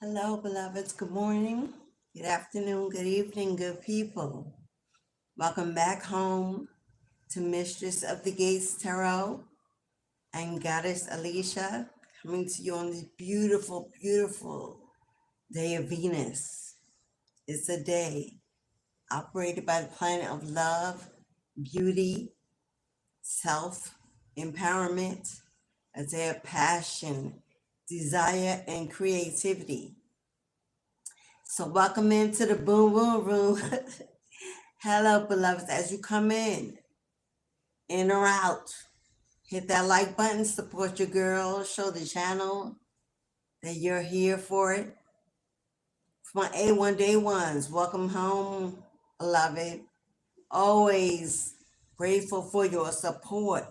Hello, beloveds. Good morning, good afternoon, good evening, good people. Welcome back home to Mistress of the Gates Tarot and Goddess Alicia, coming to you on this beautiful, beautiful day of Venus. It's a day operated by the planet of love, beauty, self empowerment, a day of passion, desire, and creativity. So welcome into the boom boom room. Hello, beloveds. As you come in or out, hit that like button, support your girl, show the channel that you're here for it. For my A1 Day Ones, welcome home, beloved. Always grateful for your support,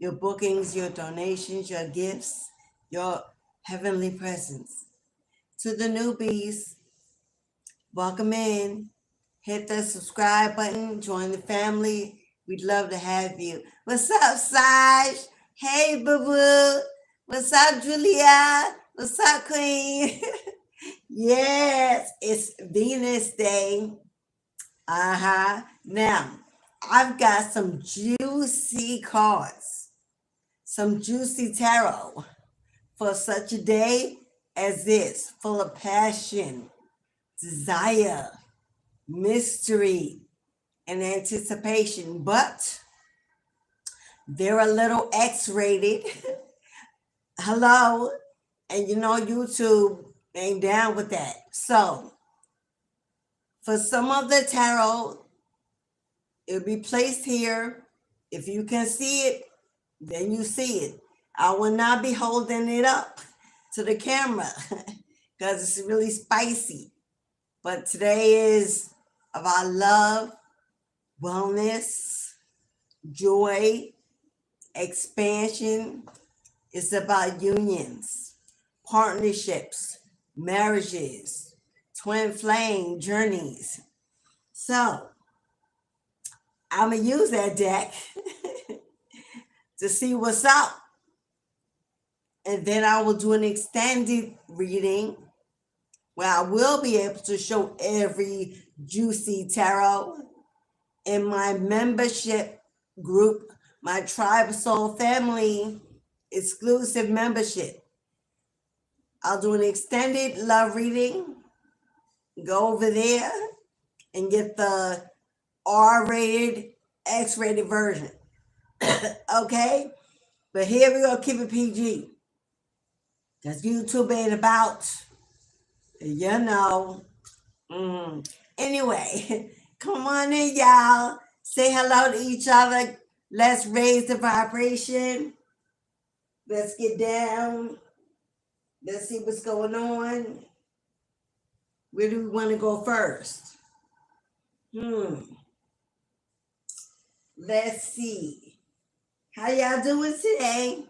your bookings, your donations, your gifts, your heavenly presence. To the newbies, welcome in. Hit the subscribe button, join the family. We'd love to have you. What's up, Saj? Hey, boo-boo. What's up, Julia? What's up, Queen? Yes, it's Venus Day. Now, I've got some juicy cards, some juicy tarot for such a day as this, full of passion, desire, mystery, and anticipation, but they're a little X-rated. Hello, and you know YouTube ain't down with that. So for some of the tarot, it'll be placed here. If you can see it, then you see it. I will not be holding it up to the camera because it's really spicy. But today is about love, wellness, joy, expansion. It's about unions, partnerships, marriages, twin flame journeys. So I'm going to use that deck to see what's up. And then I will do an extended reading where I will be able to show every juicy tarot in my membership group, my Tribe Soul Family exclusive membership. I'll do an extended love reading, go over there and get the R-rated, X-rated version. Okay? But here we go, keep it PG. Because YouTube ain't about, you know. Anyway, come on in, y'all. Say hello to each other. Let's raise the vibration. Let's get down. Let's see what's going on. Where do we want to go first? Let's see. How y'all doing today?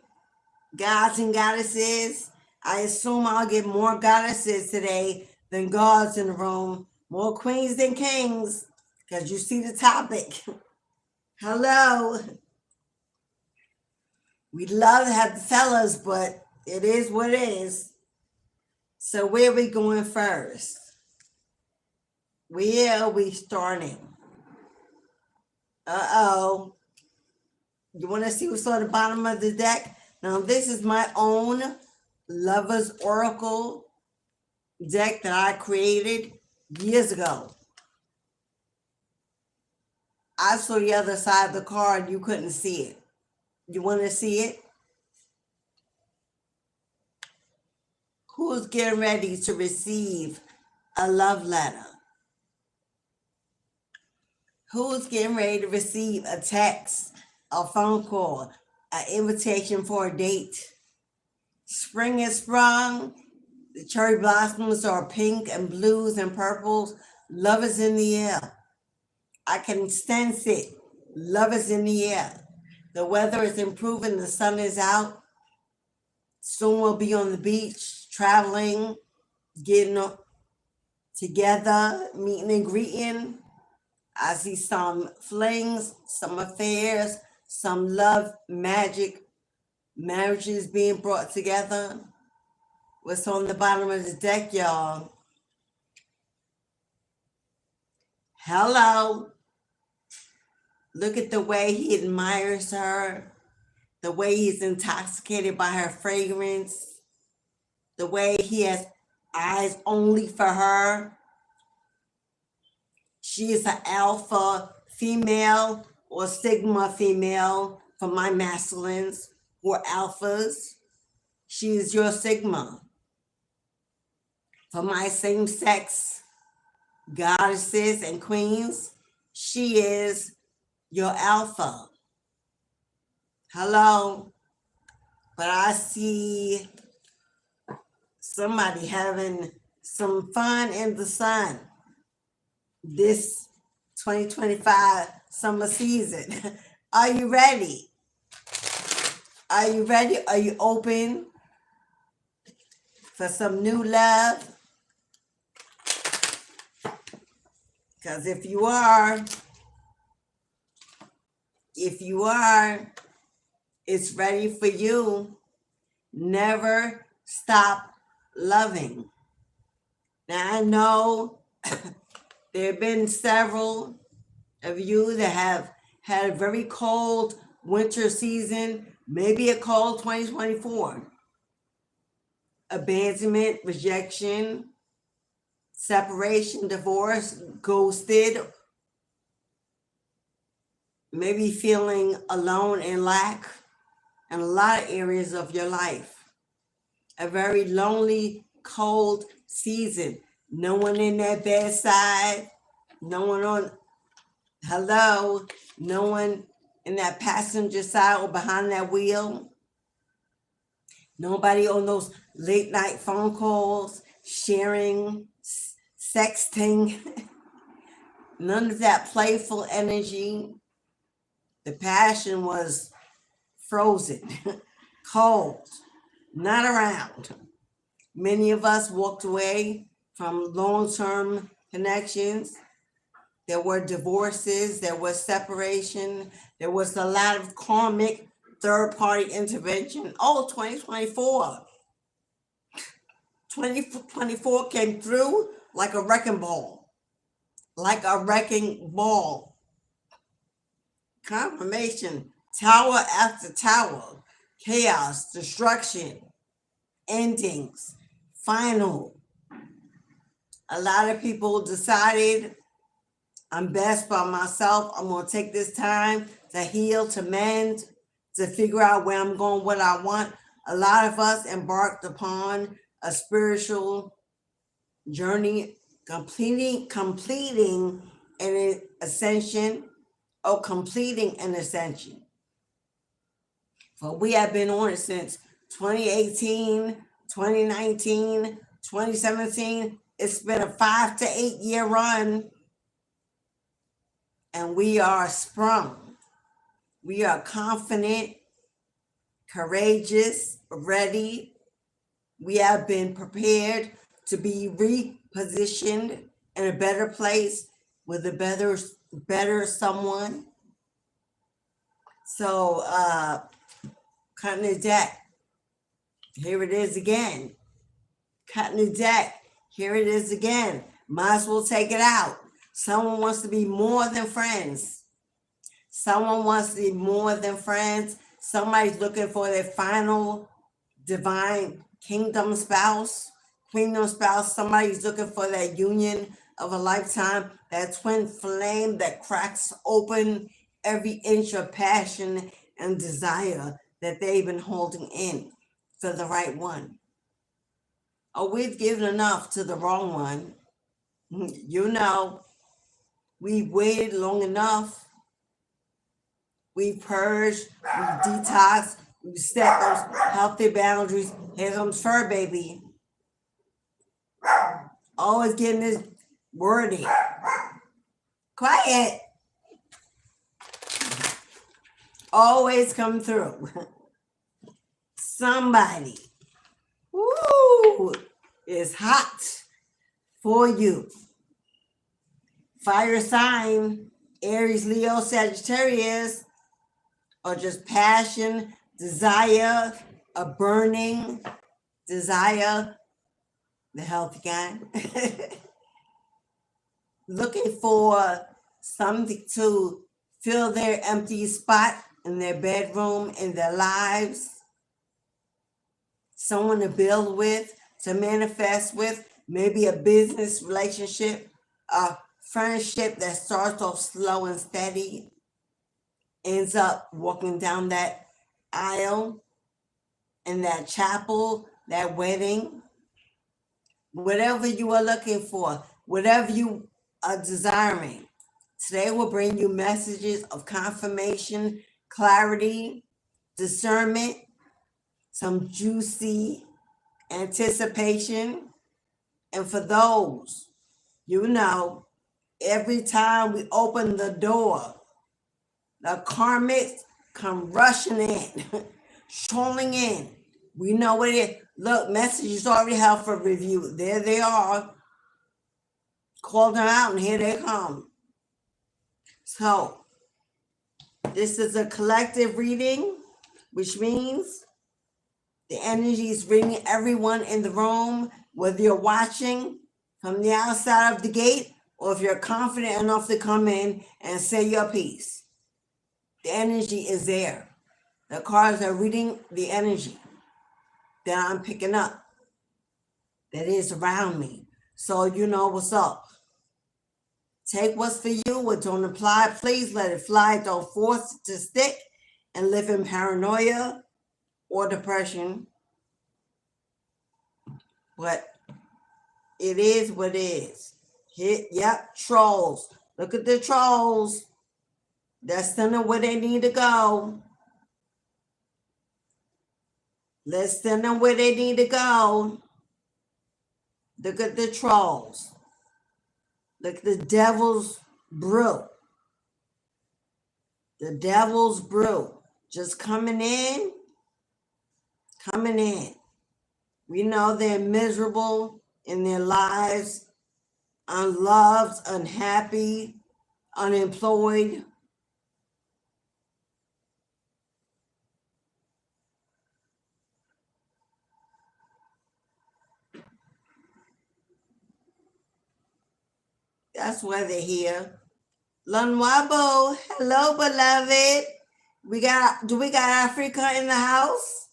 Gods and goddesses. I assume I'll get more goddesses today than gods in the room. More queens than kings. Because you see the topic. Hello. We'd love to have the fellas, but it is what it is. So where are we going first? Where are we starting? Uh-oh. You want to see what's on the bottom of the deck? Now, this is my own Lover's Oracle deck that I created years ago. I saw the other side of the card. You couldn't see it. You want to see it? Who's getting ready to receive a love letter? Who's getting ready to receive a text, a phone call, an invitation for a date? Spring has sprung. The cherry blossoms are pink and blues and purples. Love is in the air. I can sense it. Love is in the air. The weather is improving. The sun is out. Soon we'll be on the beach, traveling, getting together, meeting and greeting. I see some flings, some affairs, some love, magic, marriages being brought together What's on the bottom of the deck, y'all? Hello. Look at the way he admires her, the way he's intoxicated by her fragrance, the way he has eyes only for her. She is an alpha female or sigma female for my masculines who are alphas. She is your sigma. For my same-sex goddesses and queens, she is your alpha. Hello. But I see somebody having some fun in the sun this 2025 summer season. Are you ready? Are you ready? Are you open for some new love? Because if you are, it's ready for you. Never stop loving. Now, I know there have been several of you that have had a very cold winter season, maybe a cold 2024. Abandonment, rejection, separation, divorce, ghosted, maybe feeling alone and lack in a lot of areas of your life. A very lonely, cold season. No one in that bedside, no one on, hello, no one in that passenger side or behind that wheel. Nobody on those late night phone calls, sharing, sexting. None of that playful energy. The passion was frozen, cold, not around. Many of us walked away from long-term connections. There were divorces, there was separation, there was a lot of karmic third-party intervention. Oh, 2024. 2024 came through like a wrecking ball. Like a wrecking ball. Confirmation, tower after tower, chaos, destruction, endings, final. A lot of people decided, I'm best by myself. I'm going to take this time to heal, to mend, to figure out where I'm going, what I want. A lot of us embarked upon a spiritual journey, completing an ascension, or completing an ascension. For we have been on it since 2018, 2019, 2017. It's been a 5 to 8 year run. And we are sprung. We are confident, courageous, ready. We have been prepared to be repositioned in a better place with a better someone. So, cutting the deck. Here it is again. Cutting the deck. Here it is again. Might as well take it out. Someone wants to be more than friends. Someone wants to be more than friends. Somebody's looking for their final divine kingdom spouse, queendom spouse. Somebody's looking for that union of a lifetime, that twin flame that cracks open every inch of passion and desire that they've been holding in for the right one. Oh, we've given enough to the wrong one. You know, we've waited long enough. We've purged, we've detoxed, we've set those healthy boundaries. Here comes fur baby. Always getting this wordy. Quiet. Always come through. Somebody, woo, is hot for you. Fire sign, Aries, Leo, Sagittarius, or just passion, desire, a burning desire the healthy kind, looking for something to fill their empty spot in their bedroom, in their lives, someone to build with, to manifest with, maybe a business relationship, a friendship that starts off slow and steady, ends up walking down that aisle in that chapel, that wedding, whatever you are looking for, whatever you are desiring. Today will bring you messages of confirmation, clarity, discernment, some juicy anticipation. And for those, every time we open the door, the karmics come rushing in, strolling in. We know what it is. Look, messages already held for review. There they are. Call them out and here they come. So, this is a collective reading, which means the energy is reading everyone in the room, whether you're watching from the outside of the gate or if you're confident enough to come in and say your piece. The energy is there. The cards are reading the energy that I'm picking up, that is around me. So you know what's up. Take what's for you, what don't apply. Please let it fly. Don't force it to stick and live in paranoia or depression. But it is what it is. Yep, trolls. Look at the trolls. They're sending where they need to go. Let's send them where they need to go. Look at the trolls. Look at the devil's brew. The devil's brew. Just coming in. Coming in. We know they're miserable in their lives, unloved, unhappy, unemployed. That's why they're here. Lunwabo, hello, beloved. Do we got Africa in the house?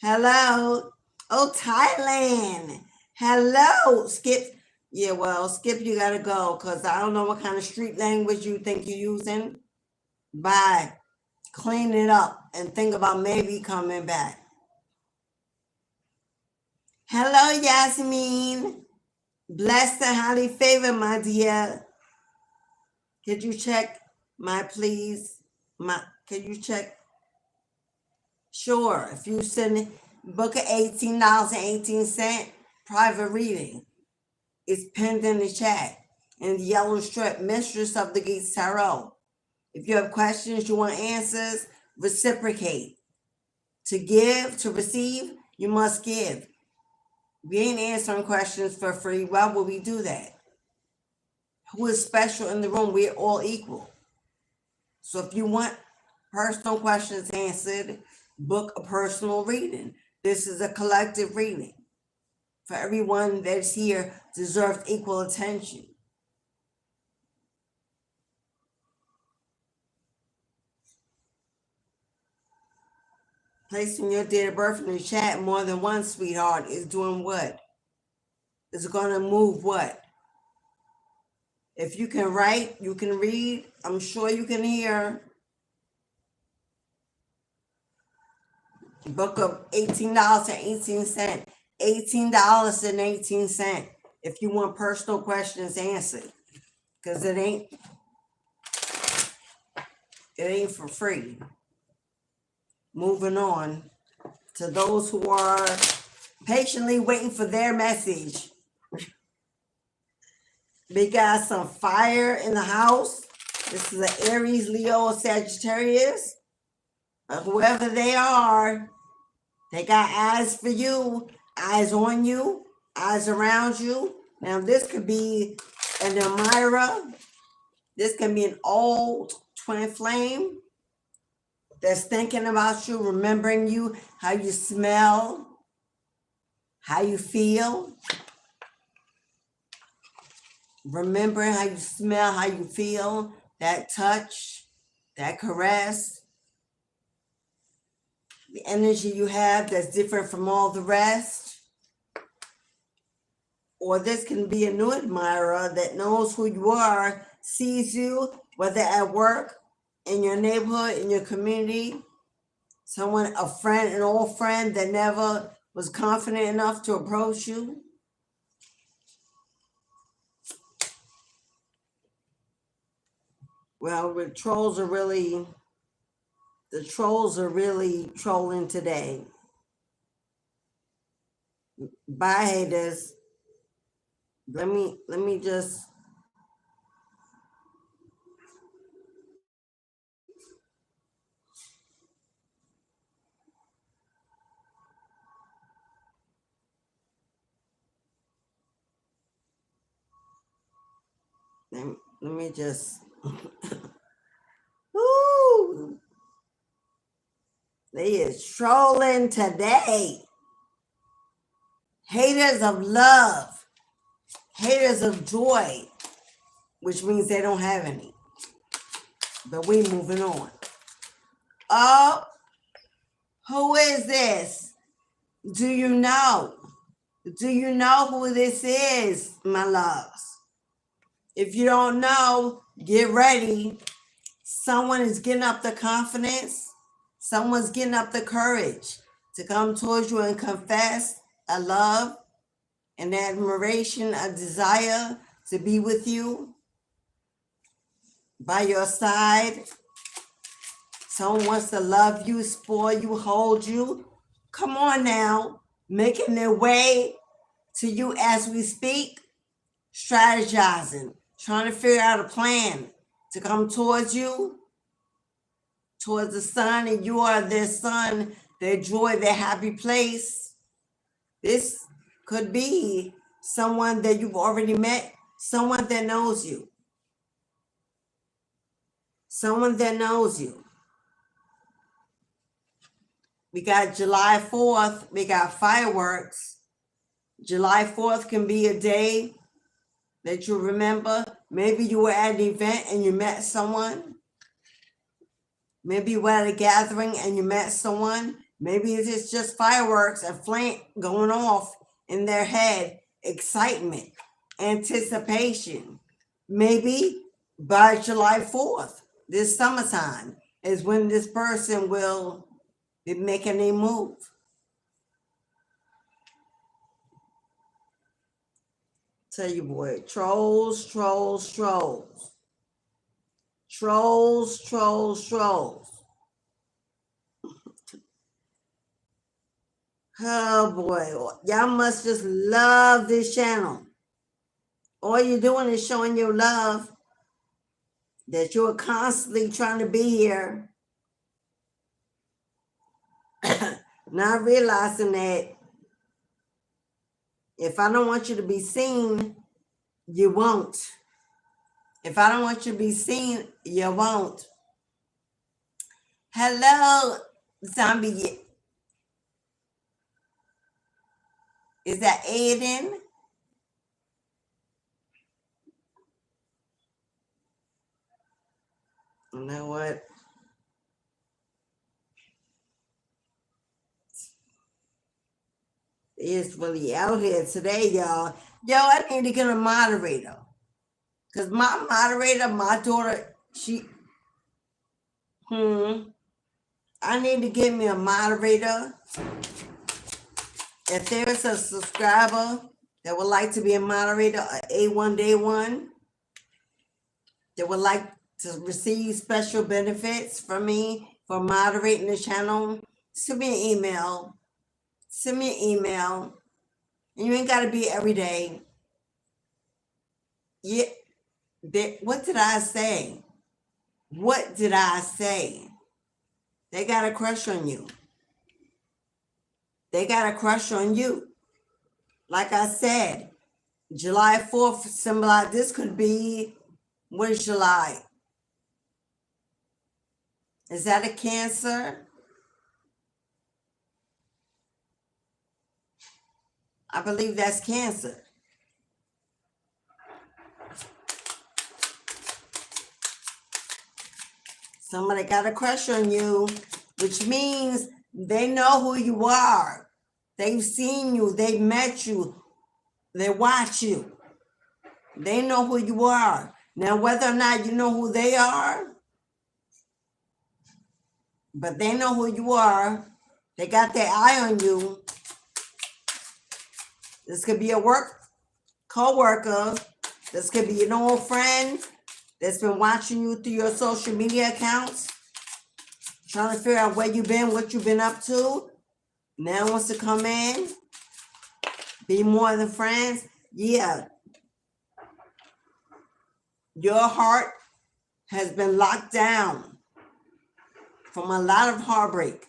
Hello. Oh, Thailand. Hello, Skip. Yeah, well, Skip, you gotta go because I don't know what kind of street language you think you're using. Bye. Clean it up and think about maybe coming back. Hello, Yasmin. Blessed and highly favored, my dear. Could you check could you check? Sure. If you send book of $18.18 private reading, it's pinned in the chat in the yellow strip, Mistress of the Gates Tarot. If you have questions, you want answers, reciprocate. To give, to receive, you must give. We ain't answering questions for free. Why would we do that? Who is special in the room? We're all equal. So if you want personal questions answered, book a personal reading. This is a collective reading. For everyone that's here deserves equal attention. Placing your date of birth in the chat more than once, sweetheart, is doing what? Is going to move what? If you can write, you can read, I'm sure you can hear. Book of $18.18. $18.18 if you want personal questions answered. Because it ain't for free. Moving on to those who are patiently waiting for their message. We got some fire in the house. This is an Aries, Leo, Sagittarius. Whoever they are, they got eyes for you, eyes on you, eyes around you. Now, this could be an admirer. This can be an old twin flame that's thinking about you, remembering you, how you smell. how you feel, remembering how you smell, how you feel, that touch, that caress, the energy you have that's different from all the rest. Or this can be a new admirer that knows who you are, sees you, whether at work, in your neighborhood, in your community, someone, a friend, an old friend that never was confident enough to approach you. Well, the trolls are really trolling today. Bye, haters. Let me just let me just Woo! They is trolling today. Haters of love, haters of joy, which means they don't have any. But we moving on. Oh, who is this? Do you know? Do you know who this is, my loves? If you don't know, get ready. Someone is getting up the confidence. Someone's getting up the courage to come towards you and confess a love, an admiration, a desire to be with you, by your side. Someone wants to love you, spoil you, hold you. Come on now, making their way to you as we speak, strategizing, trying to figure out a plan to come towards you, towards the sun, and you are their sun, their joy, their happy place. This could be someone that you've already met, someone that knows you. Someone that knows you. We got July 4th, we got fireworks. July 4th can be a day that you remember. Maybe you were at an event and you met someone. Maybe you were at a gathering and you met someone. Maybe it's just fireworks, a flame going off in their head, excitement, anticipation. Maybe by July 4th, this summertime, is when this person will be making a move. Tell you, boy, trolls, trolls, trolls. Trolls, trolls, trolls. Oh boy, y'all must just love this channel. All you're doing is showing your love, that you're constantly trying to be here, not realizing that if I don't want you to be seen, you won't. If I don't want you to be seen, you won't. Hello, zombie. Is that Aiden? You know what? It's really out here today, y'all. Yo, I need to get a moderator. Because my moderator, my daughter, I need to get me a moderator. If there is a subscriber that would like to be a moderator, A1 Day 1, that would like to receive special benefits from me for moderating the channel, send me an email. Send me an email. And you ain't got to be every day. Yeah. What did I say? What did I say? They got a crush on you. They got a crush on you. Like I said, July 4th symbolize, this could be, what is July? Is that a Cancer? I believe that's Cancer. Somebody got a crush on you, which means they know who you are. They've seen you. They've met you. They watch you. They know who you are. Now, whether or not you know who they are, but they know who you are. They got their eye on you. This could be a co-worker. This could be an old friend that's been watching you through your social media accounts, trying to figure out where you've been, what you've been up to. Now wants to come in, be more than friends. Yeah. Your heart has been locked down from a lot of heartbreak.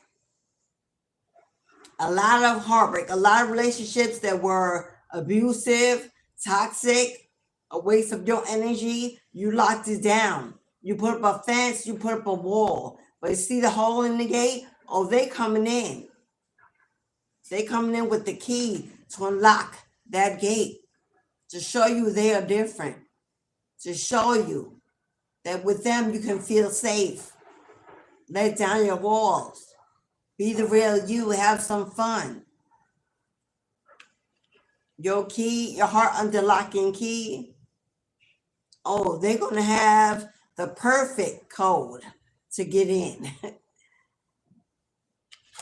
A lot of relationships that were abusive, toxic, a waste of your energy. You locked it down. You put up a fence, you put up a wall. But you see the hole in the gate? Oh, they coming in. They coming in with the key to unlock that gate, to show you they are different, to show you that with them you can feel safe. Let down your walls. Be the real you. Have some fun. Your key, your heart under lock and key. Oh, they're going to have the perfect code to get in.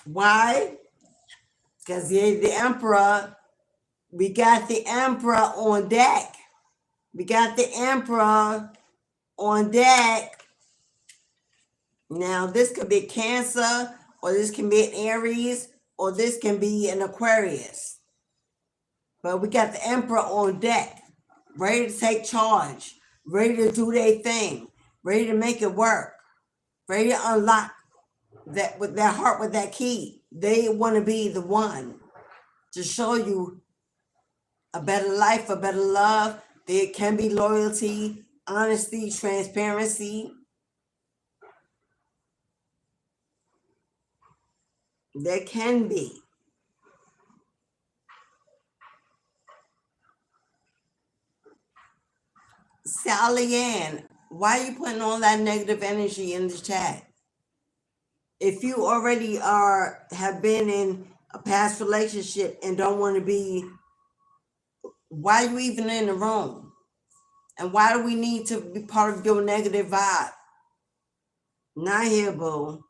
Why? Because the Emperor, we got the Emperor on deck. We got the Emperor on deck. Now, this could be Cancer, or this can be an Aries, or this can be an Aquarius. But we got the Emperor on deck, ready to take charge, ready to do their thing, ready to make it work, ready to unlock that with their heart, with that key. They want to be the one to show you a better life, a better love. There can be loyalty, honesty, transparency. There can be. Sally Ann, why are you putting all that negative energy in the chat? If you already have been in a past relationship and don't want to be, why are you even in the room? And why do we need to be part of your negative vibe? Not here, boo.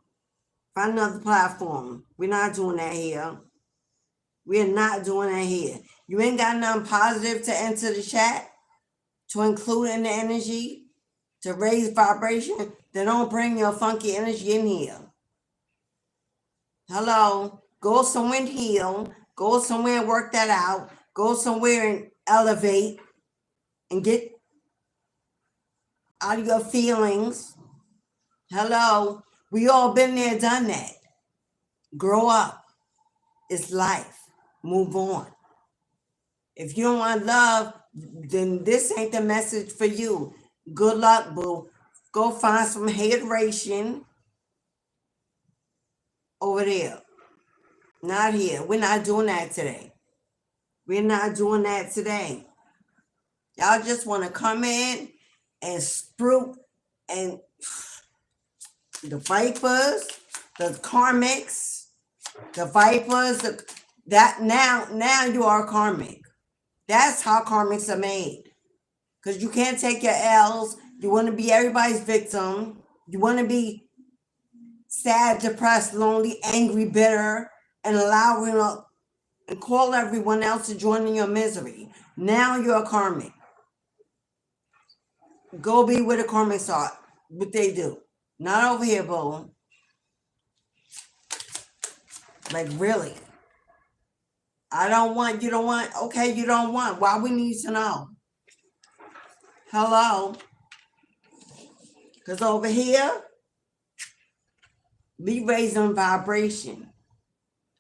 Find another platform. We're not doing that here. We're not doing that here. You ain't got nothing positive to enter the chat, to include in the energy, to raise vibration. Then don't bring your funky energy in here. Hello. Go somewhere and heal. Go somewhere and work that out. Go somewhere and elevate and get out of your feelings. Hello. We all been there, done that. Grow up. It's life. Move on. If you don't want love, then this ain't the message for you. Good luck, boo. Go find some hateration over there. Not here. We're not doing that today. We're not doing that today. Y'all just want to come in and spruik, and the vipers, the karmics, the vipers, that now you are karmic. That's how karmics are made. Because you can't take your L's. You want to be everybody's victim. You want to be sad, depressed, lonely, angry, bitter, and and call everyone else to join in your misery. Now you're a karmic. Go be where the karmics are. What they do. Not over here, boo. Like, really? I don't want, you don't want, okay, you don't want. Why we need to know? Hello? Because over here, we raising vibration.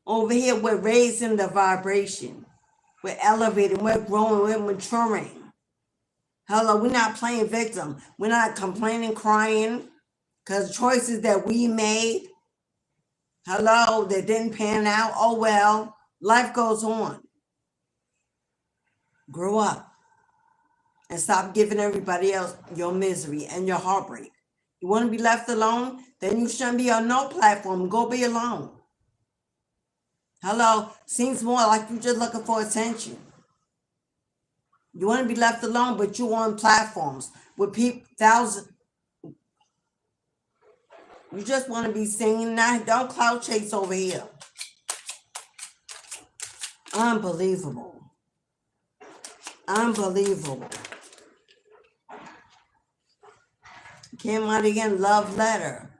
Over here, we're raising the vibration. We're elevating, we're growing, we're maturing. Hello, we're not playing victim. We're not complaining, crying, because choices that we made, hello, that didn't pan out. Oh, well, life goes on. Grow up and stop giving everybody else your misery and your heartbreak. You want to be left alone? Then you shouldn't be on no platform. Go be alone. Hello? Seems more like you're just looking for attention. You want to be left alone, but you on platforms with people, thousands. You just want to be singing that. Don't cloud chase over here. Unbelievable. Unbelievable. Came out again, love letter.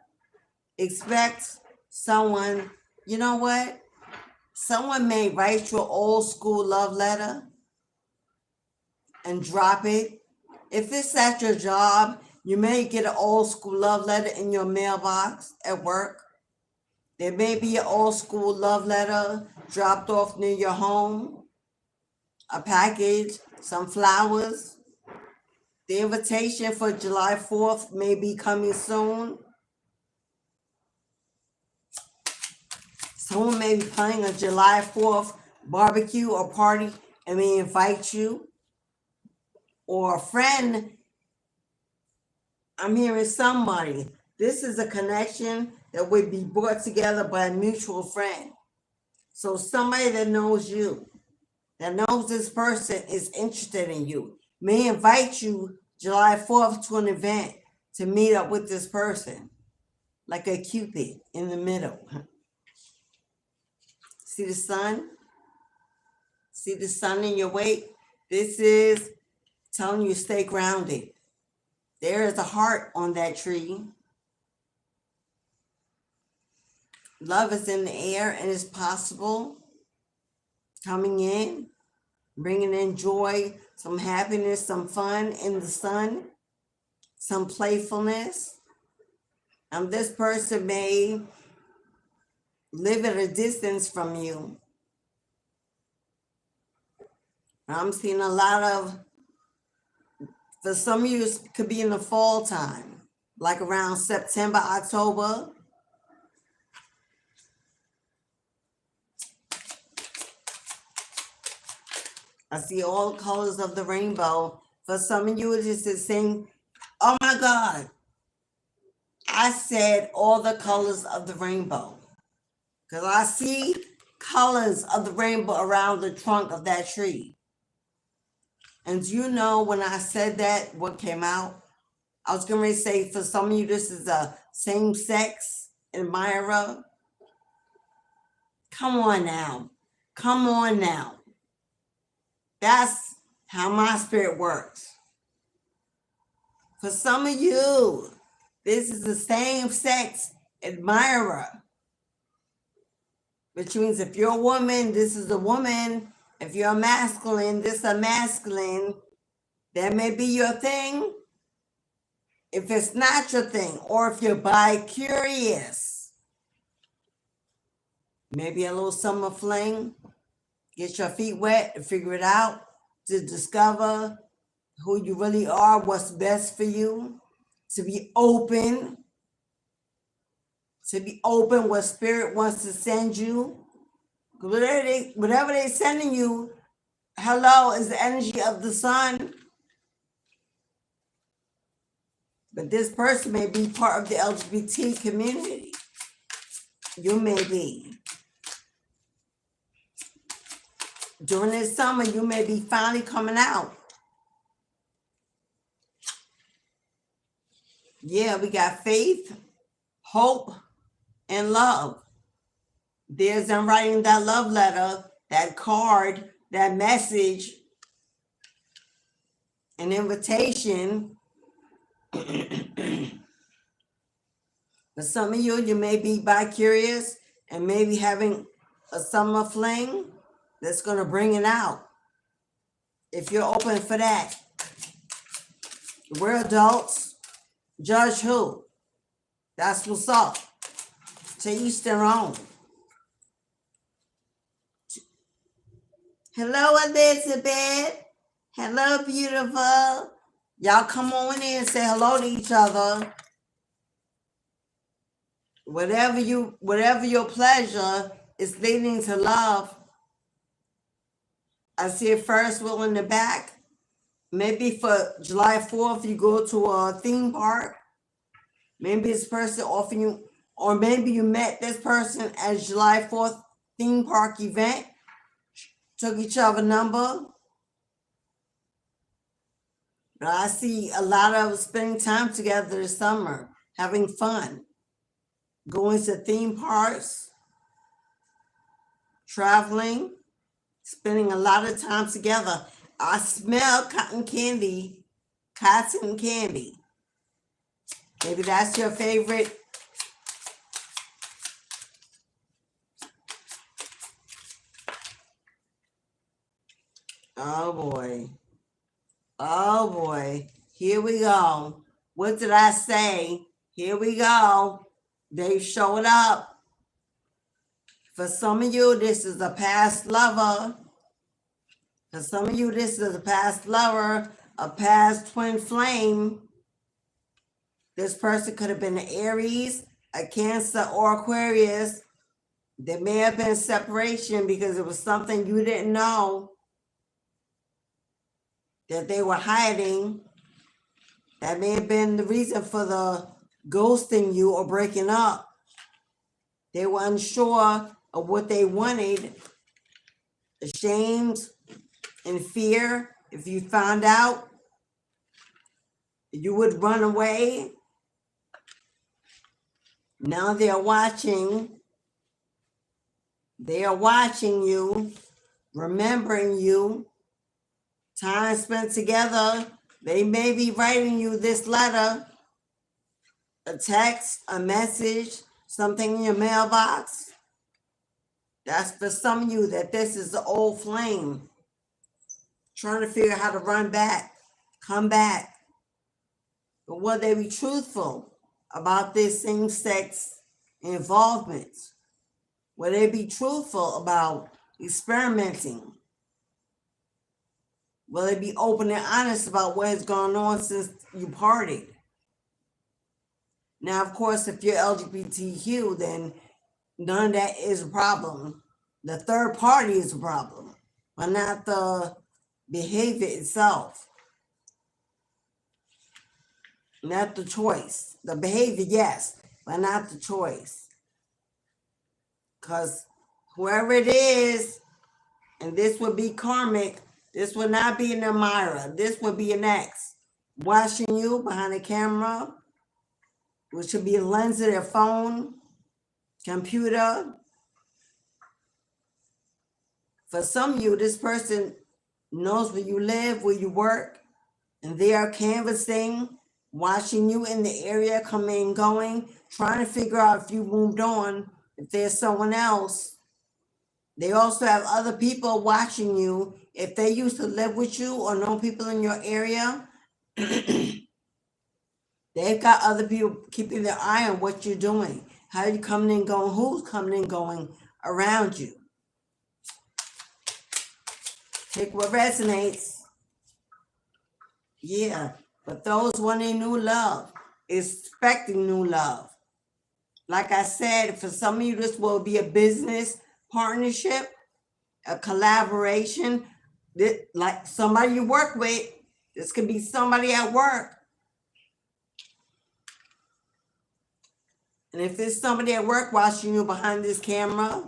Expect someone, you know what? Someone may write you an old school love letter and drop it. If it's at your job, you may get an old school love letter in your mailbox at work. There may be an old school love letter dropped off near your home, a package, some flowers. The invitation for July 4th may be coming soon. Someone may be planning a July 4th barbecue or party and may invite you. Or a friend, I'm hearing somebody. This is a connection that would be brought together by a mutual friend. So somebody that knows you, that knows this person is interested in you, may invite you July 4th to an event to meet up with this person, like a Cupid in the middle. See the sun? See the sun in your wake? This is telling you stay grounded. There is a heart on that tree. Love is in the air and it's possible. Coming in, bringing in joy, some happiness, some fun in the sun, some playfulness. This person may live at a distance from you. I'm seeing a lot of, for some of you, it could be in the fall time, like around September, October. I see all colors of the rainbow. For some of you, it is the same. Oh my God. I said all the colors of the rainbow. Because I see colors of the rainbow around the trunk of that tree. And do you know when I said that, what came out? I was going to say, for some of you, this is a same-sex admirer. Come on now. Come on now. That's how my spirit works. For some of you, this is the same-sex admirer. Which means if you're a woman, this is a woman. If you're a masculine, this is a masculine. That may be your thing. If it's not your thing, or if you're bi-curious, maybe a little summer fling, get your feet wet and figure it out to discover who you really are, what's best for you, to be open what spirit wants to send you. Whatever they're sending you, hello, is the energy of the sun. But this person may be part of the LGBT community. You may be. During this summer, you may be finally coming out. Yeah, we got faith, hope, and love. There's them writing that love letter, that card, that message, an invitation. For some of you, you may be bi-curious and maybe having a summer fling that's going to bring it out. If you're open for that. We're adults. Judge who? That's what's up. To each their own. Hello, Elizabeth. Hello, beautiful. Y'all come on in and say hello to each other. Whatever your pleasure is leading to love. I see a Ferris wheel in the back. Maybe for July 4th, you go to a theme park. Maybe this person offering you, or maybe you met this person at July 4th theme park event, took each other number. But I see a lot of spending time together this summer, having fun, going to theme parks, traveling, spending a lot of time together. I smell cotton candy. Maybe that's your favorite. Oh boy. Oh boy. Here we go. What did I say? Here we go. They showed up. For some of you, this is a past lover. For some of you, this is a past lover, a past twin flame. This person could have been an Aries, a Cancer, or Aquarius. There may have been separation because it was something you didn't know that they were hiding. That may have been the reason for the ghosting you or breaking up. They were unsure of what they wanted, ashamed, in fear. If you found out, you would run away. Now they're watching. They are watching you, remembering you, time spent together. They may be writing you this letter, a text, a message, something in your mailbox. That's for some of you that this is the old flame, trying to figure out how to run back, come back. But will they be truthful about this same-sex involvement? Will they be truthful about experimenting? Will they be open and honest about what's gone on since you parted? Now, of course, if you're LGBTQ, then none of that is a problem. The third party is a problem, but not the behavior itself. Not the choice. The behavior, yes, but not the choice. Because whoever it is, and this would be karmic, this would not be an admirer. This would be an ex watching you behind a camera, which should be a lens of their phone, computer. For some of you, this person knows where you live, where you work, and they are canvassing, watching you in the area, coming and going, trying to figure out if you moved on, if there's someone else. They also have other people watching you. If they used to live with you or know people in your area, they've got other people keeping their eye on what you're doing. How are you coming and going? Who's coming and going around you? Take what resonates. Yeah, but those wanting new love, expecting new love. Like I said, for some of you, this will be a business partnership, a collaboration. Like somebody you work with. This could be somebody at work. And if there's somebody at work watching you behind this camera,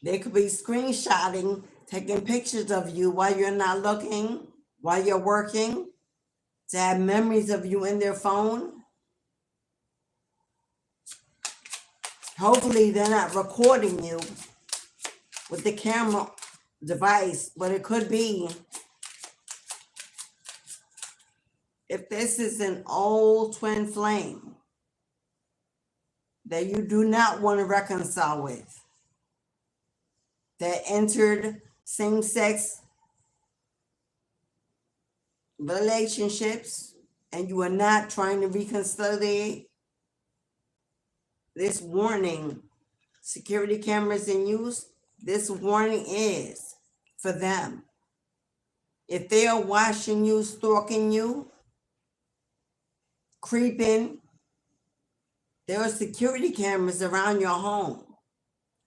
they could be screenshotting, taking pictures of you while you're not looking, while you're working, to have memories of you in their phone. Hopefully they're not recording you with the camera device, but it could be. If this is an old twin flame that you do not want to reconcile with, that entered same-sex relationships and you are not trying to reconcile, this warning, security cameras in use, this warning is for them. If they are watching you, stalking you, creeping, there are security cameras around your home,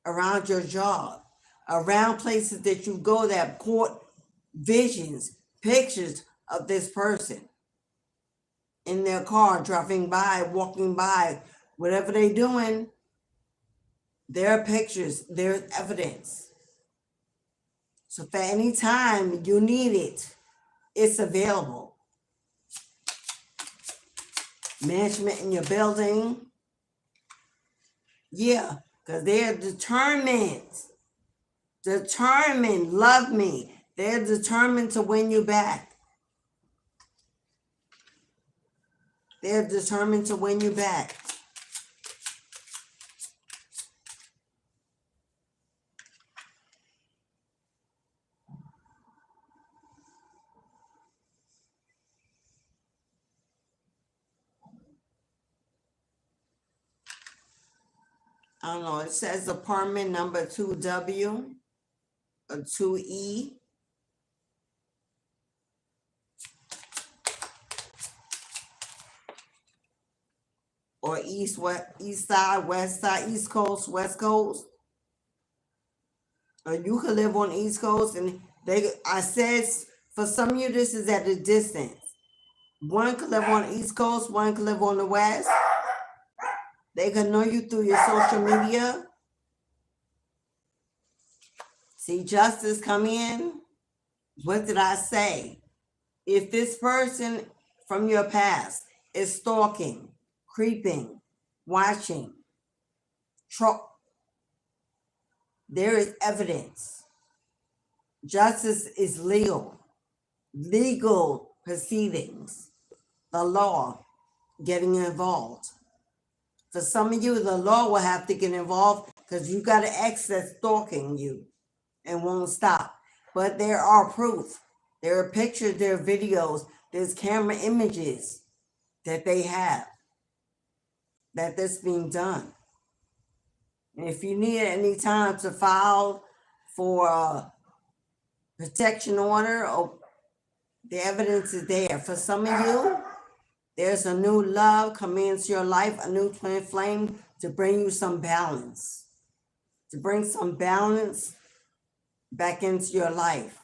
around your job, around places that you go that caught visions, pictures of this person in their car, driving by, walking by, whatever they're doing. There are pictures, there's evidence. So for any time you need it, it's available. Management in your building. Yeah, because they're determined. Determined, love me. They're determined to win you back. They're determined to win you back. I don't know, it says apartment number 2W or 2E. Or east, west, east side, west side, east coast, west coast. Or you could live on east coast, and I said for some of you this is at a distance. One could live on east coast, one could live on the west. They can know you through your social media. See justice come in. What did I say? If this person from your past is stalking, creeping, watching, there is evidence. Justice is legal. Legal proceedings. The law getting involved. For some of you, the law will have to get involved because you got an ex that's stalking you and won't stop. But there are proof. There are pictures, there are videos, there's camera images that they have that this being done. And if you need any time to file for a protection order, or the evidence is there. For some of you, there's a new love coming into your life, a new twin flame to bring you some balance, to bring some balance back into your life.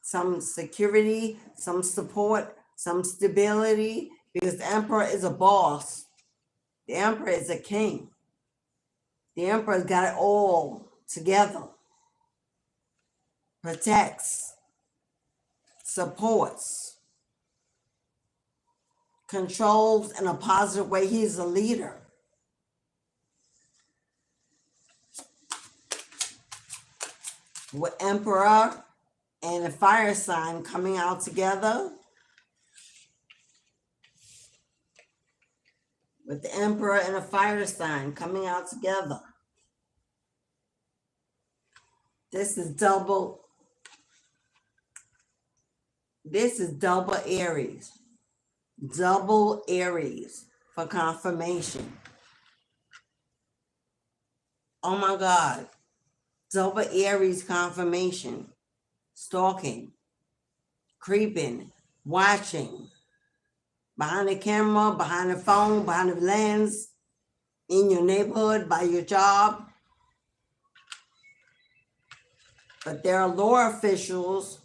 Some security, some support, some stability, because the emperor is a boss. The emperor is a king. The emperor's got it all together. Protects, supports, controls in a positive way. He's a leader. With emperor and a fire sign coming out together. With the emperor and a fire sign coming out together. This is double Aries. Double Aries for confirmation. Oh my God. Double Aries confirmation. Stalking. Creeping. Watching. Behind the camera, behind the phone, behind the lens. In your neighborhood, by your job. But there are law officials.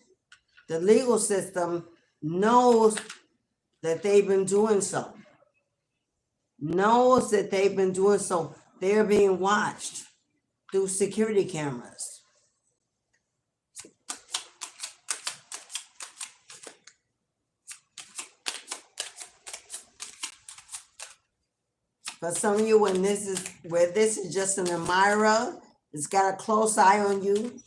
The legal system knows that they've been doing so. Knows that they've been doing so. They're being watched through security cameras. For some of you, where this is just an admirer, it's got a close eye on you.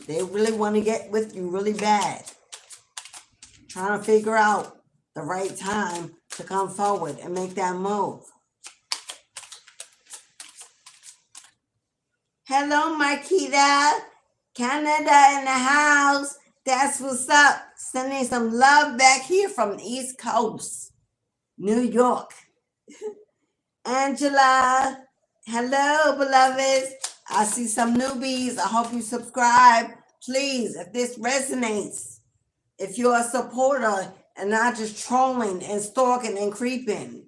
They really want to get with you really bad. Trying to figure out the right time to come forward and make that move. Hello, Marquita. Canada in the house. That's what's up. Sending some love back here from the East Coast. New York. Angela. Hello, beloveds. I see some newbies. I hope you subscribe. Please, if this resonates, if you're a supporter and not just trolling and stalking and creeping,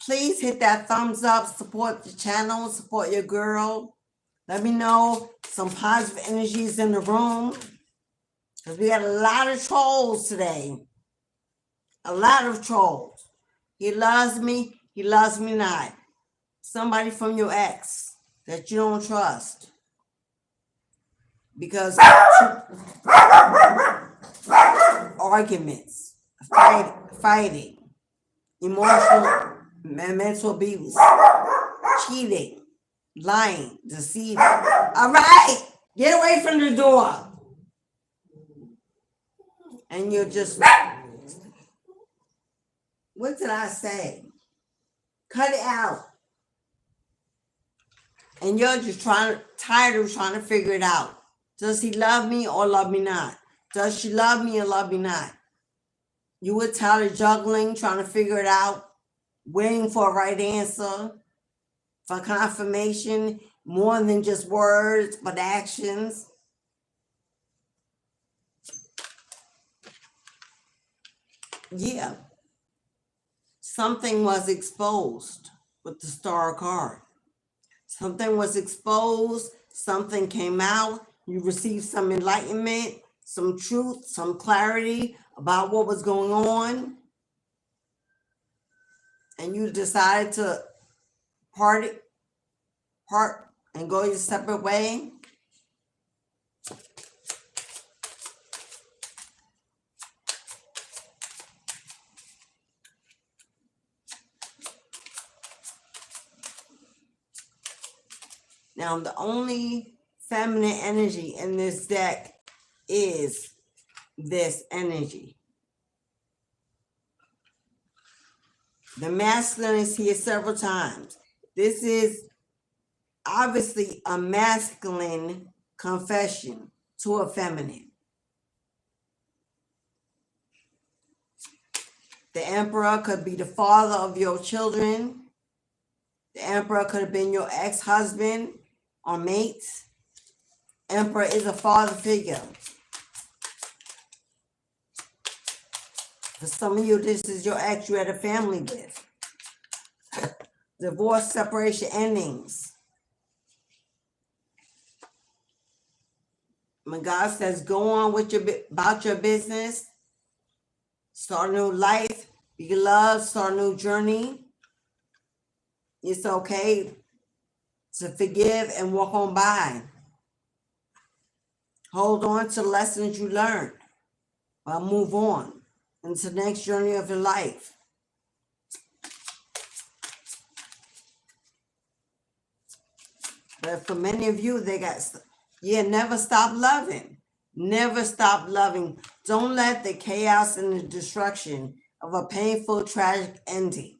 Please hit that thumbs up, support the channel, support your girl. Let me know some positive energies in the room, because we got a lot of trolls today. A lot of trolls. He loves me not. Somebody from your ex that you don't trust. Because arguments, fighting, emotional and mental abuse, cheating, lying, deceiving. All right, get away from the door. And you're just, what did I say? Cut it out. And you're just tired of trying to figure it out. Does he love me or love me not? Does she love me or love me not? You were tired of juggling, trying to figure it out, waiting for a right answer, for confirmation, more than just words, but actions. Yeah. Something was exposed with the Star card. Something was exposed, something came out, you received some enlightenment, some truth, some clarity about what was going on, and you decided to part and go your separate way. Now, the only feminine energy in this deck is this energy. The masculine is here several times. This is obviously a masculine confession to a feminine. The Emperor could be the father of your children. The Emperor could have been your ex-husband or mate. Emperor is a father figure. For some of you, this is your ex you had a family with. Divorce, separation, endings. When God says, go on with about your business, start a new life, be loved, start a new journey. It's okay to forgive and walk on by. Hold on to lessons you learned, but move on into the next journey of your life. But for many of you, never stop loving. Never stop loving. Don't let the chaos and the destruction of a painful, tragic ending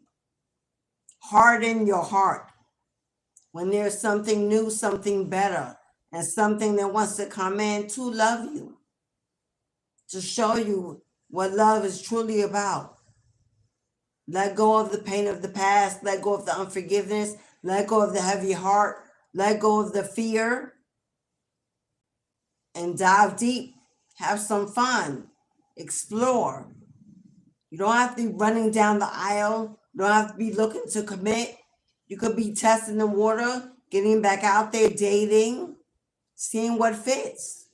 harden your heart. When there's something new, something better, and something that wants to come in to love you, to show you what love is truly about. Let go of the pain of the past. Let go of the unforgiveness. Let go of the heavy heart. Let go of the fear. And dive deep. Have some fun. Explore. You don't have to be running down the aisle. You don't have to be looking to commit. You could be testing the water, getting back out there, dating, seeing what fits.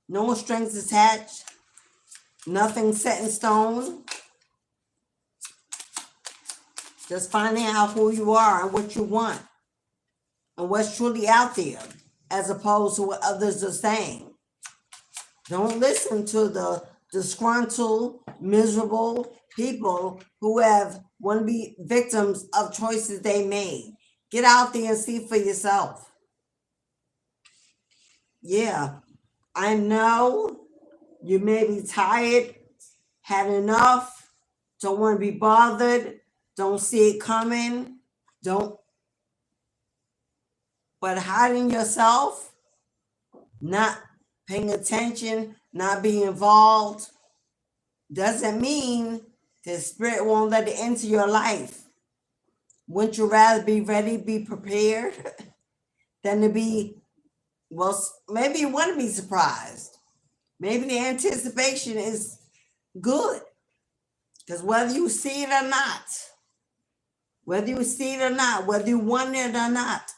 No strings attached. Nothing set in stone. Just finding out who you are and what you want and what's truly out there, as opposed to what others are saying. Don't listen to the disgruntled, miserable people who want to be victims of choices they made. Get out there and see for yourself. Yeah, I know you may be tired, had enough, don't want to be bothered, don't see it coming, but hiding yourself, not paying attention, not being involved, doesn't mean the spirit won't let it into your life. Wouldn't you rather be ready, be prepared, than to be, maybe you want to be surprised. Maybe the anticipation is good. Because whether you see it or not, whether you see it or not, whether you want it or not.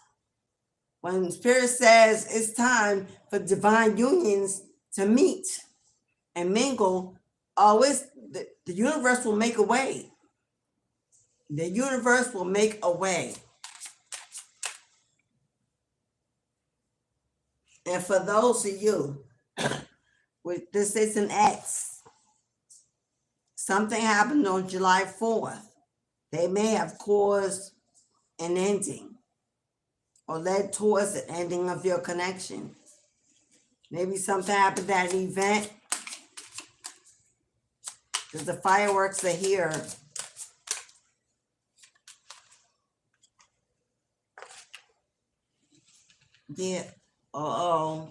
When Spirit says it's time for divine unions to meet and mingle, always the universe will make a way. The universe will make a way. And for those of you, this is an X. Something happened on July 4th. They may have caused an ending or led towards the ending of your connection. Maybe something happened at an event, because the fireworks are here. Yeah. Uh-oh.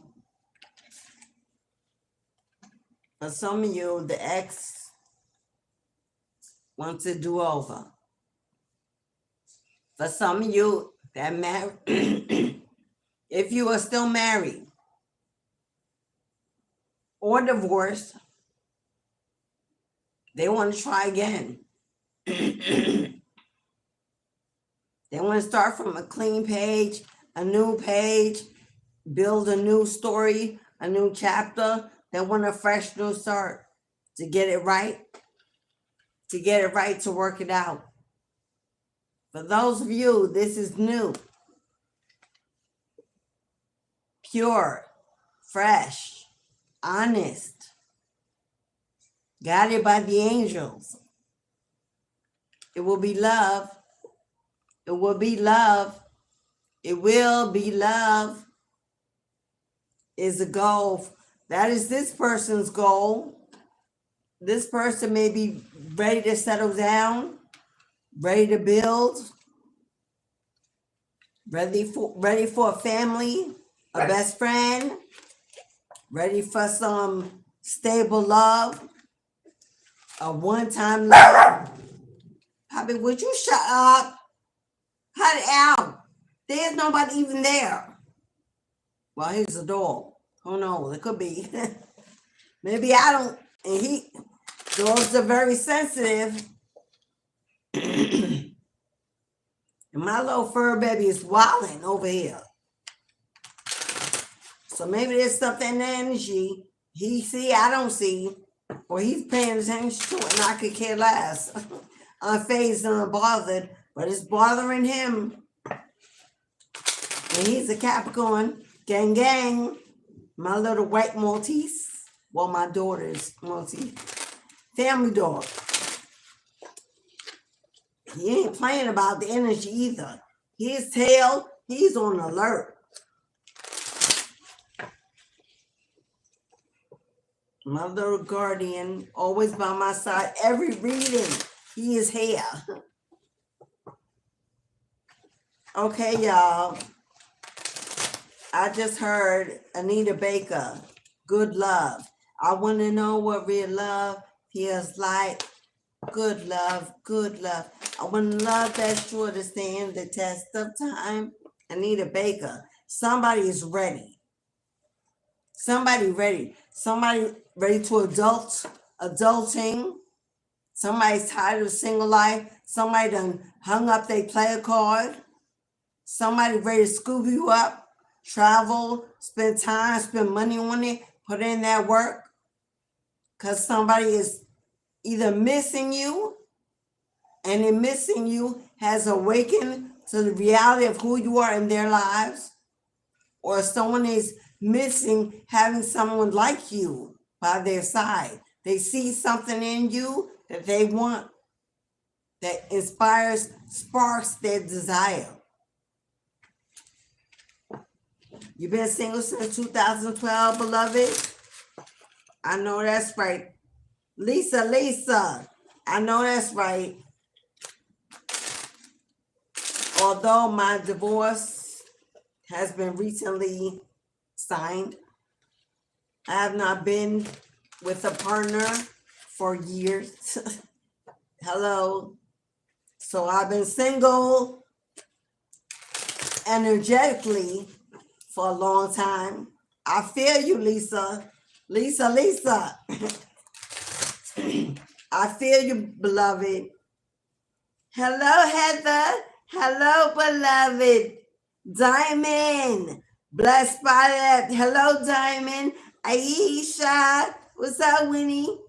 For some of you, the ex wants to do over. For some of you that married, if you are still married or divorced, they want to try again. They want to start from a clean page, a new page, build a new story, a new chapter. They want a fresh new start to get it right, to work it out. For those of you, this is new, pure, fresh, honest, guided by the angels. It will be love. It will be love. It will be love is the goal. That is this person's goal. This person may be ready to settle down, ready to build, ready for a family, a best friend, ready for some stable love, a one-time love. Poppy, would you shut up? Cut it out. There's nobody even there. Well, here's the door. Who knows? It could be. Maybe I don't. And dogs are very sensitive. And my little fur baby is wilding over here. So maybe there's something in the energy he see, I don't see, or he's paying attention to it and I could care less. Unfazed and unbothered, but it's bothering him. And he's a Capricorn. Gang, gang. My little white Maltese. Well, my daughter's Maltese. Family dog. He ain't playing about the energy either. His tail, he's on alert. My little guardian, always by my side. Every reading, he is here. Okay, y'all. I just heard Anita Baker, good love. I want to know what real love feels like. Good love, good love. I want love that's sure to stand the test of time. Anita Baker. Somebody is ready. Somebody ready. Somebody ready to adulting. Somebody's tired of single life. Somebody done hung up their player card. Somebody ready to scoop you up. Travel, spend time, spend money on it, put in that work. Because somebody is either missing you, and in missing you has awakened to the reality of who you are in their lives, or someone is missing having someone like you by their side. They see something in you that they want, that inspires, sparks their desire. You've been single since 2012, beloved? I know that's right. Lisa, I know that's right. Although my divorce has been recently signed, I have not been with a partner for years. Hello. So I've been single energetically for a long time. I feel you, Lisa. Lisa. I feel you, beloved. Hello, Heather. Hello, beloved. Diamond. Blessed by that. Hello, Diamond. Aisha. What's up, Winnie?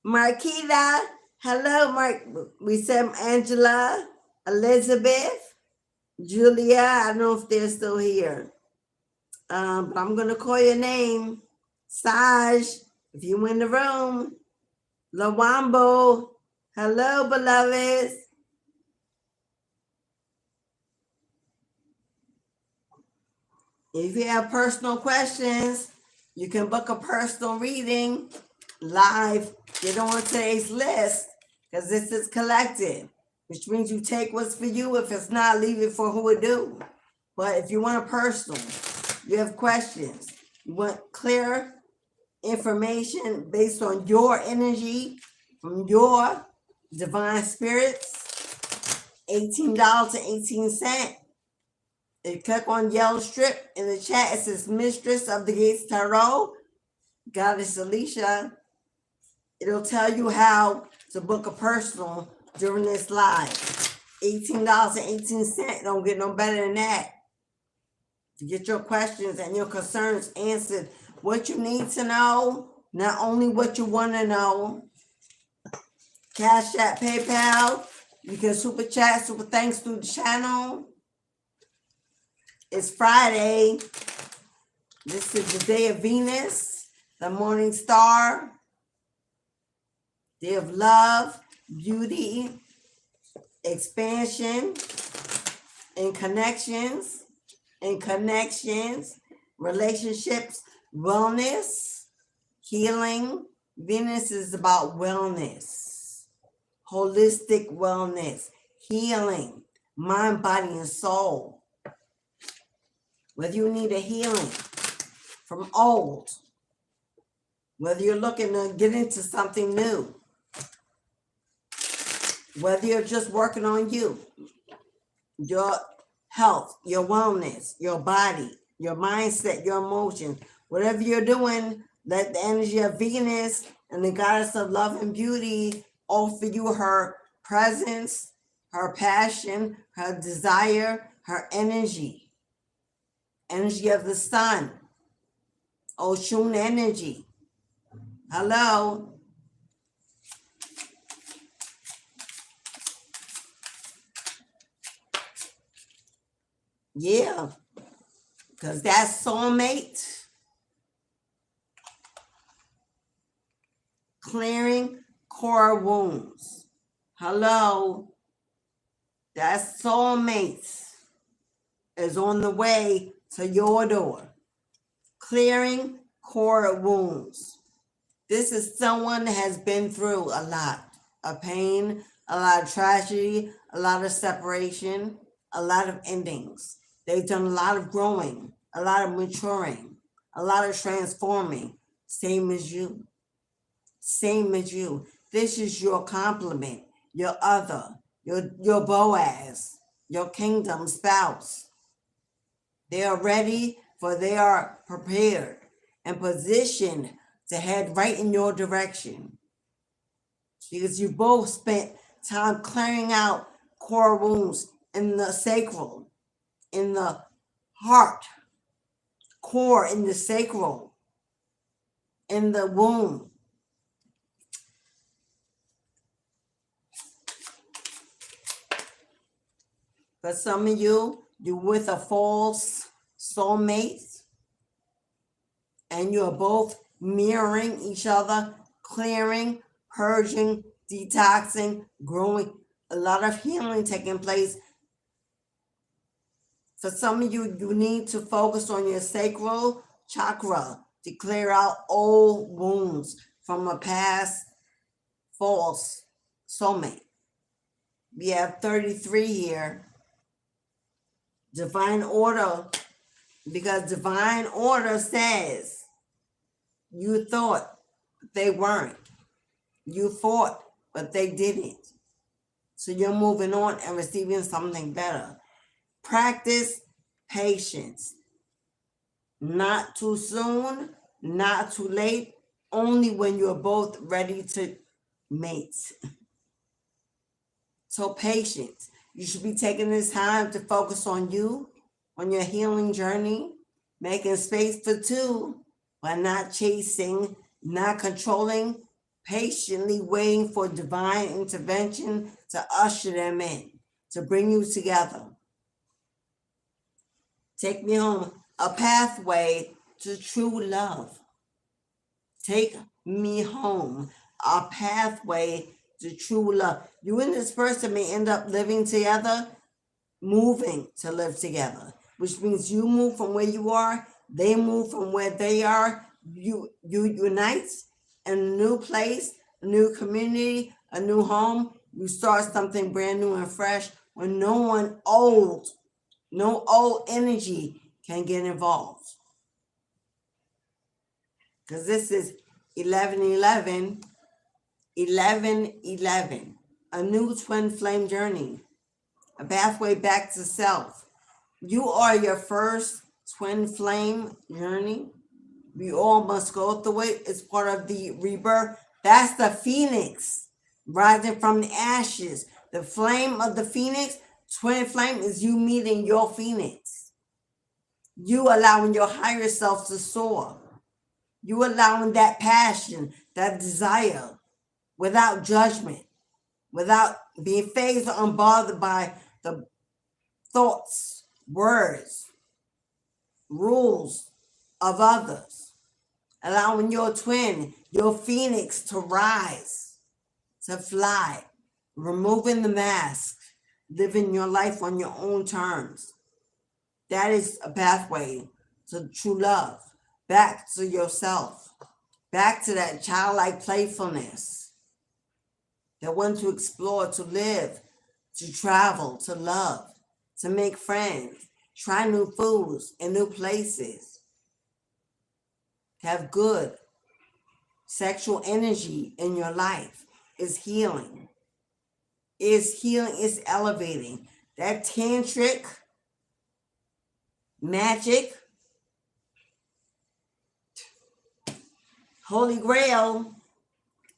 Marquita. Hello, Mark. We said Angela. Elizabeth. Julia. I don't know if they're still here. But I'm going to call your name. Saj. If you in the room. Lawambo. Hello, beloveds. If you have personal questions, you can book a personal reading live. Get on today's list because this is collective, which means you take what's for you. If it's not, leave it for who it do. But if you want a personal, you have questions, you want clear information based on your energy from your divine spirits, $18.18. You click on yellow strip in the chat. It says Mistress of the Gates Tarot, Goddess Alicia. It'll tell you how to book a personal during this live. $18.18. Don't get no better than that. To get your questions and your concerns answered. What you need to know, not only what you want to know. Cashapp, PayPal. You can super chat, super thanks through the channel. It's Friday. This is the day of Venus, the morning star, day of love, beauty, expansion, and connections, relationships, wellness, healing. Venus is about wellness, holistic wellness, healing, mind, body, and soul. Whether you need a healing from old, whether you're looking to get into something new, whether you're just working on you, your health, your wellness, your body, your mindset, your emotions, whatever you're doing, let the energy of Venus and the goddess of love and beauty offer you her presence, her passion, her desire, her energy of the sun, Oshun energy. Hello. Yeah, because that's soulmate. Clearing core wounds. Hello. That's soulmates is on the way to your door. Clearing core wounds. This is someone that has been through a lot of pain, a lot of tragedy, a lot of separation, a lot of endings. They've done a lot of growing, a lot of maturing, a lot of transforming. Same as you. Same as you. This is your complement, your other, your Boaz, your kingdom spouse. They are ready, for they are prepared and positioned to head right in your direction. Because you both spent time clearing out core wounds in the sacral, in the heart, core in the sacral, in the womb. For some of you, you're with a false soulmate, and you're both mirroring each other, clearing, purging, detoxing, growing, a lot of healing taking place. For some of you, you need to focus on your sacral chakra to clear out old wounds from a past false soulmate. We have 33 here. Divine order, because divine order says you thought but they weren't. You fought, but they didn't. So you're moving on and receiving something better. Practice patience. Not too soon, not too late, only when you're both ready to mate. So patience. You should be taking this time to focus on you, on your healing journey, making space for two, but not chasing, not controlling, patiently waiting for divine intervention to usher them in, to bring you together. Take me home, a pathway to true love. Take me home, a pathway to true love. You and this person may end up living together, moving to live together, which means you move from where you are, they move from where they are, you unite in a new place, a new community, a new home. You start something brand new and fresh where no old energy can get involved. Because this is 1111, 1111, a new twin flame journey, a pathway back to self. You are your first twin flame journey. We all must go through it. It's part of the rebirth. That's the phoenix rising from the ashes. The flame of the phoenix, twin flame, is you meeting your phoenix. You allowing your higher self to soar. You allowing that passion, that desire, without judgment, without being fazed or unbothered by the thoughts, words, rules of others. Allowing your twin, your phoenix, to rise, to fly, removing the mask, living your life on your own terms. That is a pathway to true love, back to yourself, back to that childlike playfulness, that want to explore, to live, to travel, to love, to make friends, try new foods and new places, have good sexual energy in your life. Is healing. Is healing, is elevating. That tantric magic, Holy Grail,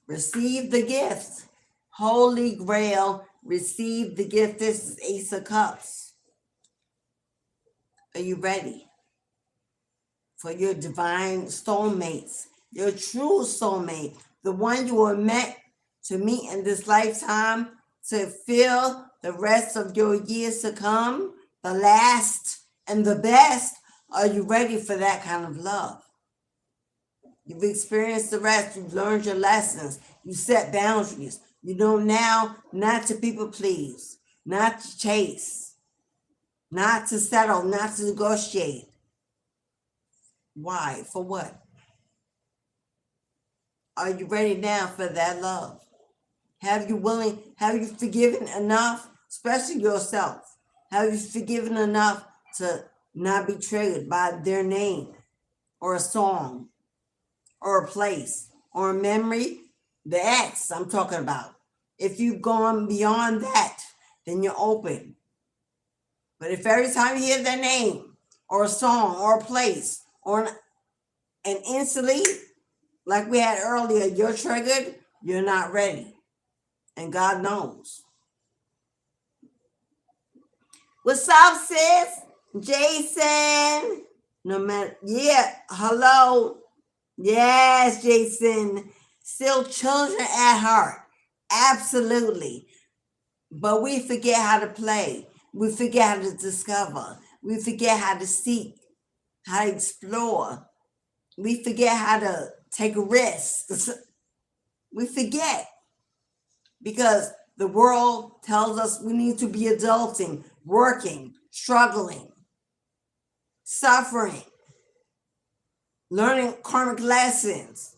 receive the gift. Holy Grail, receive the gift. This is Ace of Cups. Are you ready for your divine soulmates, your true soulmate, the one you were meant to meet in this lifetime, to fill the rest of your years to come, the last and the best? Are you ready for that kind of love? You've experienced the rest. You've learned your lessons. You set boundaries. You know now not to people please, not to chase, not to settle, not to negotiate. Why? For what? Are you ready now for that love? Have you forgiven enough, especially yourself? Have you forgiven enough to not be triggered by their name or a song or a place or a memory? The ex I'm talking about. If you've gone beyond that, then you're open. But if every time you hear their name or a song or a place and instantly, like we had earlier, you're triggered, you're not ready. And God knows. What's up, sis? Jason. No matter, yeah, hello. Yes, Jason. Still children at heart. Absolutely. But we forget how to play. We forget how to discover. We forget how to seek, how to explore. We forget how to take risks. We forget. Because the world tells us we need to be adulting, working, struggling, suffering, learning karmic lessons.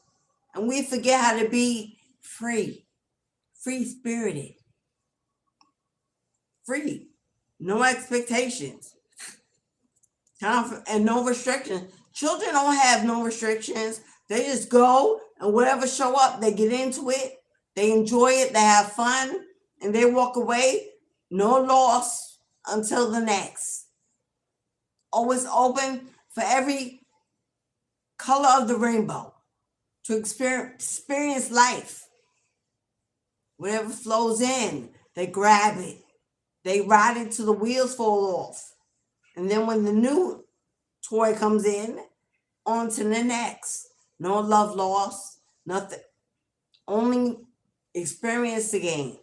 And we forget how to be free, free-spirited, free, no expectations, and no restrictions. Children don't have no restrictions. They just go, and whatever show up, they get into it. They enjoy it, they have fun, and they walk away, no loss until the next. Always open for every color of the rainbow to experience life. Whatever flows in, They grab it. They ride it till the wheels fall off. And then when the new toy comes in, on to the next. No love lost, nothing. Only experience to gain.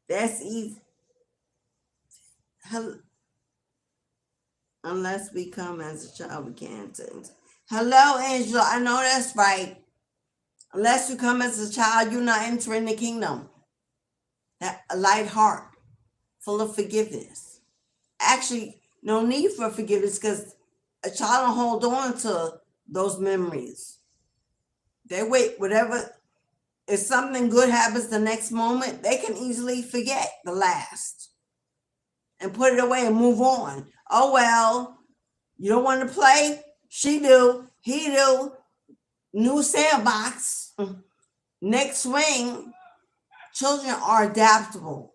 That's easy. Unless we come as a child, we can't. Hello, Angela. I know that's right. Unless you come as a child, you're not entering the kingdom. That a light heart, full of forgiveness. Actually, no need for forgiveness because a child don't hold on to those memories. They wait, whatever. If something good happens the next moment, they can easily forget the last and put it away and move on. Oh, well, you don't want to play? She do. He do. New sandbox. Next swing. Children are adaptable.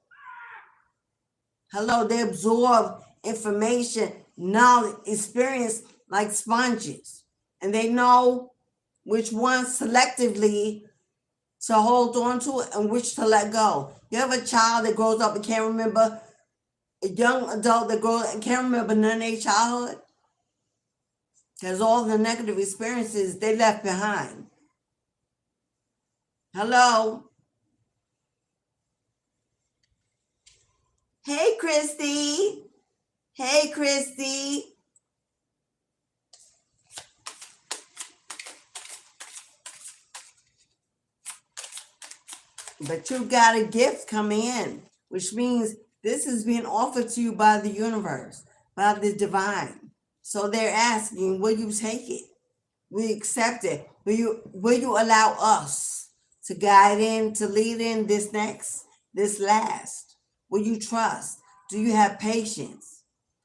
Hello, they absorb information, knowledge, experience like sponges. And they know which ones selectively to hold on to and which to let go. You have a child that grows up and can't remember, a young adult that grows and can't remember none of their childhood? Because all the negative experiences they left behind. Hello? Hey, Christy. Hey, Christy. But you got a gift coming in, which means this is being offered to you by the universe, by the divine. So they're asking, will you take it? Will you accept it? Will you allow us to guide in, to lead in this next, this last? Will you trust? Do you have patience?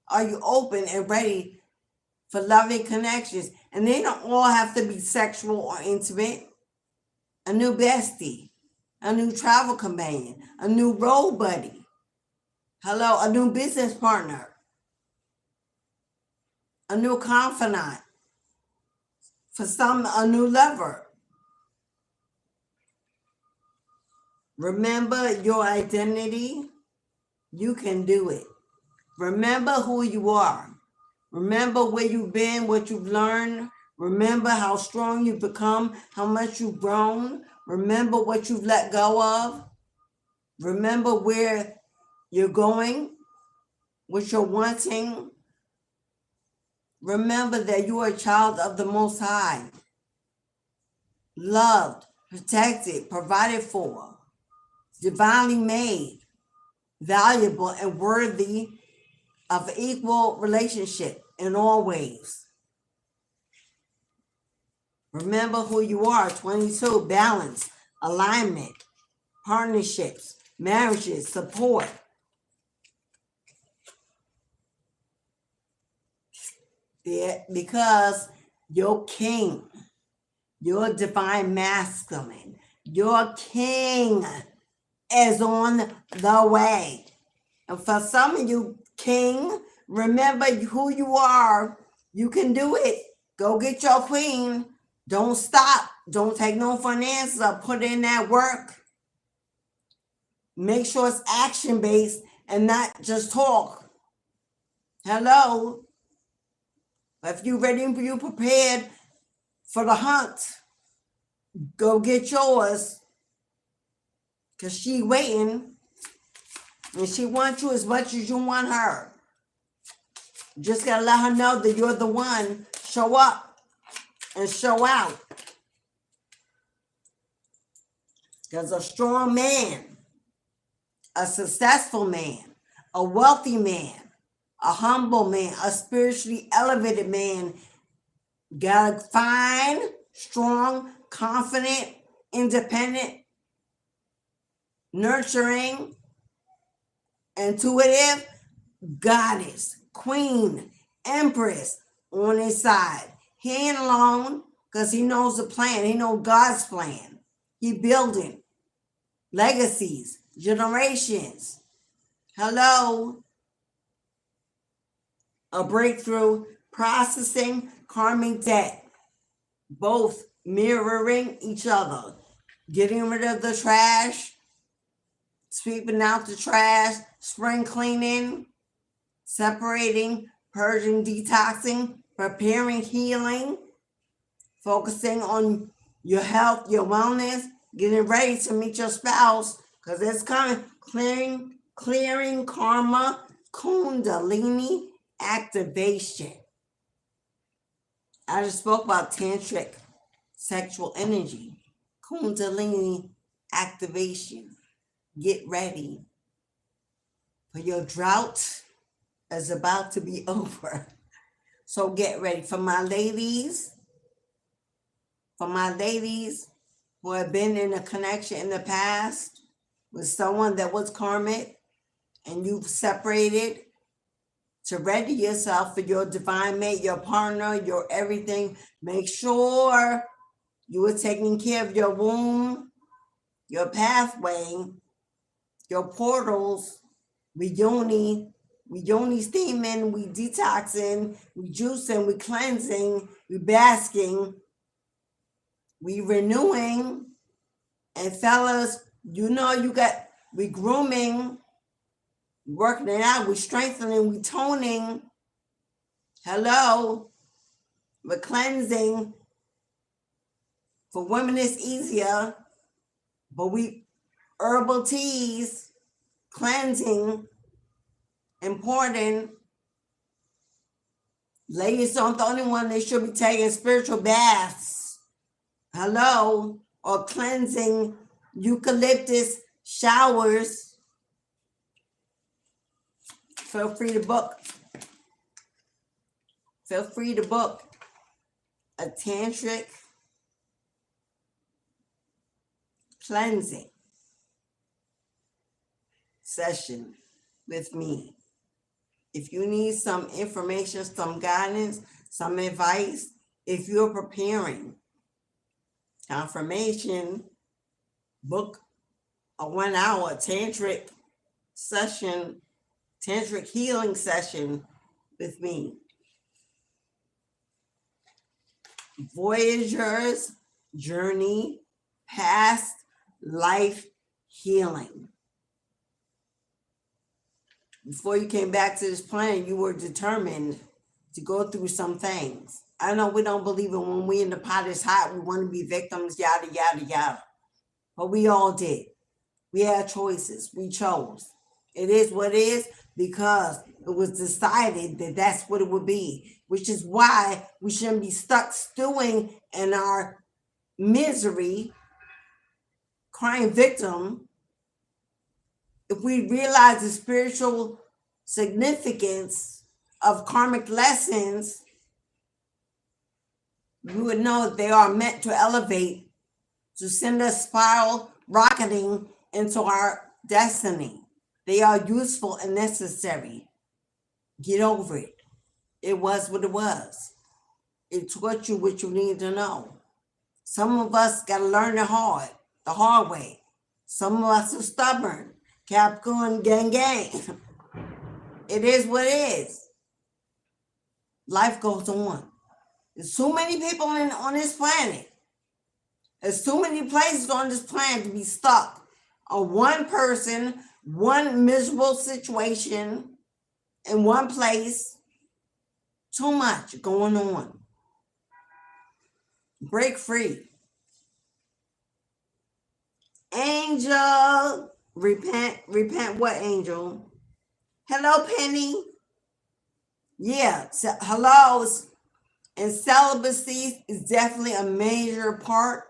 Are you open and ready for loving connections? And they don't all have to be sexual or intimate. A new bestie, a new travel companion, a new road buddy. Hello, a new business partner, a new confidant. For some, a new lover. Remember your identity. You can do it. Remember who you are. Remember where you've been, what you've learned. Remember how strong you've become, how much you've grown. Remember what you've let go of. Remember where you're going, what you're wanting. Remember that you are a child of the Most High. Loved, protected, provided for, divinely made, valuable, and worthy of equal relationship in all ways. Remember who you are. 22, balance, alignment, partnerships, marriages, support. Yeah, because your king, your divine masculine, your king is on the way. And for some of you, king, remember who you are. You can do it. Go get your queen. Don't stop. Don't take no for an answer. Put in that work. Make sure it's action-based and not just talk. Hello? If you're ready, you prepared for the hunt, go get yours. Because she waiting. And she wants you as much as you want her. Just got to let her know that you're the one. Show up and show out. Because a strong man, a successful man, a wealthy man, a humble man, a spiritually elevated man, gotta find strong, confident, independent, nurturing, intuitive goddess, queen, empress on his side. He ain't alone because he knows the plan. He knows God's plan. He building legacies, generations. Hello. A breakthrough, processing karmic debt, both mirroring each other. getting rid of the trash, sweeping out the trash, spring cleaning, separating, purging, detoxing, preparing, healing, focusing on your health, your wellness, getting ready to meet your spouse, because it's coming. Clearing karma, kundalini activation. I just spoke about tantric sexual energy, kundalini activation. Get ready, for your drought is about to be over. So get ready. For my ladies who have been in a connection in the past with someone that was karmic and you've separated, to ready yourself for your divine mate, your partner, your everything. Make sure you are taking care of your womb, your pathway, your portals. We yoni steaming, we detoxing, we juicing, we cleansing, we basking, we renewing. And fellas, we grooming, working it out, we strengthening, we toning. Hello, we're cleansing. For women, it's easier, but herbal teas, cleansing, important. Ladies aren't the only one that should be taking spiritual baths. Hello, or cleansing eucalyptus showers. Feel free to book a tantric cleansing session with me. If you need some information, some guidance, some advice, if you're preparing confirmation, book a 1 hour tantric session, tantric healing session with me. Voyager's Journey Past Life Healing. Before you came back to this planet, you were determined to go through some things. I know we don't believe it when we in the pot is hot, we want to be victims, yada, yada, yada. But we all did. We had choices. We chose. It is what it is because it was decided that that's what it would be, which is why we shouldn't be stuck stewing in our misery, crying victim. If we realize the spiritual significance of karmic lessons, we would know that they are meant to elevate, to send us spiral rocketing into our destiny. They are useful and necessary. Get over it. It was what it was. It taught you what you need to know. Some of us got to learn the hard way. Some of us are stubborn. Capricorn gang gang. It is what it is. Life goes on. There's too many people on this planet. There's too many places on this planet to be stuck on one person, one miserable situation in one place. Too much going on. Break free. Angel, repent what, Angel? Hello, Penny. Yeah, hello. And celibacy is definitely a major part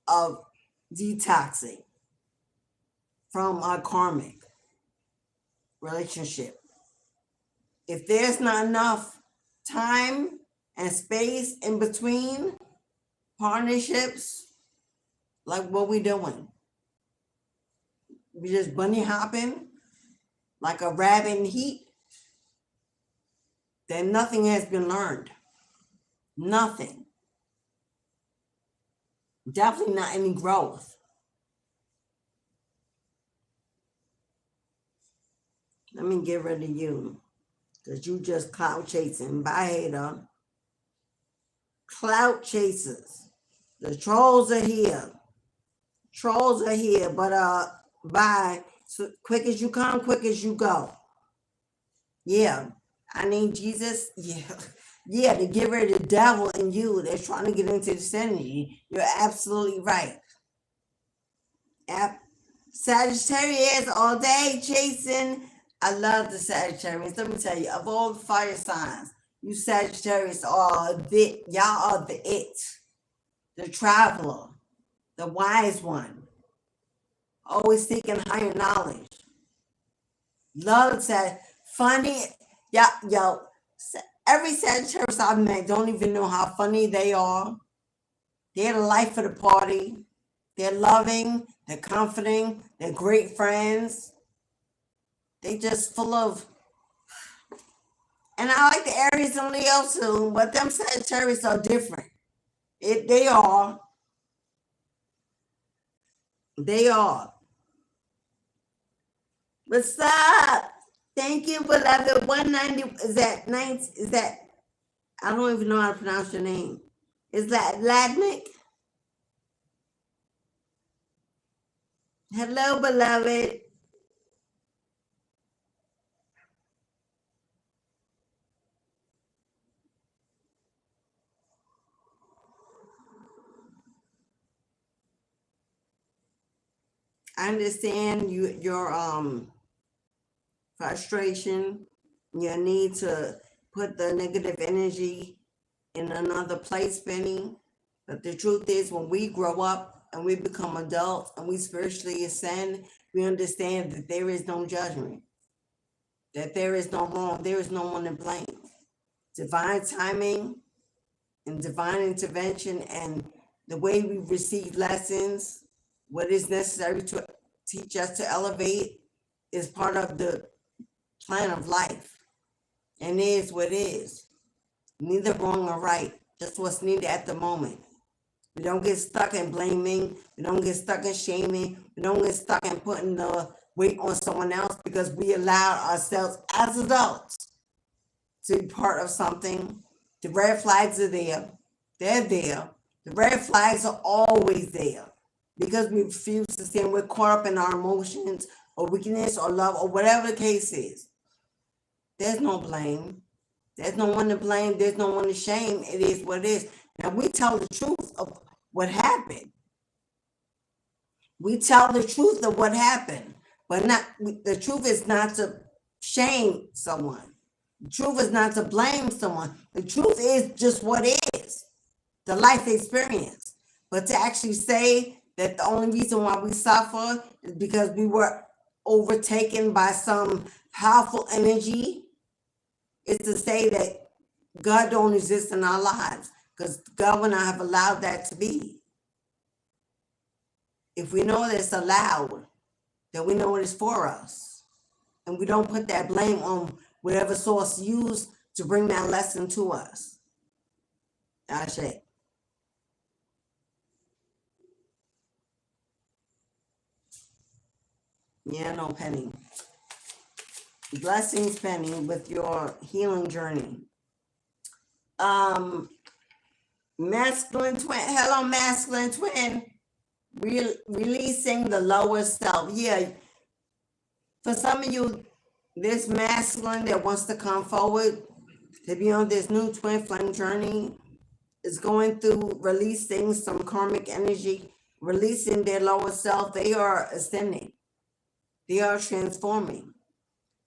of detoxing from our karmic relationship. If there's not enough time and space in between partnerships, like what we doing? We just bunny hopping like a rabbit in heat. Then nothing has been learned. Nothing. Definitely not any growth. Let me get rid of you. Because you just clout chasing. Bye, hater. Clout chasers. The trolls are here. Trolls are here, but bye. So quick as you come, quick as you go. Yeah, I need Jesus. Yeah, yeah, to get rid of the devil in you that's trying to get into the sanity. You're absolutely right. Sagittarius all day, Jason. I love the Sagittarius. Let me tell you, of all the fire signs, you Sagittarius are y'all are the traveler, the wise one, always seeking higher knowledge. Love that funny, yo. Every Sagittarius I've met don't even know how funny they are. They're the life of the party. They're loving, they're comforting, they're great friends. They just full of, and I like the Aries and Leo too, but them Sagittarius are different. They are. They are. What's up? Thank you, beloved. 190 is that I don't even know how to pronounce your name. Is that Ladnick? Hello, beloved. I understand your frustration, your need to put the negative energy in another place, Benny. But the truth is, when we grow up and we become adults and we spiritually ascend, we understand that there is no judgment, that there is no wrong, there is no one to blame. Divine timing and divine intervention and the way we receive lessons, what is necessary to teach us to elevate, is part of the plan of life, and is what is. Neither wrong or right, just what's needed at the moment. We don't get stuck in blaming. We don't get stuck in shaming. We don't get stuck in putting the weight on someone else because we allowed ourselves as adults to be part of something. The red flags are there. They're there. The red flags are always there because we refuse to stand. We're caught up in our emotions or weakness or love or whatever the case is. There's no blame. There's no one to blame. There's no one to shame. It is what it is. Now, we tell the truth of what happened. We tell the truth of what happened, but the truth is not to shame someone. The truth is not to blame someone. The truth is just what is, the life experience. But to actually say that the only reason why we suffer is because we were overtaken by some powerful energy is to say that God don't exist in our lives, because God would not have allowed that to be. If we know that it's allowed, then we know it is for us. And we don't put that blame on whatever source used to bring that lesson to us. That's it. Yeah, no, Penny. Blessings, Penny, with your healing journey. Masculine twin. Hello, masculine twin. Releasing the lower self. Yeah. For some of you, this masculine that wants to come forward to be on this new twin flame journey is going through releasing some karmic energy, releasing their lower self. They are ascending. They are transforming.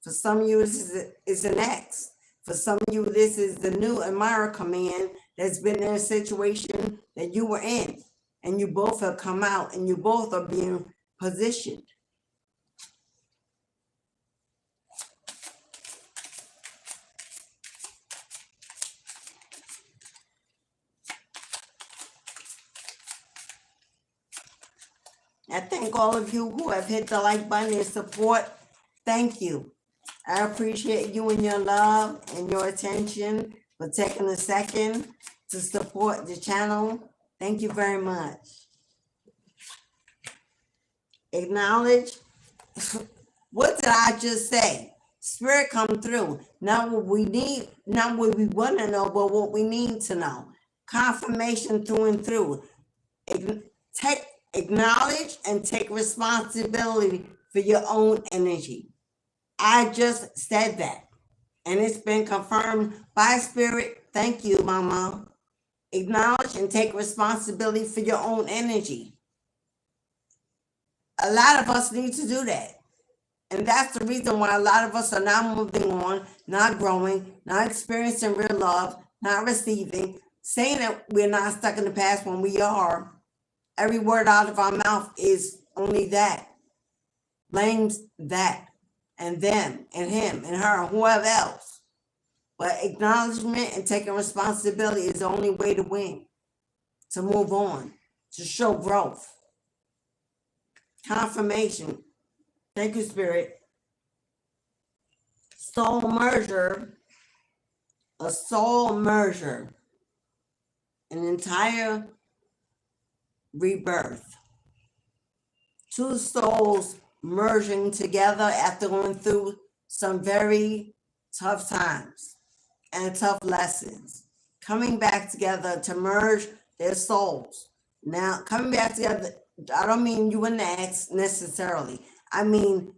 For some of you, this is an ex. For some of you, this is the new admirer coming in that's been in a situation that you were in. And you both have come out and you both are being positioned. I thank all of you who have hit the like button and support. Thank you. I appreciate you and your love and your attention for taking a second to support the channel. Thank you very much. Acknowledge. What did I just say? Spirit come through. Not what we need, not what we want to know, but what we need to know. Confirmation through and through. Acknowledge and take responsibility for your own energy. I just said that, and it's been confirmed by Spirit. Thank you, Mama. Acknowledge and take responsibility for your own energy. A lot of us need to do that. And that's the reason why a lot of us are not moving on, not growing, not experiencing real love, not receiving, saying that we're not stuck in the past when we are. Every word out of our mouth is only that. Blames that and them and him and her and whoever else. But acknowledgement and taking responsibility is the only way to win, to move on, to show growth. Confirmation. Thank you, Spirit. Soul merger. A soul merger. An entire rebirth. Two souls merging together after going through some very tough times and tough lessons. Coming back together to merge their souls. Now, coming back together, I don't mean you and the ex necessarily. I mean,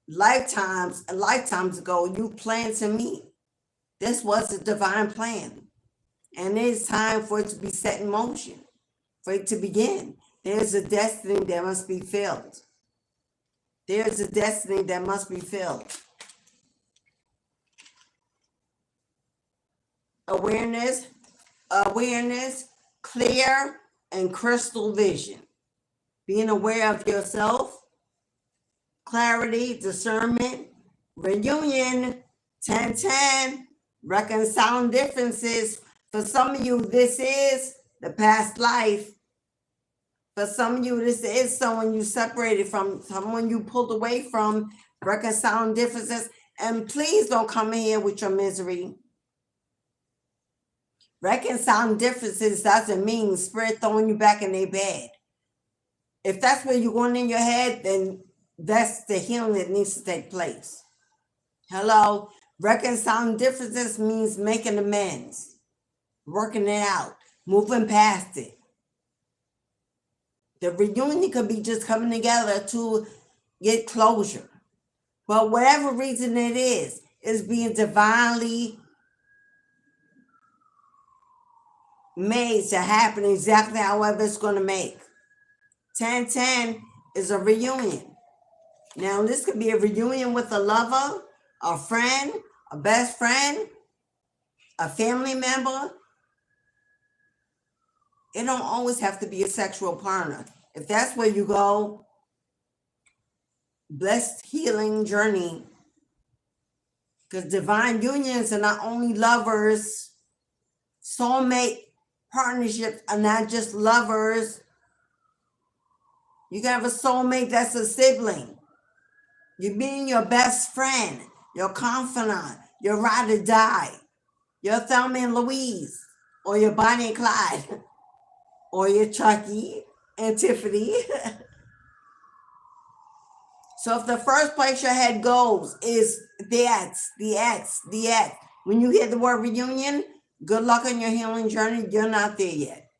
lifetimes ago, you planned to meet. This was a divine plan. And it's time for it to be set in motion, for it to begin. There's a destiny that must be filled. There's a destiny that must be filled. Awareness, clear and crystal vision. Being aware of yourself, clarity, discernment, reunion, 10-10, reconciling differences. For some of you, this is the past life. For some of you, this is someone you separated from, someone you pulled away from, reconciling differences. And please don't come in here with your misery. Reconciling differences doesn't mean Spirit throwing you back in their bed. If that's where you're going in your head, then that's the healing that needs to take place. Hello? Reconciling differences means making amends, working it out, moving past it. The reunion could be just coming together to get closure. But whatever reason it is being divinely made to happen exactly however it's going to make. 10-10 is a reunion. Now, this could be a reunion with a lover, a friend, a best friend, a family member. It don't always have to be a sexual partner. If that's where you go, blessed healing journey. Because divine unions are not only lovers, soulmate partnerships are not just lovers. You can have a soulmate that's a sibling. You're being your best friend, your confidant, your ride or die, your Thelma and Louise, or your Bonnie and Clyde, or your Chucky and Tiffany. So if the first place your head goes is the ex, when you hear the word reunion, good luck on your healing journey. You're not there yet.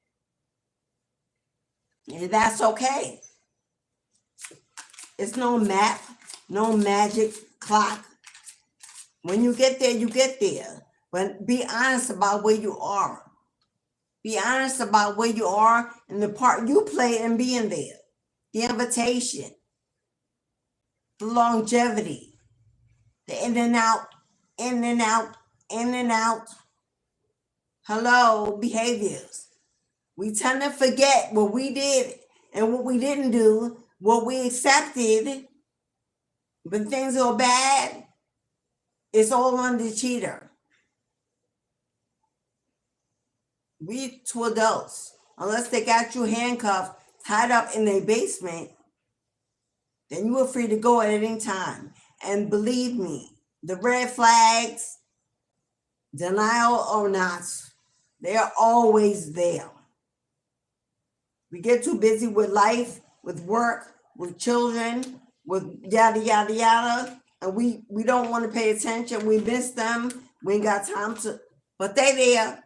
And that's okay. It's no map, no magic clock. When you get there, you get there. But be honest about where you are. Be honest about where you are and the part you play in being there. The invitation, the longevity, the in and out, in and out, in and out. Hello, behaviors. We tend to forget what we did and what we didn't do, what we accepted. When things go bad, it's all on the cheater. We two adults, unless they got you handcuffed, tied up in their basement, then you are free to go at any time. And believe me, the red flags, denial or not, they are always there. We get too busy with life, with work, with children, with yada, yada, yada, and we don't want to pay attention. We miss them. We ain't got time to, but they there.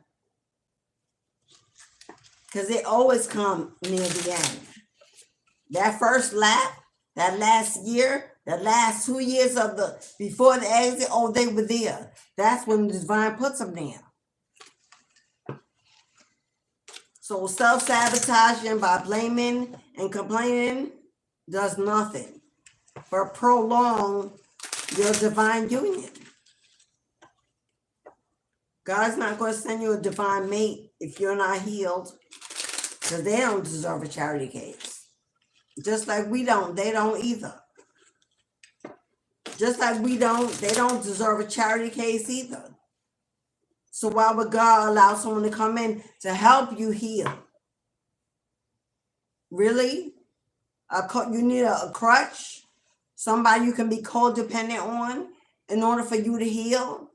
because they always come near the end. That first lap, that last year, the last 2 years of the before the exit, oh, they were there. That's when the divine puts them there. So self-sabotaging by blaming and complaining does nothing but prolong your divine union. God's not going to send you a divine mate if you're not healed, because they don't deserve a charity case. Just like we don't, they don't either. Just like we don't, they don't deserve a charity case either. So why would God allow someone to come in to help you heal? Really? You need a crutch? Somebody you can be codependent on in order for you to heal?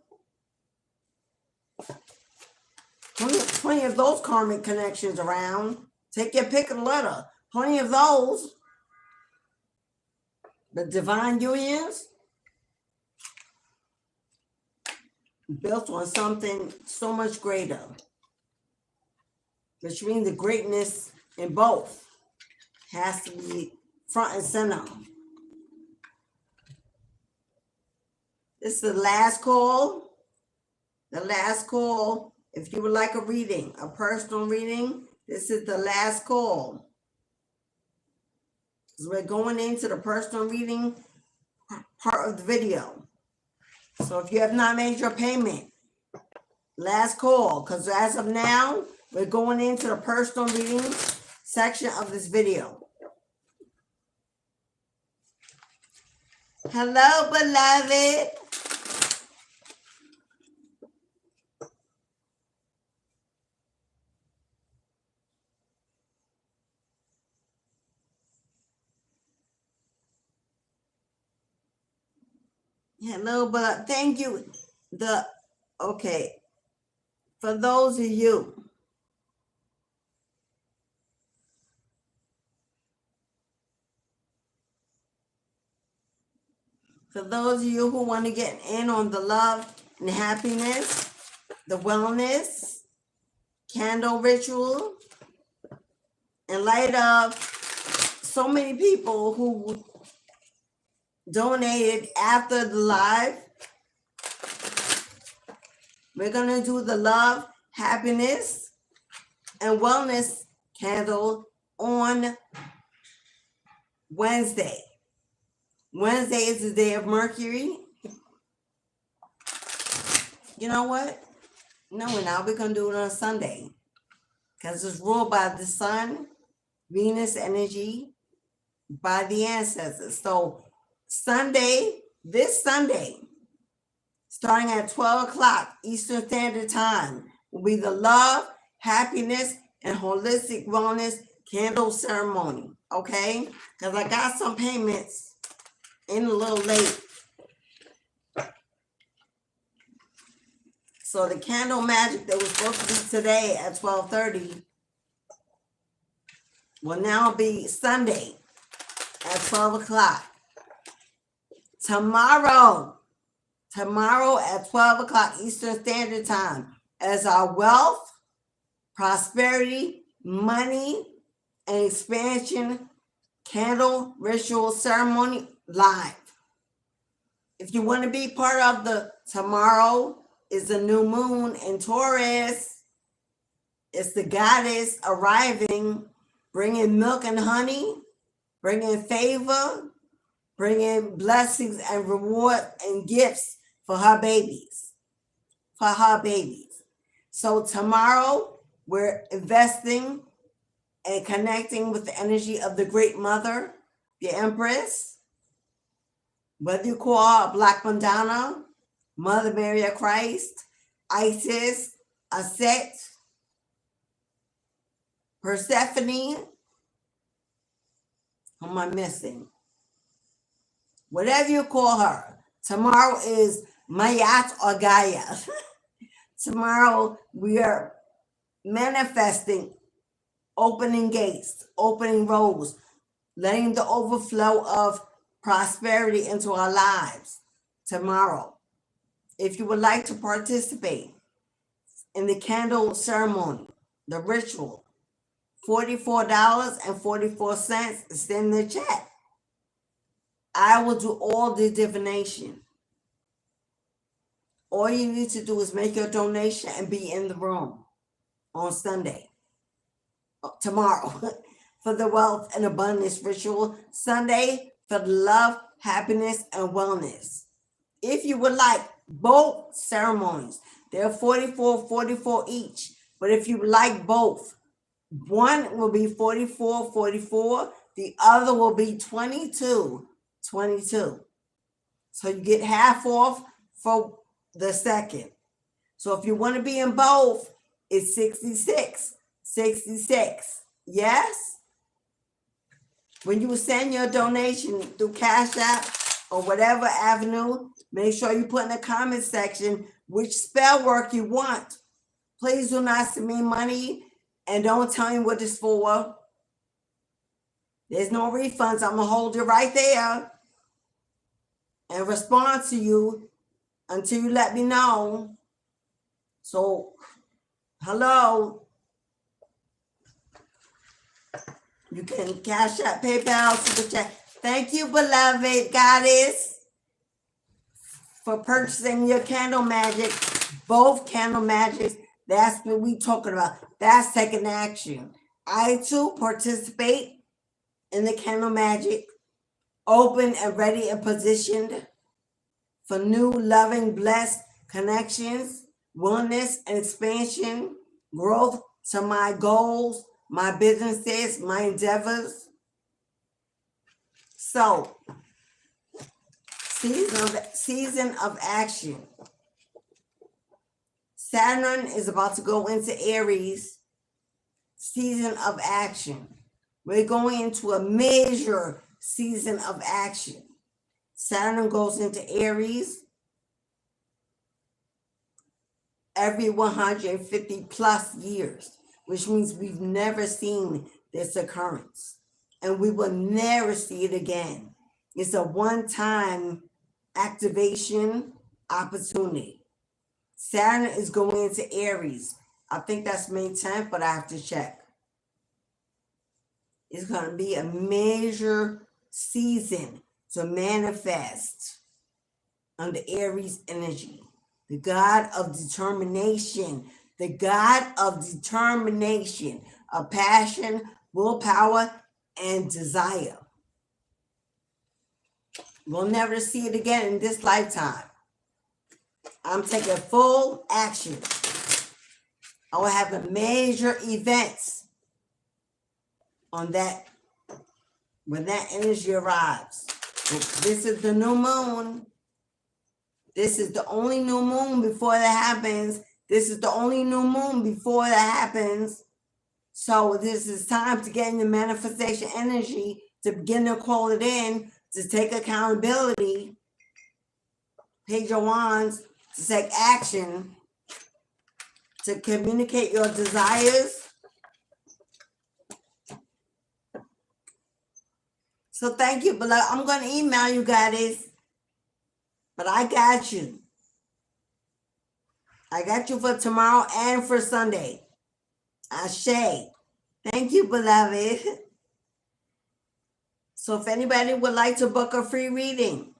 Plenty of those karmic connections around. Take your pick of the letter. Plenty of those. But divine unions, built on something so much greater, which means the greatness in both has to be front and center. This is the last call. The last call. If you would like a reading, a personal reading, this is the last call. So we're going into the personal reading part of the video. So if you have not made your payment, last call, because as of now, we're going into the personal reading section of this video. Hello, beloved. Hello, but thank you. Okay, for those of you who want to get in on the love and happiness, the wellness, candle ritual, in light of so many people who donated after the live, we're going to do the love, happiness, and wellness candle on Wednesday. Wednesday is the day of Mercury. You know what? No, we're not. We're going to do it on Sunday, because it's ruled by the sun, Venus energy, by the ancestors. So Sunday, this Sunday, starting at 12 o'clock Eastern Standard Time, will be the love, happiness, and holistic wellness candle ceremony. Okay? Because I got some payments in a little late. So the candle magic that was supposed to be today at 12:30 will now be Sunday at 12 o'clock. Tomorrow at 12 o'clock Eastern Standard Time, as our wealth, prosperity, money, and expansion candle ritual ceremony live. If you want to be part of the tomorrow is the new moon in Taurus. It's the goddess arriving, bringing milk and honey, bringing favor, bringing blessings and reward and gifts for her babies. So tomorrow, we're investing and connecting with the energy of the Great Mother, the Empress, whether you call her Black Madonna, Mother Mary of Christ, Isis, Aset, Persephone. Who am I missing? Whatever you call her, tomorrow is Mayat or Gaia. Tomorrow we are manifesting, opening gates, opening roads, letting the overflow of prosperity into our lives tomorrow. If you would like to participate in the candle ceremony, the ritual, $44.44. It's in the chat. I will do all the divination. All you need to do is make your donation and be in the room on Sunday, tomorrow, for the wealth and abundance ritual. Sunday for the love, happiness, and wellness. If you would like both ceremonies, they're $44.44 each. But if you like both, one will be $44.44, the other will be $22.22. So you get half off for the second. So if you want to be in both, it's $66.66. Yes? When you send your donation through Cash App or whatever avenue, make sure you put in the comment section which spell work you want. Please do not send me money and don't tell me what it's for. There's no refunds. I'm going to hold it right there and respond to you until you let me know. So, hello. You can Cash App, PayPal, Super Chat. Thank you, beloved goddess, for purchasing your candle magic. Both candle magics. That's what we talking about. That's taking action. I too participate in the candle magic, open and ready and positioned for new, loving, blessed connections, wellness and expansion, growth to my goals, my businesses, my endeavors. So, season of action. Saturn is about to go into Aries. Season of action. We're going into a major season of action. Saturn goes into Aries every 150 plus years, which means we've never seen this occurrence, and we will never see it again. It's a one-time activation opportunity. Saturn is going into Aries. I think that's May 10th, but I have to check. It's going to be a major season to manifest under Aries energy. The god of determination. The god of determination, of passion, willpower, and desire. We'll never see it again in this lifetime. I'm taking full action. I will have a major events on that when that energy arrives. This is the new moon. This is the only new moon before that happens. This is the only new moon before that happens. So this is time to get in the manifestation energy, to begin to call it in, to take accountability, Page of Wands, to take action, to communicate your desires. So thank you, beloved. I'm going to email you guys, but I got you. I got you for tomorrow and for Sunday. Ashe. Thank you, beloved. So if anybody would like to book a free reading,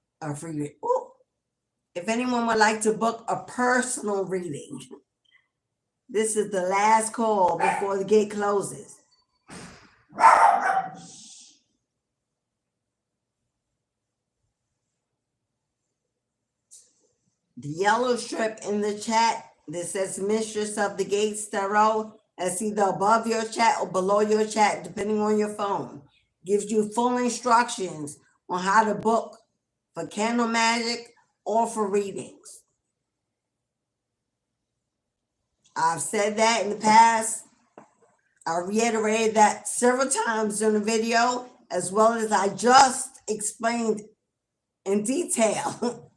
if anyone would like to book a personal reading, this is the last call before the gate closes. The yellow strip in the chat that says Mistress of the Gates Tarot, that's either above your chat or below your chat, depending on your phone, gives you full instructions on how to book for candle magic or for readings. I've said that in the past. I reiterated that several times in the video, as well as I just explained in detail.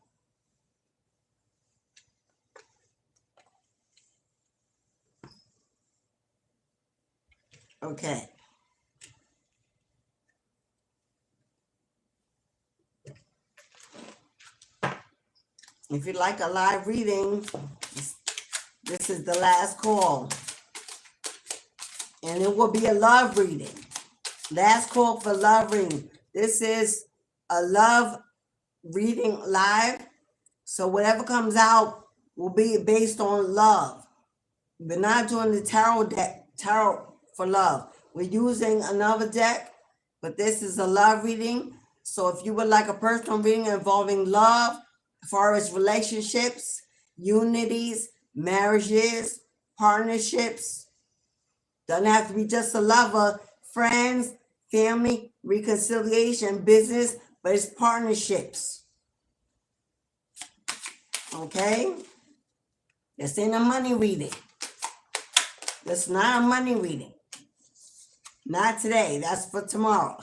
Okay. If you'd like a live reading, this is the last call. And it will be a love reading. Last call for love reading. This is a love reading live. So whatever comes out will be based on love. We're not doing the tarot for love. We're using another deck, but this is a love reading. So if you would like a personal reading involving love, as far as relationships, unities, marriages, partnerships, doesn't have to be just a lover, friends, family, reconciliation, business, but it's partnerships. Okay? This ain't a money reading. This is not a money reading. Not today. That's for tomorrow.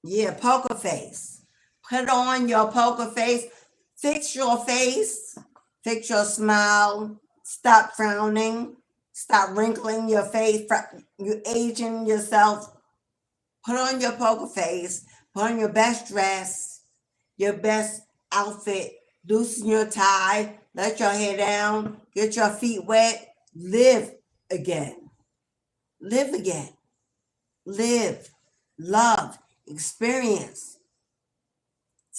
Yeah, poker face. Put on your poker face. Fix your face. Fix your smile. Stop frowning. Stop wrinkling your face. You're aging yourself. Put on your poker face. Put on your best dress. Your best outfit. Loosen your tie. Let your hair down. Get your feet wet. Live again. Live again. Live. Love. Experience.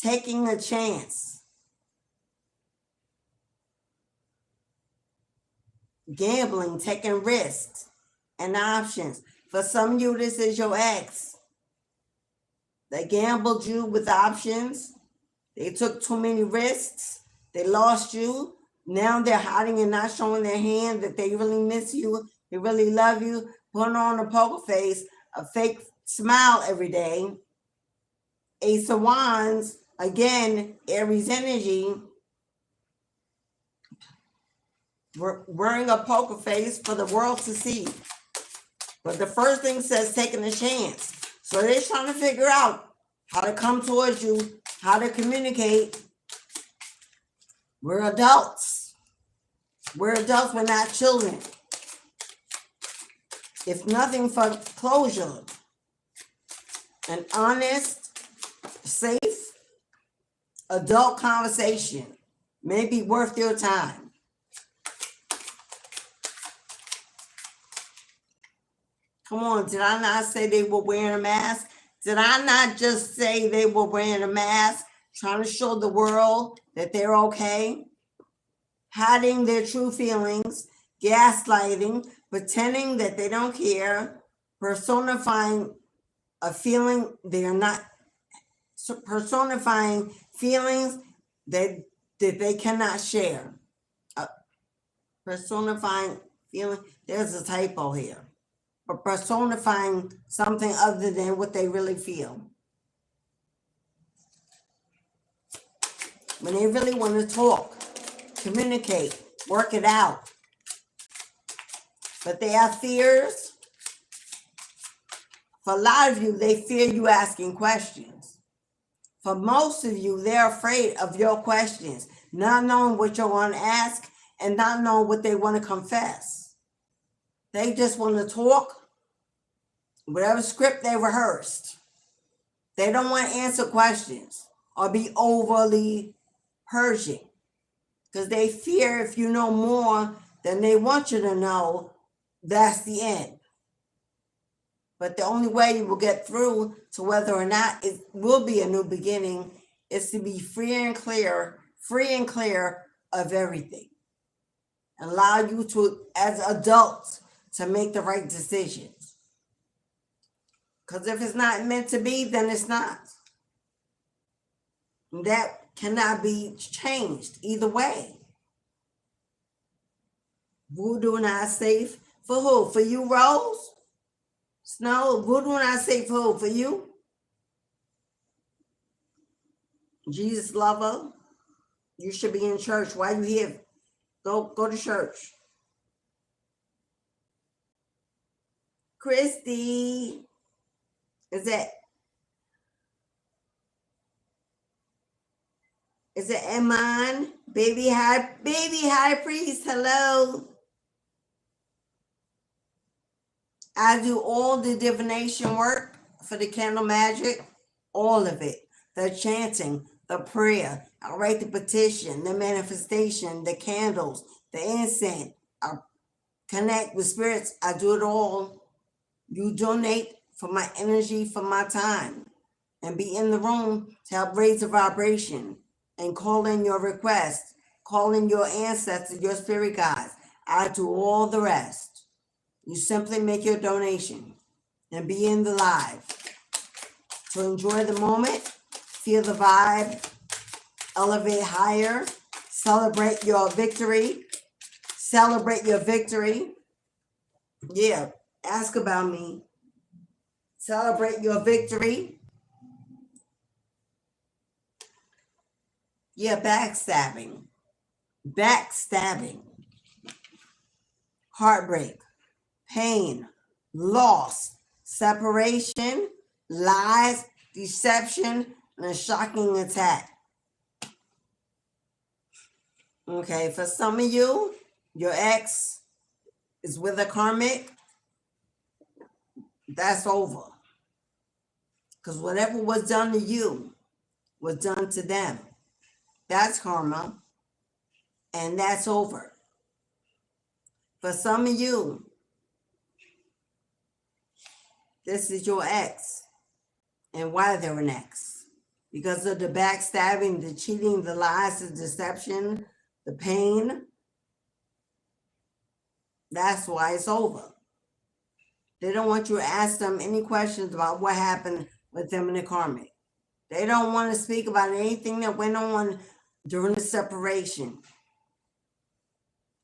Taking a chance. Gambling. Taking risks and options. For some of you, this is your ex. They gambled you with options. They took too many risks. They lost you. Now they're hiding and not showing their hand that they really miss you. They really love you. Put on a poker face, a fake smile every day. Ace of Wands, again, Aries energy. Wearing a poker face for the world to see. But the first thing says taking a chance. So they're trying to figure out how to come towards you, how to communicate. We're adults. We're adults, we're not children. If nothing, for closure. An honest, safe, adult conversation may be worth your time. Come on, did I not say they were wearing a mask? Did I not just say they were wearing a mask, trying to show the world that they're okay? Hiding their true feelings, gaslighting, pretending that they don't care, personifying a feeling they are not, personifying feelings that they cannot share. Personifying feeling, there's a typo here. But personifying something other than what they really feel. When they really want to talk, communicate, work it out. But they have fears. For a lot of you, they fear you asking questions. For most of you, they're afraid of your questions, not knowing what you're going to ask and not knowing what they want to confess. They just want to talk, whatever script they rehearsed. They don't want to answer questions or be overly purging because they fear if you know more than they want you to know, that's the end. But the only way you will get through to whether or not it will be a new beginning is to be free and clear of everything. Allow you to, as adults, to make the right decisions. Because if it's not meant to be, then it's not. That cannot be changed either way. Voodoo not safe for who? For you, Rose? Snow, voodoo not safe for who? For you? Jesus lover, you should be in church. Why are you here? Go to church. Christy, is it Eman? Baby high priest, hello. I do all the divination work for the candle magic, all of it. The chanting, the prayer, I write the petition, the manifestation, the candles, the incense. I connect with spirits. I do it all. You donate for my energy, for my time, and be in the room to help raise the vibration and call in your requests, call in your ancestors, your spirit guides. I do all the rest. You simply make your donation and be in the live. So enjoy the moment, feel the vibe, elevate higher, celebrate your victory. Celebrate your victory. Yeah, ask about me. Celebrate your victory. Yeah, backstabbing. Backstabbing. Heartbreak. Pain. Loss. Separation. Lies. Deception. And a shocking attack. Okay, for some of you, your ex is with a karmic. That's over. Because whatever was done to you was done to them. That's karma. And that's over. For some of you, this is your ex. And why they're an ex. Because of the backstabbing, the cheating, the lies, the deception, the pain. That's why it's over. They don't want you to ask them any questions about what happened with them in the karmic. They don't want to speak about anything that went on during the separation.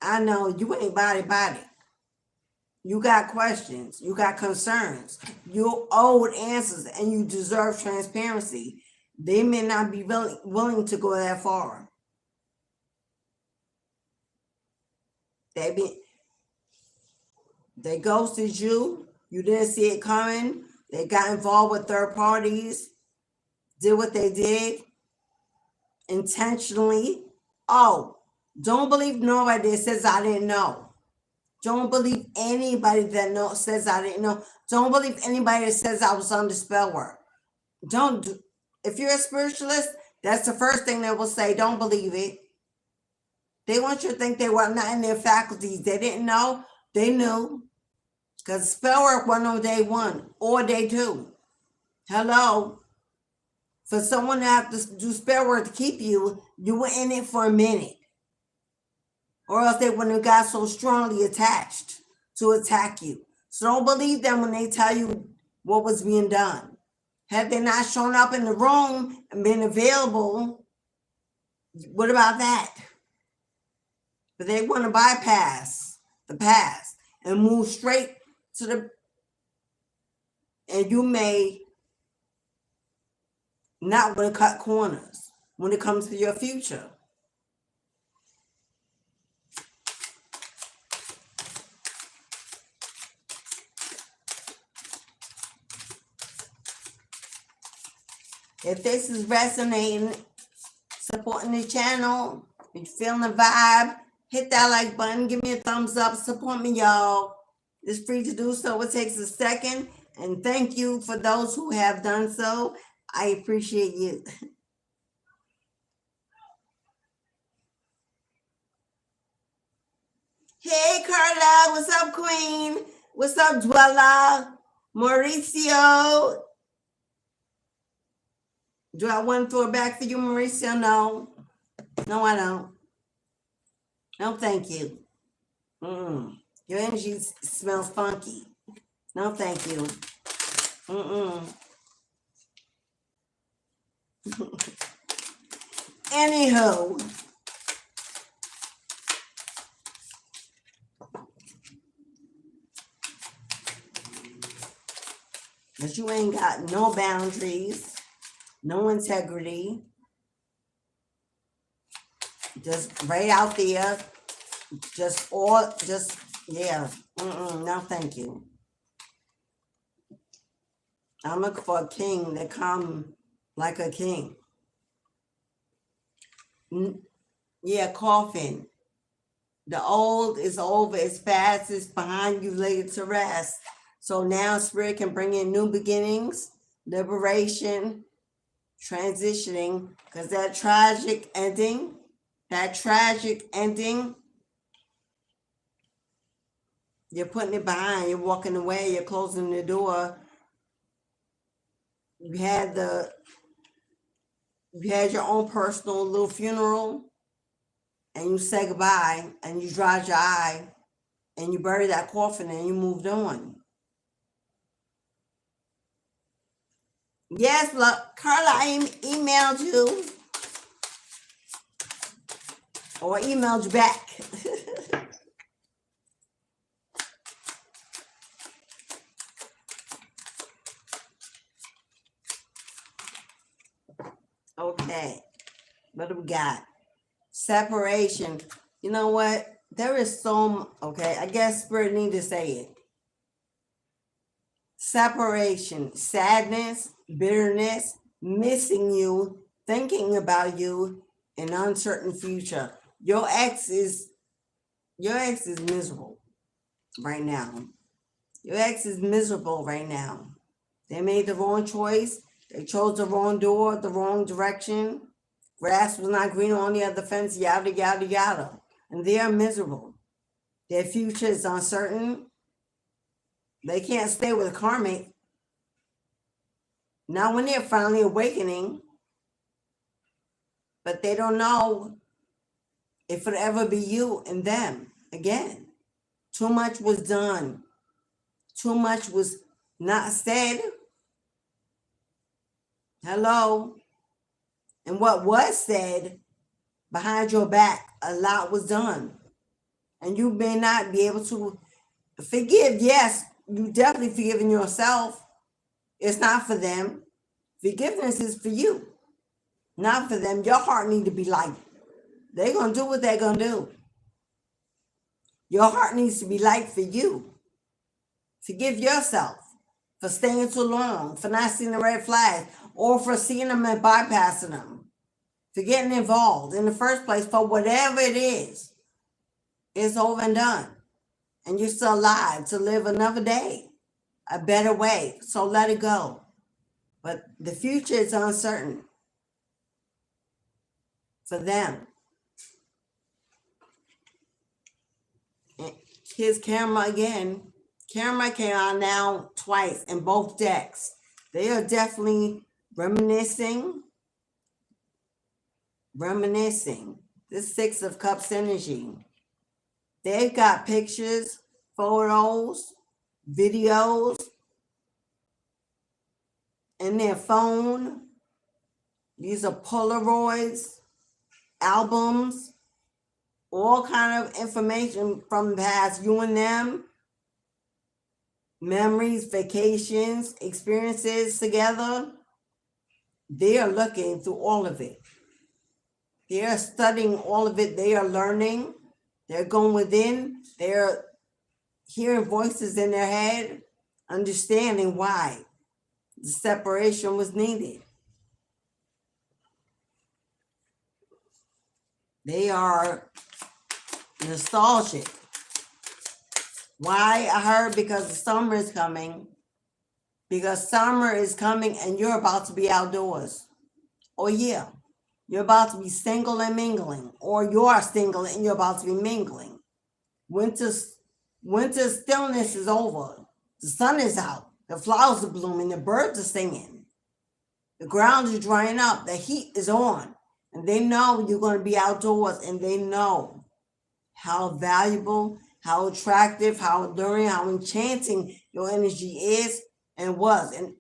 I know you ain't body. You got questions. You got concerns. You owed answers and you deserve transparency. They may not be willing to go that far. They ghosted you. You didn't see it coming. They got involved with third parties. Did what they did intentionally. Oh, don't believe nobody that says I didn't know. Don't believe anybody that says I didn't know. Don't believe anybody that says I was under spell work. If you're a spiritualist, that's the first thing they will say. Don't believe it. They want you to think they were not in their faculties. They didn't know. They knew. Because spell work wasn't on day one or day two. Hello. For someone to have to do spell work to keep you, you were in it for a minute. Or else they wouldn't have got so strongly attached to attack you. So don't believe them when they tell you what was being done. Had they not shown up in the room and been available, what about that? But they want to bypass the past and move straight to and you may not want to cut corners when it comes to your future. If this is resonating, supporting the channel, if you're feeling the vibe, hit that like button, give me a thumbs up, support me, y'all. It's free to do so. It takes a second. And thank you for those who have done so. I appreciate you. Hey, Carla. What's up, Queen? What's up, Dwella? Mauricio. Do I want to throw it back for you, Mauricio? No. No, I don't. No, thank you. Your energy smells funky. No, thank you. Anywho. But you ain't got no boundaries, no integrity. Just right out there. Yeah. No, thank you. I'm looking for a king that come like a king. Yeah, coffin. The old is over, it's past, it's behind you, laid to rest. So now spirit can bring in new beginnings, liberation, transitioning, because that tragic ending You're putting it behind. You're walking away. You're closing the door. You had your own personal little funeral, and you say goodbye, and you dried your eye, and you buried that coffin, and you moved on. Yes, look, Carla, I emailed you, or emailed you back. Okay, what do we got? Separation. You know what? There is okay, I guess Spirit need to say it. Separation, sadness, bitterness, missing you, thinking about you, an uncertain future. Your ex is miserable right now. Your ex is miserable right now. They made the wrong choice. They chose the wrong door, the wrong direction. Grass was not green on the other fence, yada, yada, yada. And they are miserable. Their future is uncertain. They can't stay with karmic. Not when they're finally awakening. But they don't know if it'll ever be you and them again. Too much was done. Too much was not said. Hello? And what was said behind your back, a lot was done. And you may not be able to forgive. Yes, you definitely forgiving yourself. It's not for them. Forgiveness is for you, not for them. Your heart need to be light. They're going to do what they're going to do. Your heart needs to be light for you. Forgive yourself for staying too long, for not seeing the red flags, or for seeing them and bypassing them, for getting involved in the first place, for whatever it is. It's over and done. And you're still alive to live another day, a better way. So let it go. But the future is uncertain for them. And here's Camera again. Camera came out now twice in both decks. They are definitely reminiscing. This Six of Cups energy. They've got pictures, photos, videos in their phone. These are Polaroids, albums, all kind of information from the past, you and them, memories, vacations, experiences together. They are looking through all of it. They are studying all of it. They are learning. They're going within. They're hearing voices in their head, understanding why the separation was needed. They are nostalgic. Why? I heard because the summer is coming. Because summer is coming and you're about to be outdoors. Oh yeah. You're about to be single and mingling. Or you are single and you're about to be mingling. Winter stillness is over. The sun is out. The flowers are blooming. The birds are singing. The ground is drying up. The heat is on. And they know you're going to be outdoors. And they know how valuable, how attractive, how alluring, how enchanting your energy is and was. And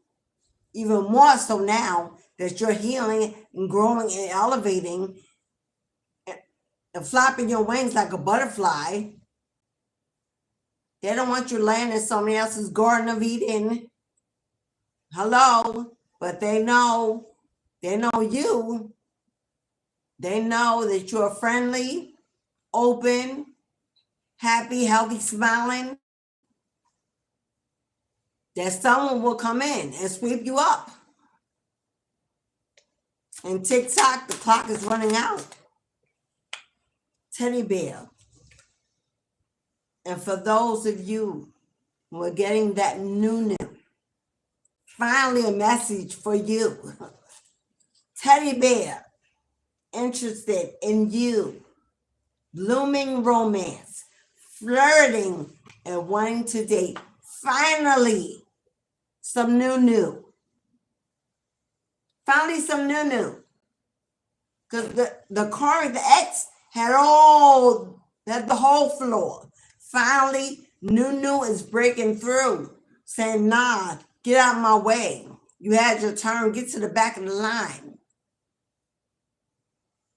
even more so now that you're healing and growing and elevating and flapping your wings like a butterfly. They don't want you to land in somebody else's Garden of Eden. Hello? But they know you. They know that you're friendly, open, happy, healthy, smiling. That someone will come in and sweep you up. And tick-tock, the clock is running out. Teddy bear. And for those of you who are getting that new, finally a message for you. Teddy bear, interested in you. Blooming romance. Flirting and wanting to date. Finally, some new. Finally, some new. Because the karmic, the ex, had the whole floor. Finally, new is breaking through, saying, nah, get out of my way. You had your turn, get to the back of the line.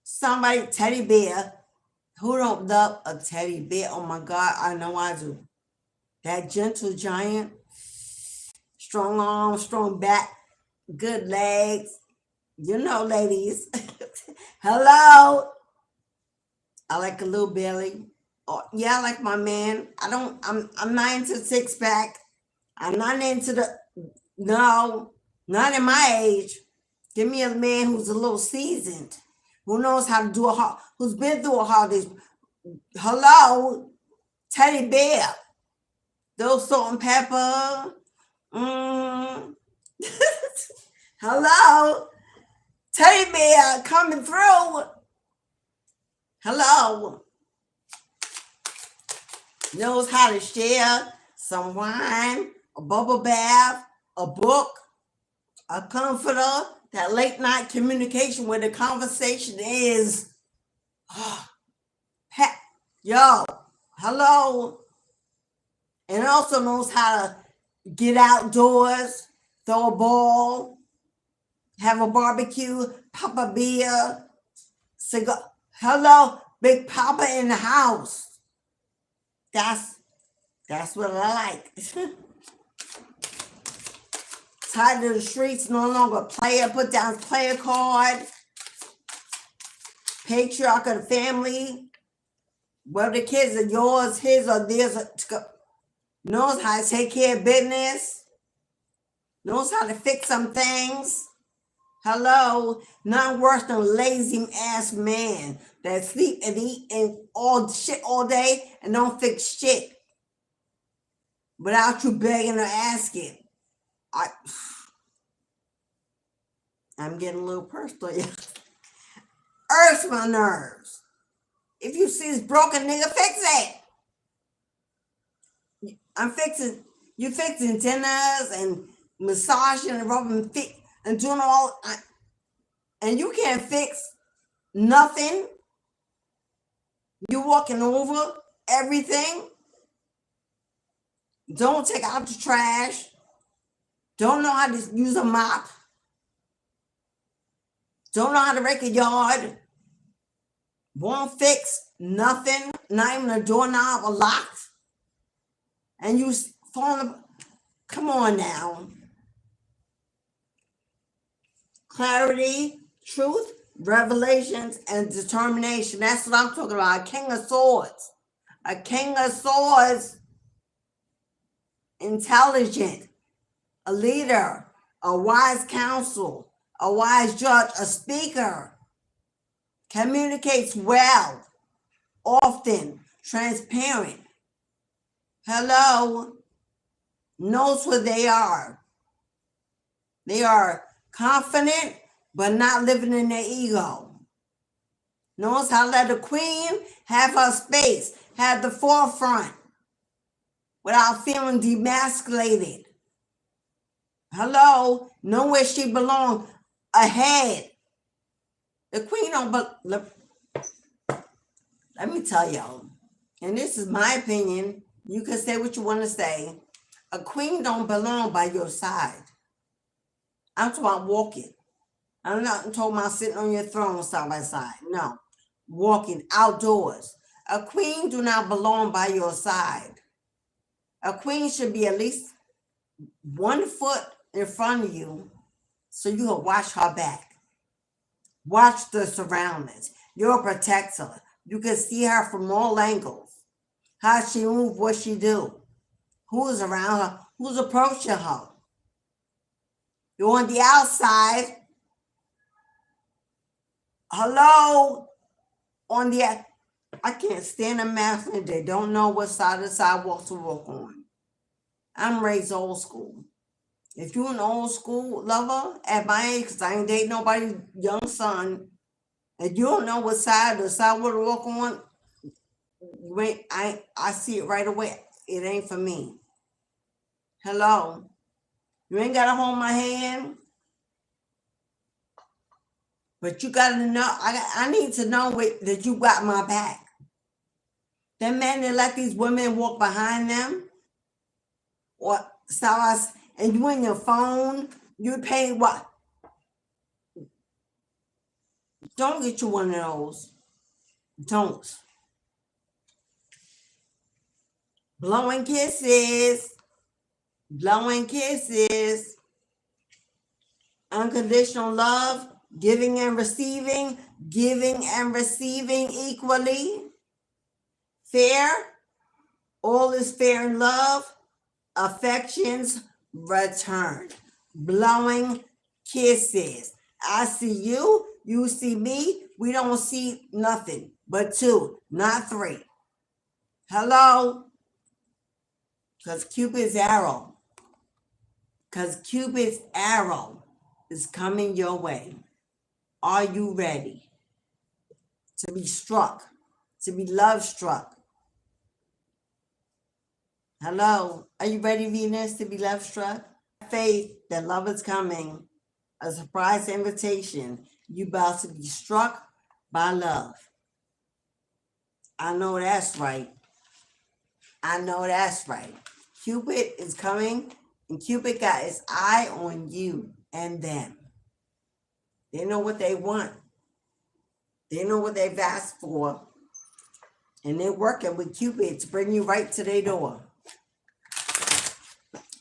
Somebody, teddy bear. Who don't love a teddy bear? Oh my God, I know I do. That gentle giant, strong arms, strong back, good legs. You know, ladies. Hello. I like a little belly. Oh, yeah, I like my man. I'm not into six pack. I'm not into no, not in my age. Give me a man who's a little seasoned, who knows how to do who's been through a holiday. Hello, teddy bear. Those salt and pepper. Hello, teddy bear coming through. Hello. Knows how to share some wine, a bubble bath, a book, a comforter, that late night communication where the conversation is, yo, hello. And also knows how to get outdoors, throw a ball, have a barbecue, pop a beer, cigar. Hello, Big Papa in the house. That's what I like. Tired of the streets, no longer player, put down player card. Patriarch of the family. Whether the kids are yours, his, or theirs, knows how to take care of business. Knows how to fix some things. Hello, none worse than a lazy ass man that sleep and eat and all shit all day and don't fix shit without you begging or asking. I'm getting a little personal. Irks my nerves. If you see this broken nigga, fix it. You fixing dinners and massaging and rubbing feet and doing all, and you can't fix nothing. You walking over everything. Don't take out the trash. Don't know how to use a mop. Don't know how to rake a yard. Won't fix nothing. Not even a doorknob or locked. And you falling. Come on now. Clarity, truth, revelations, and determination. That's what I'm talking about. A king of swords. A king of swords. Intelligent. A leader. A wise counsel. A wise judge. A speaker. Communicates well. Often. Transparent. Hello. Knows what they are. They are confident, but not living in their ego. Knows how to let a queen have her space, have the forefront, without feeling demasculated. Hello, know where she belongs, ahead. The queen don't, let me tell y'all, and this is my opinion, you can say what you want to say, a queen don't belong by your side. I'm talking about walking. I'm not talking about sitting on your throne side by side. No, walking outdoors. A queen do not belong by your side. A queen should be at least 1 foot in front of you so you can watch her back. Watch the surroundings. You're a protector. You can see her from all angles. How she move, what she do. Who's around her, who's approaching her. You're on the outside. Hello. I can't stand a man. They don't know what side of the sidewalk to walk on. I'm raised old school. If you're an old school lover at my age, because I ain't dating nobody's young son, and you don't know what side of the sidewalk to walk on, I see it right away. it ain't for me. Hello. You ain't got to hold my hand. But you got to know, I need to know that you got my back. Them men that let these women walk behind them, or stars, and you in your phone, you pay what? Don't get you one of those. Don't. Blowing kisses. Blowing kisses. Unconditional love. Giving and receiving. Giving and receiving equally. Fair. All is fair in love. Affections returned. Blowing kisses. I see you. You see me. We don't see nothing but two, not three. Hello? Because Cupid's arrow. Because Cupid's arrow is coming your way. Are you ready to be struck? To be love struck? Hello? Are you ready, Venus, to be love struck? Faith that love is coming. A surprise invitation. You about to be struck by love. I know that's right. I know that's right. Cupid is coming, and Cupid got his eye on you and them. They know what they want. They know what they've asked for. And they're working with Cupid to bring you right to their door.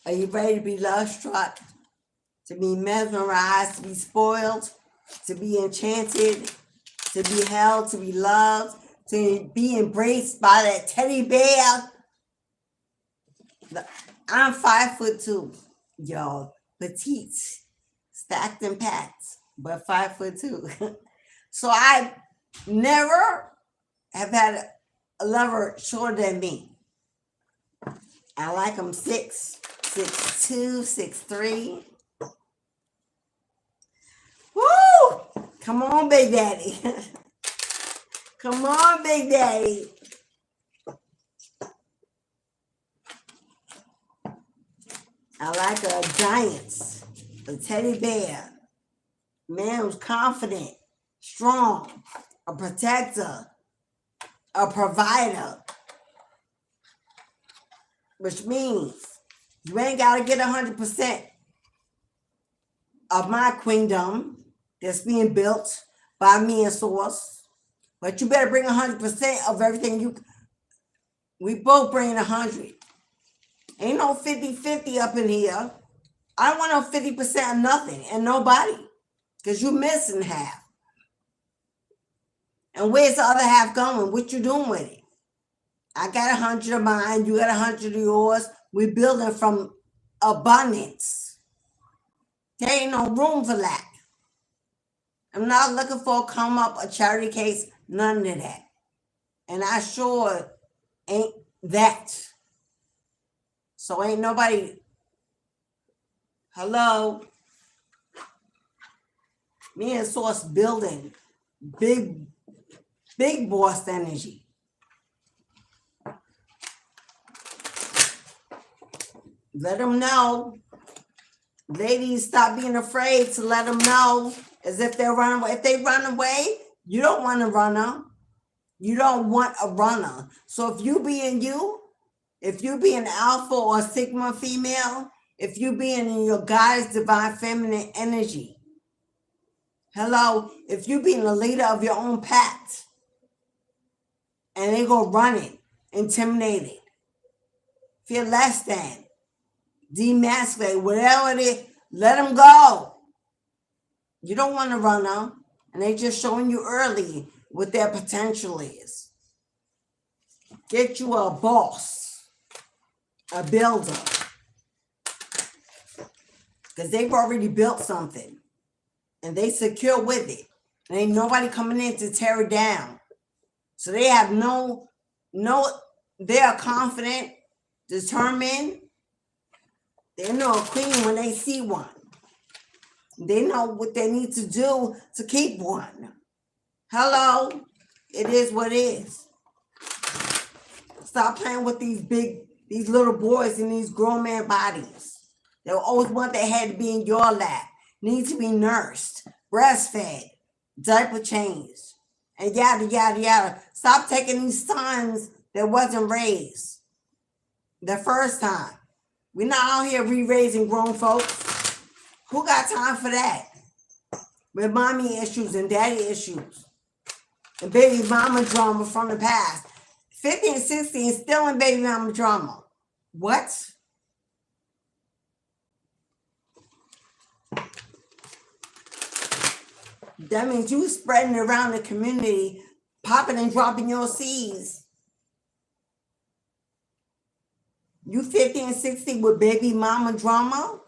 Are you ready to be love struck? To be mesmerized, to be spoiled, to be enchanted, to be held, to be loved, to be embraced by that teddy bear? I'm 5'2", y'all. Petite, stacked and packed, but 5'2". So I never have had a lover shorter than me. I like them 6'2", 6'3". Woo! Come on, Big Daddy. Come on, Big Daddy. I like a giant, a teddy bear, man who's confident, strong, a protector, a provider, which means you ain't got to get 100% of my queendom that's being built by me and Source, but you better bring 100% of everything we both bring 100. Ain't no 50-50 up in here. I don't want no 50% of nothing and nobody, because you're missing half. And where's the other half going? What you doing with it? I got 100 of mine. You got 100 of yours. We're building from abundance. There ain't no room for lack. I'm not looking for a come up, a charity case, none of that. And I sure ain't that. So ain't nobody, hello? Me and Source building big boss energy. Let them know. Ladies, stop being afraid to let them know as if they're running away. If they run away, you don't want a runner. You don't want a runner. So if you being you, if you be an alpha or a sigma female, if you being in your God's divine feminine energy, hello, if you being the leader of your own path, and they go running, intimidated, feel less than, demasculate, whatever it is, let them go. You don't want to run them, and they just showing you early what their potential is. Get you a boss. A builder, because they've already built something and they secure with it, and ain't nobody coming in to tear it down. So they have they are confident, determined. They know a queen when they see one. They know what they need to do to keep one. Hello, it is what it is. Stop playing with these These little boys in these grown man bodies. They'll always want their head to be in your lap, need to be nursed, breastfed, diaper changed, and yada, yada, yada. Stop taking these sons that wasn't raised the first time. We're not out here re-raising grown folks. Who got time for that? With mommy issues and daddy issues and baby mama drama from the past. 50 and 60 and still in baby mama drama. What? That means you spreading around the community, popping and dropping your seeds. You 50 and 60 with baby mama drama?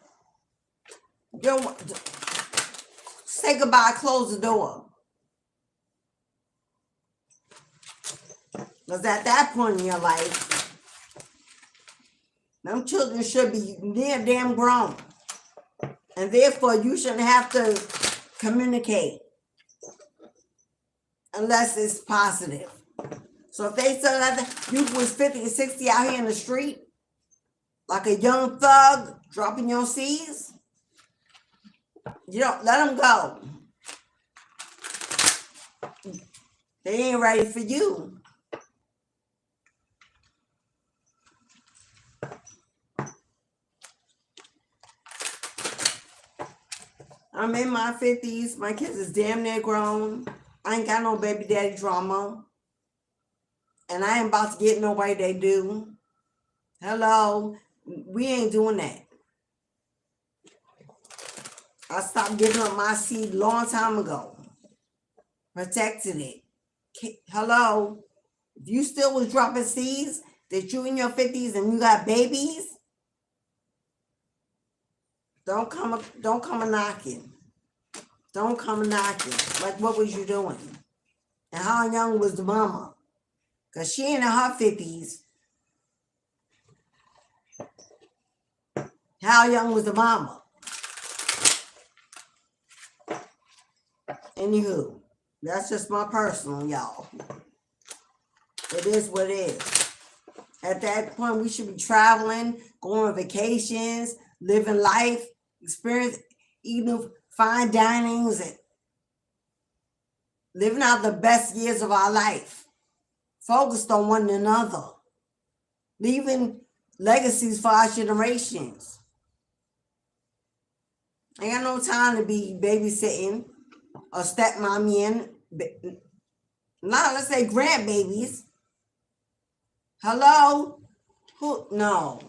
Say goodbye, close the door. Because at that point in your life, them children should be near damn grown. And therefore, you shouldn't have to communicate unless it's positive. So if they said that you was 50 and 60 out here in the street, like a young thug dropping your seeds, you don't let them go. They ain't ready for you. I'm in my 50s. My kids is damn near grown. I ain't got no baby daddy drama. And I ain't about to get nobody they do. Hello. We ain't doing that. I stopped giving up my seed a long time ago. Protected it. Hello. If you still was dropping seeds that you in your 50s and you got babies, don't come a knocking. Don't come a knocking. Like, what was you doing? And how young was the mama? Because she in her 50s. How young was the mama? Anywho, that's just my personal, y'all. It is what it is. At that point, we should be traveling, going on vacations, living life, experience, eating fine dinings, and living out the best years of our life. Focused on one another. Leaving legacies for our generations. I ain't got no time to be babysitting or stepmommy in. Now let's say grandbabies. Hello? Who? No.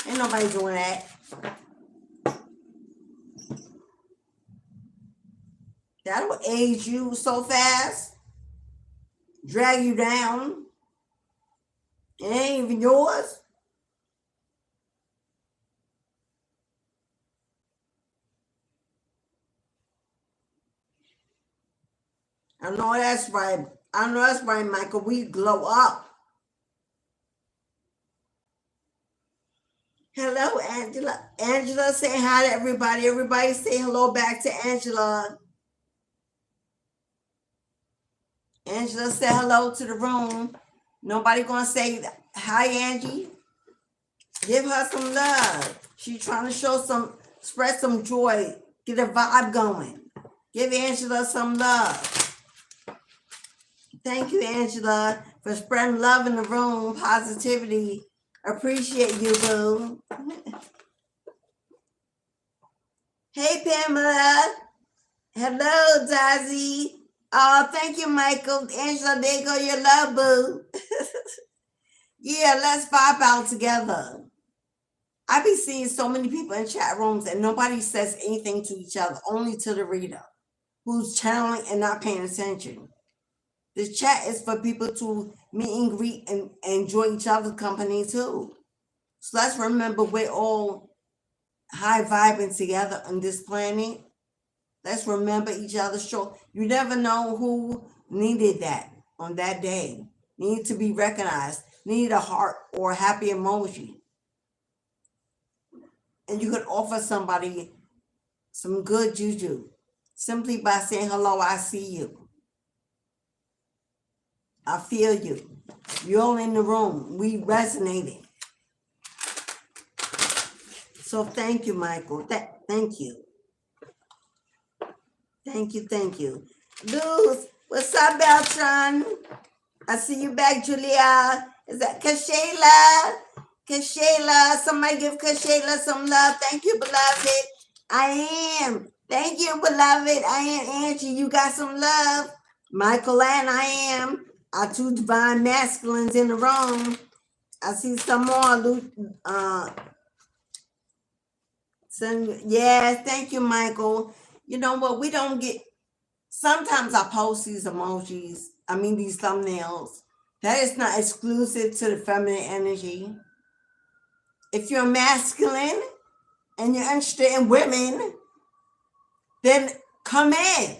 Ain't nobody doing that. That will age you so fast. Drag you down. It ain't even yours. I know that's right. I know that's right, Michael. We glow up. Hello, Angela. Angela, say hi to everybody. Everybody say hello back to Angela. Angela, say hello to the room. Nobody gonna say hi, Angie. Give her some love. She's trying to spread some joy, get a vibe going. Give Angela some love. Thank you, Angela, for spreading love in the room, positivity. Appreciate you, boo. Hey, Pamela. Hello, Dazzy. Oh, thank you, Michael. Angela, there go your love, boo. Yeah, let's vibe out together. I be seeing so many people in chat rooms and nobody says anything to each other, only to the reader who's channeling and not paying attention. The chat is for people to meet and greet and enjoy each other's company too. So let's remember we're all high vibing together on this planet. Let's remember each other's show. You never know who needed that on that day. Need to be recognized. Need a heart or a happy emoji. And you could offer somebody some good juju simply by saying, hello, I see you. I feel you. You're all in the room. We resonated. So thank you, Michael. Thank you. Thank you, thank you. Luz, what's up, Beltran? I see you back, Julia. Is that Kashayla? Kashayla, somebody give Kashayla some love. Thank you, beloved. I am. Thank you, beloved. I am Angie. You got some love. Michael and I am. Our two divine masculines in the room. I see some more. Yes, thank you, Michael. You know what? We don't get. Sometimes I post these emojis. These thumbnails. That is not exclusive to the feminine energy. If you're masculine and you're interested in women, then come in.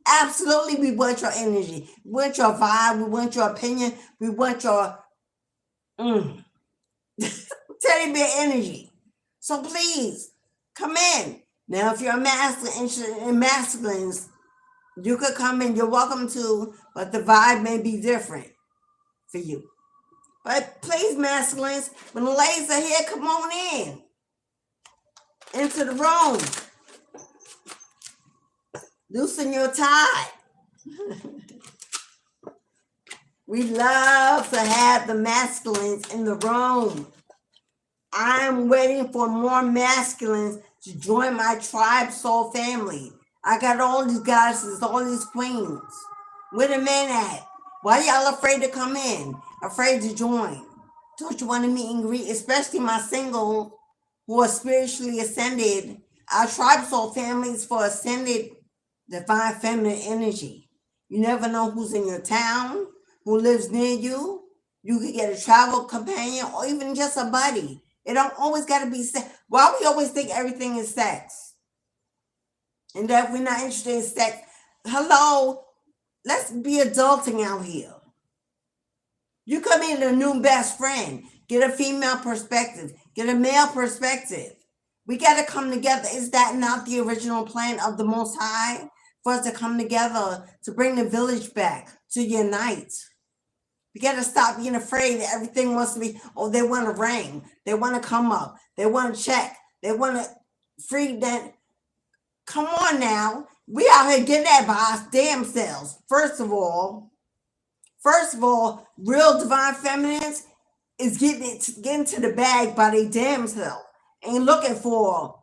Absolutely, we want your energy. We want your vibe. We want your opinion. We want your teddy bear energy. So please, come in. Now, if you're a masculine, interested in masculines, you could come in. You're welcome to, but the vibe may be different for you. But please, masculines, when the ladies are here, come on in. Into the room. Loosen your tie. We love to have the masculines in the room. I'm waiting for more masculines to join my tribe soul family. I got all these goddesses, all these queens. Where the men at? Why y'all afraid to come in? Afraid to join? Don't you want to meet and greet? Especially my singles who are spiritually ascended. Our tribe soul families for ascended divine feminine energy. You never know who's in your town, who lives near you. You could get a travel companion or even just a buddy. It don't always got to be sex. Why we always think everything is sex? And that we're not interested in sex. Hello, let's be adulting out here. You come in a new best friend. Get a female perspective. Get a male perspective. We got to come together. Is that not the original plan of the Most High? For us to come together, to bring the village back, to unite. We got to stop being afraid that everything wants to be, they want to ring. They want to come up. They want to check. They want to free that. Come on now. We out here getting that by our damn selves. First of all, real divine feminines is getting to the bag by their damn self. Ain't looking for,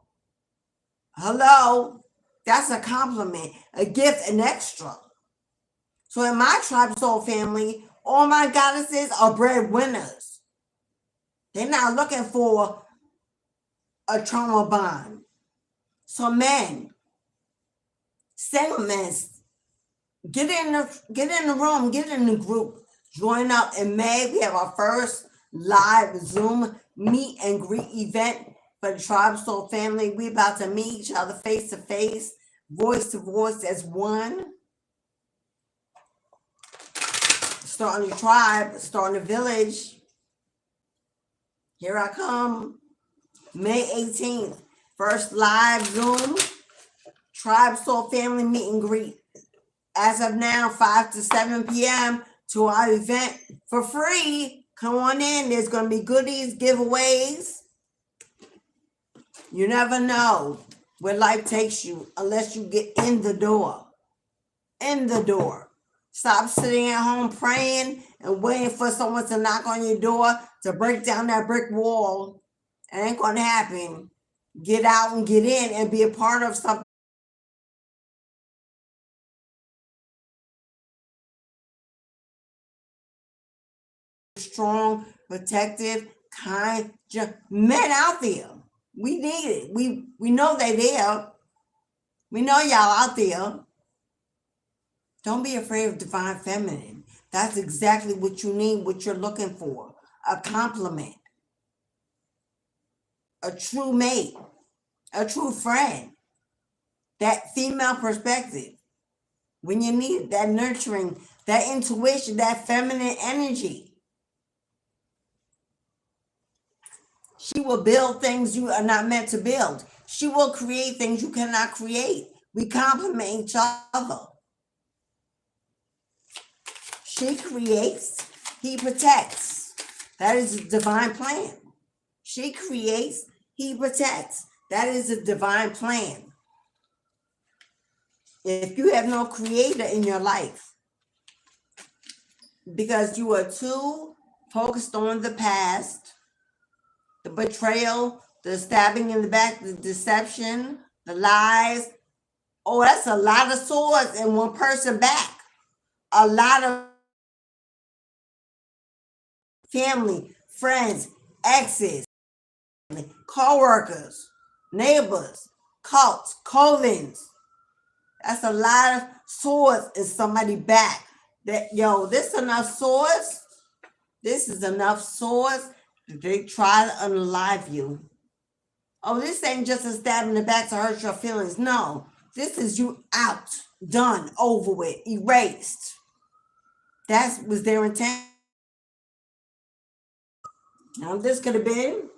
hello, that's a compliment, a gift, an extra. So in my tribe soul family, all my goddesses are breadwinners. They're not looking for a trauma bond. So men, single men, get in the room, get in the group, join up. In May, we have our first live Zoom meet and greet event for the tribe soul family. We about to meet each other face to face, voice to voice as one. Starting the tribe, starting the village. Here I come. May 18th, first live Zoom tribe soul family meet and greet. As of now, 5 to 7 p.m. to our event for free. Come on in. There's going to be goodies, giveaways. You never know where life takes you unless you get in the door. In the door. Stop sitting at home praying and waiting for someone to knock on your door to break down that brick wall. It ain't going to happen. Get out and get in and be a part of something strong, protective, kind men out there. We need it. We know they're there. We know y'all out there. Don't be afraid of divine feminine. That's exactly what you need, what you're looking for. A compliment. A true mate. A true friend. That female perspective. When you need that nurturing, that intuition, that feminine energy. She will build things you are not meant to build. She will create things you cannot create. We complement each other. She creates, he protects. That is a divine plan. She creates, he protects. That is a divine plan. If you have no creator in your life, because you are too focused on the past, the betrayal, the stabbing in the back, the deception, the lies. Oh, that's a lot of swords in one person back. A lot of family, friends, exes, co-workers, neighbors, cults, covens. That's a lot of swords in somebody's back. That, yo, this enough swords. This is enough swords that they try to unalive you. Oh, this ain't just a stab in the back to hurt your feelings. No, this is you out, done, over with, erased. That was their intent. Now, this could have been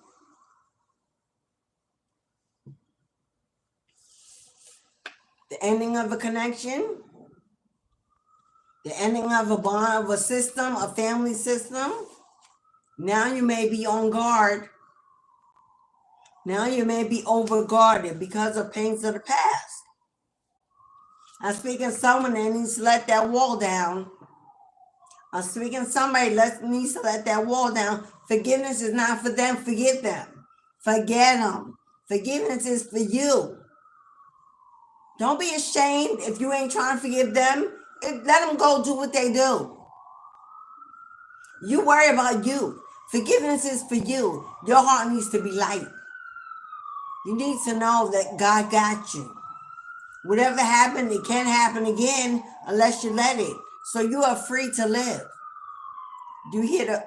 the ending of a connection, the ending of a bond, of a system, a family system. Now you may be on guard. Now you may be overguarded because of pains of the past. I'm speaking to someone that needs to let that wall down. I'm speaking to somebody that needs to let that wall down. Forgiveness is not for them. Forgive them. Forget them. Forgiveness is for you. Don't be ashamed if you ain't trying to forgive them. Let them go do what they do. You worry about you. Forgiveness is for you. Your heart needs to be light. You need to know that God got you. Whatever happened, it can't happen again unless you let it. So you are free to live. You hear the...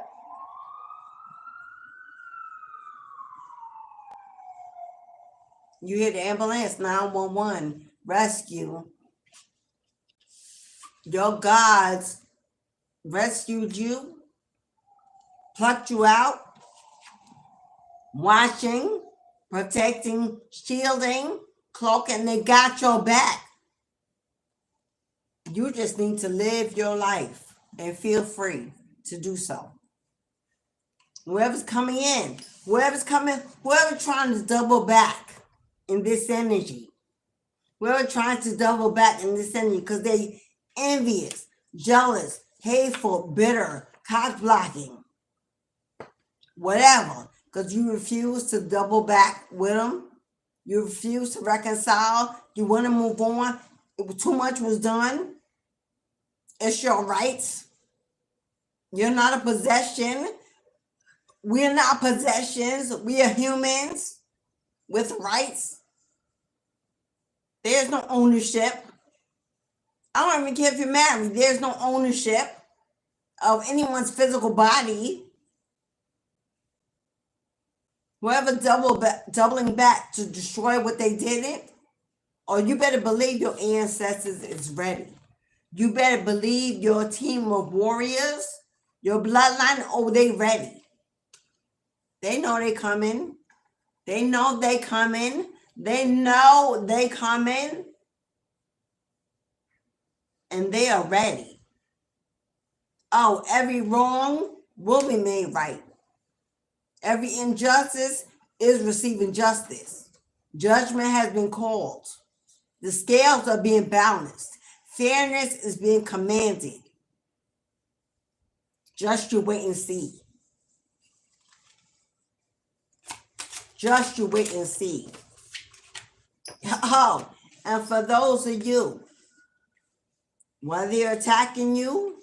You hear the ambulance, 911, rescue. Your gods rescued you, plucked you out, watching, protecting, shielding, cloaking. They got your back. You just need to live your life and feel free to do so. Whoever's coming in, whoever's trying to double back in this energy, whoever trying to double back in this energy because they envious, jealous, hateful, bitter, cock blocking, whatever, because you refuse to double back with them. You refuse to reconcile. You want to move on. Too much was done. It's your rights. You're not a possession. We're not possessions. We are humans with rights. There's no ownership. I don't even care if you're married. There's no ownership of anyone's physical body. Whoever doubling back to destroy what they didn't, or you better believe your ancestors is ready. You better believe your team of warriors, your bloodline, oh, they ready. They know they coming. They know they coming. They know they coming. And they are ready. Oh, every wrong will be made right. Every injustice is receiving justice. Judgment has been called. The scales are being balanced. Fairness is being commanded. Just you wait and see. Just you wait and see. Oh, and for those of you, while they're attacking you,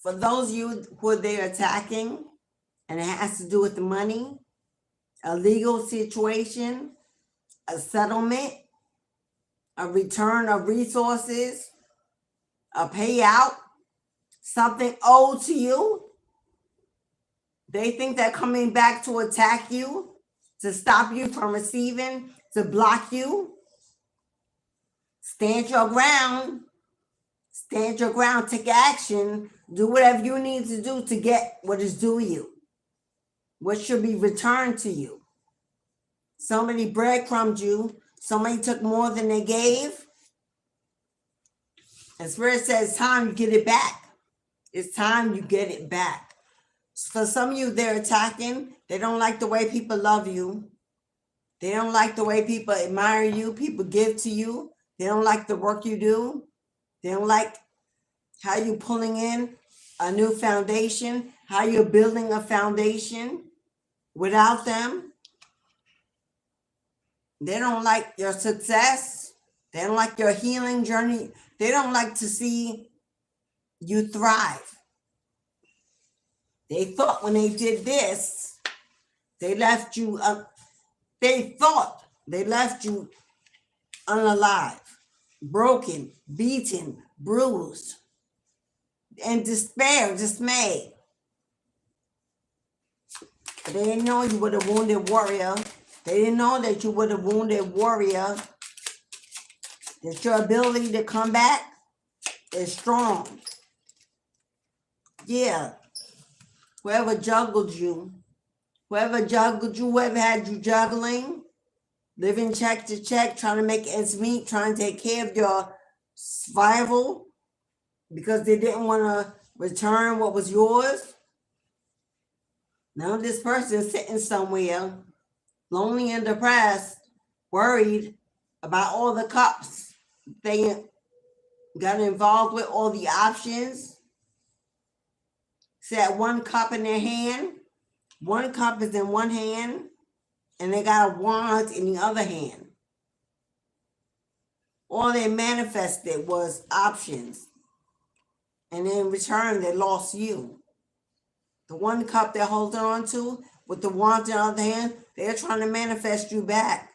for those of you who they're attacking, and it has to do with the money, a legal situation, a settlement, a return of resources, a payout, something owed to you. They think they're coming back to attack you, to stop you from receiving, to block you. Stand your ground. Stand your ground. Take action. Do whatever you need to do to get what is due you. What should be returned to you. Somebody breadcrumbed you. Somebody took more than they gave. And Spirit says, it's time you get it back. It's time you get it back. For some of you, they're attacking. They don't like the way people love you. They don't like the way people admire you, people give to you. They don't like the work you do. They don't like how you're pulling in a new foundation, how you're building a foundation without them. They don't like your success. They don't like your healing journey. They don't like to see you thrive. They thought when they did this, they left you they thought they left you unalive, broken, beaten, bruised, and dismayed. But they didn't know you were the wounded warrior. They didn't know that you were the wounded warrior. That your ability to come back is strong. Yeah. Whoever juggled you, whoever had you juggling, living check to check, trying to make ends meet, trying to take care of your survival because they didn't want to return what was yours. Now this person is sitting somewhere, lonely and depressed, worried about all the cups they got involved with, all the options. Said one cup in their hand. One cup is in one hand, and they got a wand in the other hand. All they manifested was options. And in return, they lost you. The one cup they're holding on to with the wand in the other hand, they're trying to manifest you back.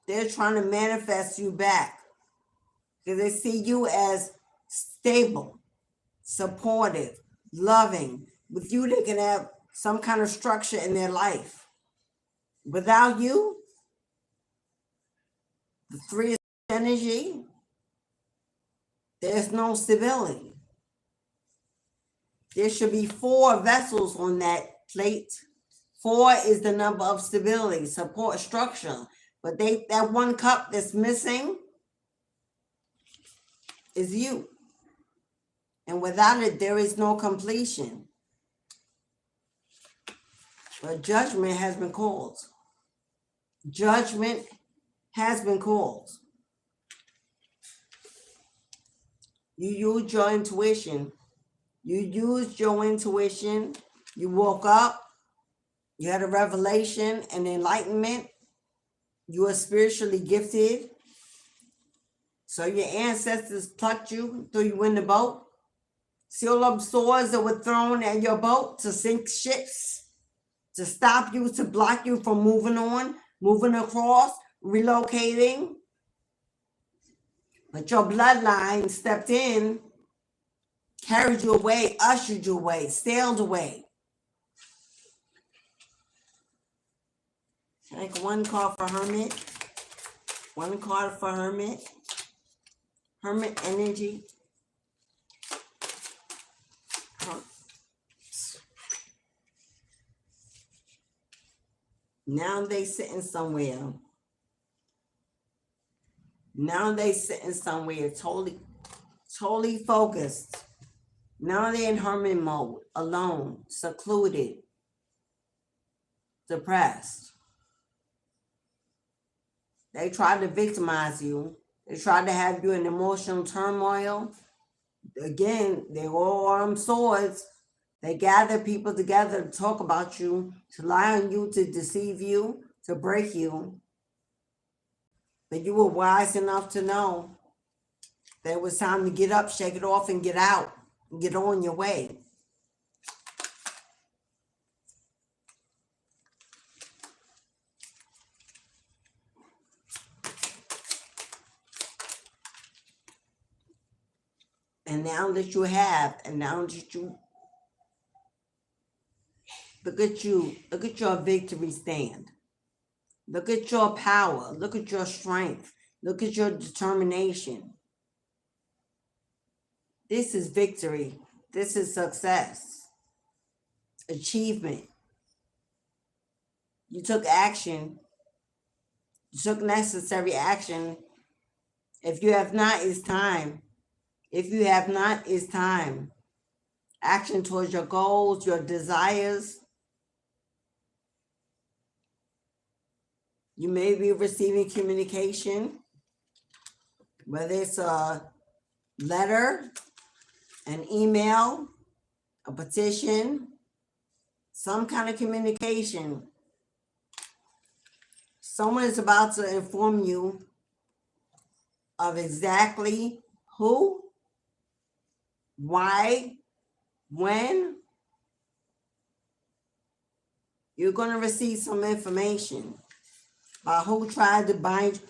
They're trying to manifest you back. Because they see you as stable, supportive, loving. With you, they can have some kind of structure in their life. Without you, the 3 is energy, there's no stability. There should be 4 vessels on that plate. 4 is the number of stability, support, structure. But that one cup that's missing is you. And without it, there is no completion. But judgment has been called. Judgment has been called. You used your intuition. You woke up. You had a revelation, an enlightenment. You are spiritually gifted. So your ancestors plucked you, threw you in the boat. Seal up swords that were thrown at your boat to sink ships, to stop you, to block you from moving on, moving across, relocating. But your bloodline stepped in, carried you away, ushered you away, sailed away. Like one card for Hermit. One card for Hermit. Hermit energy. Now they sitting somewhere. Totally focused. Now they're in hermit mode, alone, secluded, depressed. They tried to victimize you. They tried to have you in emotional turmoil. Again, they all armed swords. They gather people together to talk about you, to lie on you, to deceive you, to break you. But you were wise enough to know that it was time to get up, shake it off, and get out, and get on your way. And now that you have, and now that you look at your victory stand. Look at your power. Look at your strength. Look at your determination. This is victory. This is success. Achievement. You took action. took necessary action. If you have not, it's time. If you have not, it's time. Action towards your goals, your desires. You may be receiving communication, whether it's a letter, an email, a petition, some kind of communication. Someone is about to inform you of exactly who, why, when. You're going to receive some information about who tried to bind you.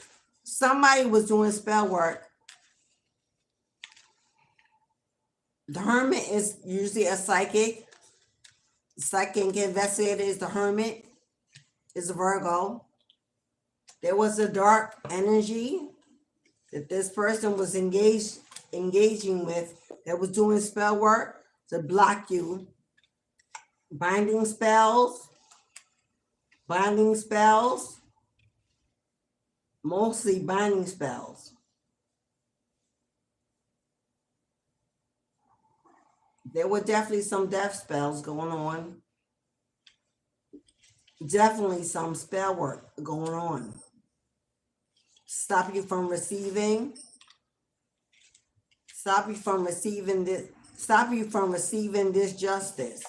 Somebody was doing spell work. The hermit is usually a psychic. Psychic investigator is the hermit, is a Virgo. There was a dark energy that this person was engaging with that was doing spell work to block you. Binding spells, mostly binding spells. There were definitely some death spells going on. Definitely some spell work going on. Stop you from receiving. Stop you from receiving this justice.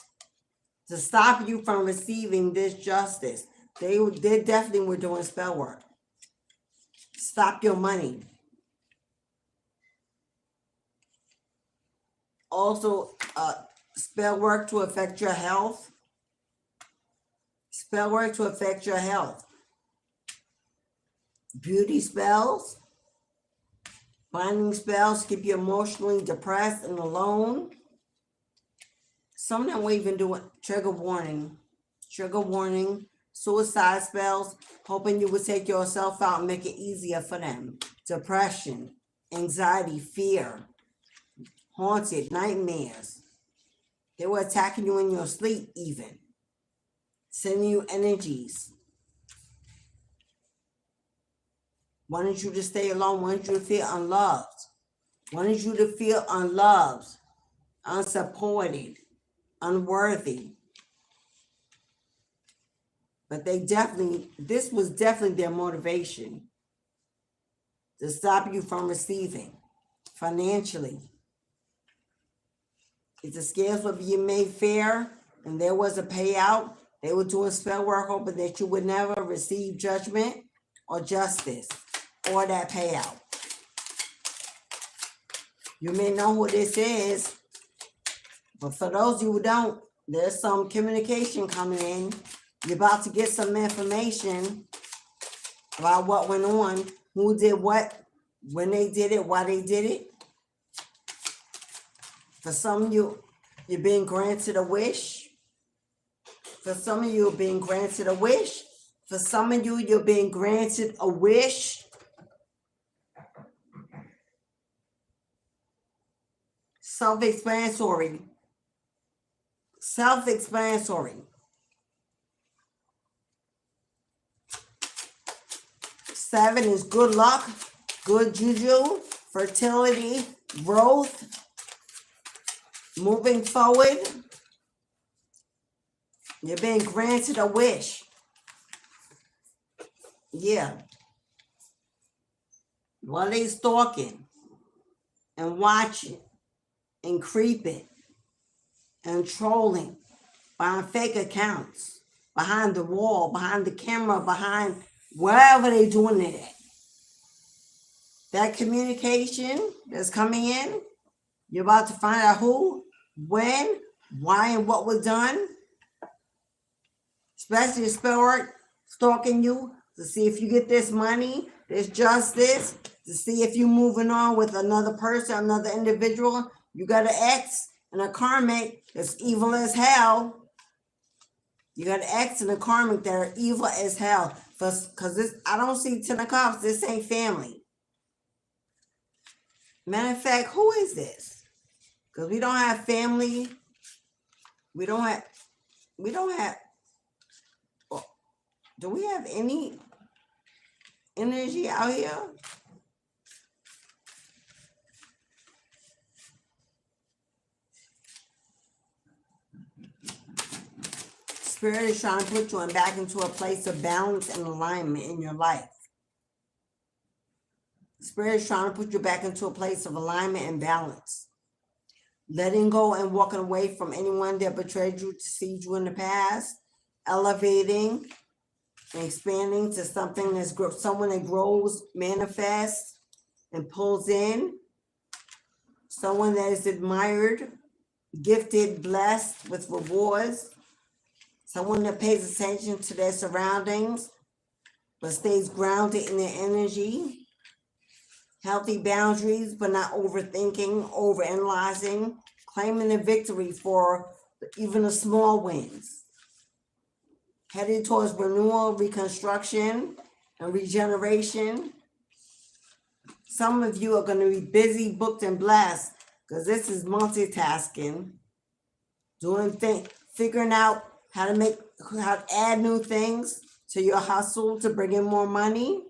To stop you from receiving this justice. They definitely were doing spell work. Stop your money. Also, spell work to affect your health. Spell work to affect your health. Beauty spells. Binding spells keep you emotionally depressed and alone. Some of them were even doing trigger warning, suicide spells, hoping you would take yourself out and make it easier for them. Depression, anxiety, fear, haunted, nightmares. They were attacking you in your sleep even. Sending you energies. Wanted you to stay alone, wanted you to feel unloved. Wanted you to feel unloved, unsupported, unworthy. But this was definitely their motivation. To stop you from receiving financially. If the scales were being made fair and there was a payout, they were doing spell work hoping that you would never receive judgment or justice or that payout. You may know who this is, but for those of you who don't, there's some communication coming in. You're about to get some information about what went on, who did what, when they did it, why they did it. For some of you, you're being granted a wish. For some of you, you're being granted a wish. For some of you, you're being granted a wish. Self-explanatory. Self-explanatory. Seven is good luck, good juju, fertility, growth, moving forward. You're being granted a wish. Yeah. While they stalking and watching and creeping and trolling behind fake accounts, behind the wall, behind the camera, behind wherever they're doing it at. That communication that's coming in, you're about to find out who, when, why, and what was done. Especially spell work, stalking you to see if you get this money, this justice, to see if you're moving on with another person, another individual. You got an ex and a karmic that's evil as hell. You got an ex and a karmic that are evil as hell. Because this, I don't see 10 of Cups. This ain't family. Matter of fact, who is this? Because we don't have family. We don't have, do we have any? energy out here. Spirit is trying to put you back into a place of balance and alignment in your life. Spirit is trying to put you back into a place of alignment and balance. Letting go and walking away from anyone that betrayed you, deceived you in the past. Elevating and expanding to something that's someone that grows, manifests, and pulls in. Someone that is admired, gifted, blessed with rewards. Someone that pays attention to their surroundings, but stays grounded in their energy. Healthy boundaries, but not overthinking, overanalyzing, claiming the victory for even the small wins. Headed towards renewal, reconstruction, and regeneration. Some of you are going to be busy, booked, and blessed, because this is multitasking, doing things, figuring out how to add new things to your hustle to bring in more money,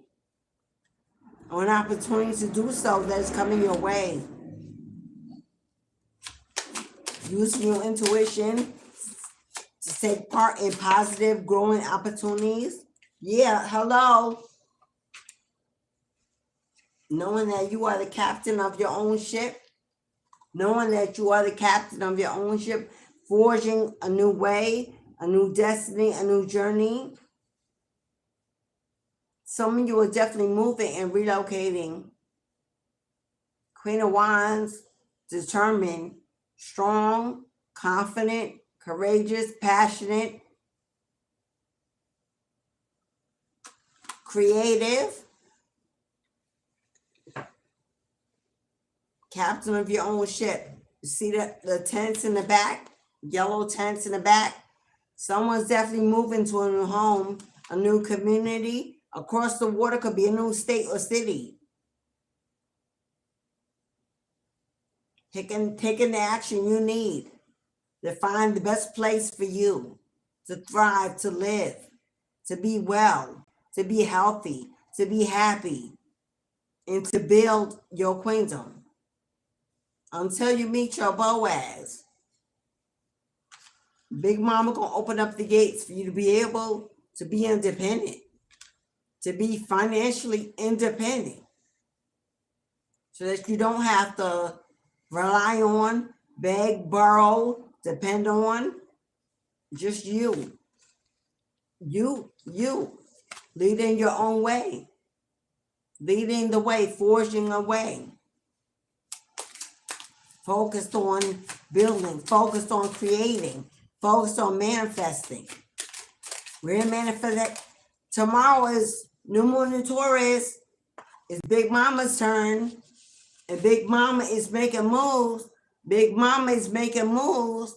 or an opportunity to do so that is coming your way. Using your intuition to take part in positive, growing opportunities. Yeah, hello. Knowing that you are the captain of your own ship. Knowing that you are the captain of your own ship. Forging a new way, a new destiny, a new journey. Some of you are definitely moving and relocating. Queen of Wands, determined, strong, confident, courageous, passionate, creative, captain of your own ship. You see the tents in the back, yellow tents in the back? Someone's definitely moving to a new home, a new community. Across the water could be a new state or city. Taking the action you need to find the best place for you to thrive, to live, to be well, to be healthy, to be happy, and to build your queendom. Until you meet your Boaz, Big Mama gonna open up the gates for you to be able to be independent, to be financially independent, so that you don't have to rely on, beg, borrow, depend on just you. You, leading your own way, leading the way, forging a way. Focused on building, focused on creating, focused on manifesting. We're in manifest. Tomorrow is New Moon in Taurus. It's Big Mama's turn. And Big Mama is making moves. Big Mama is making moves.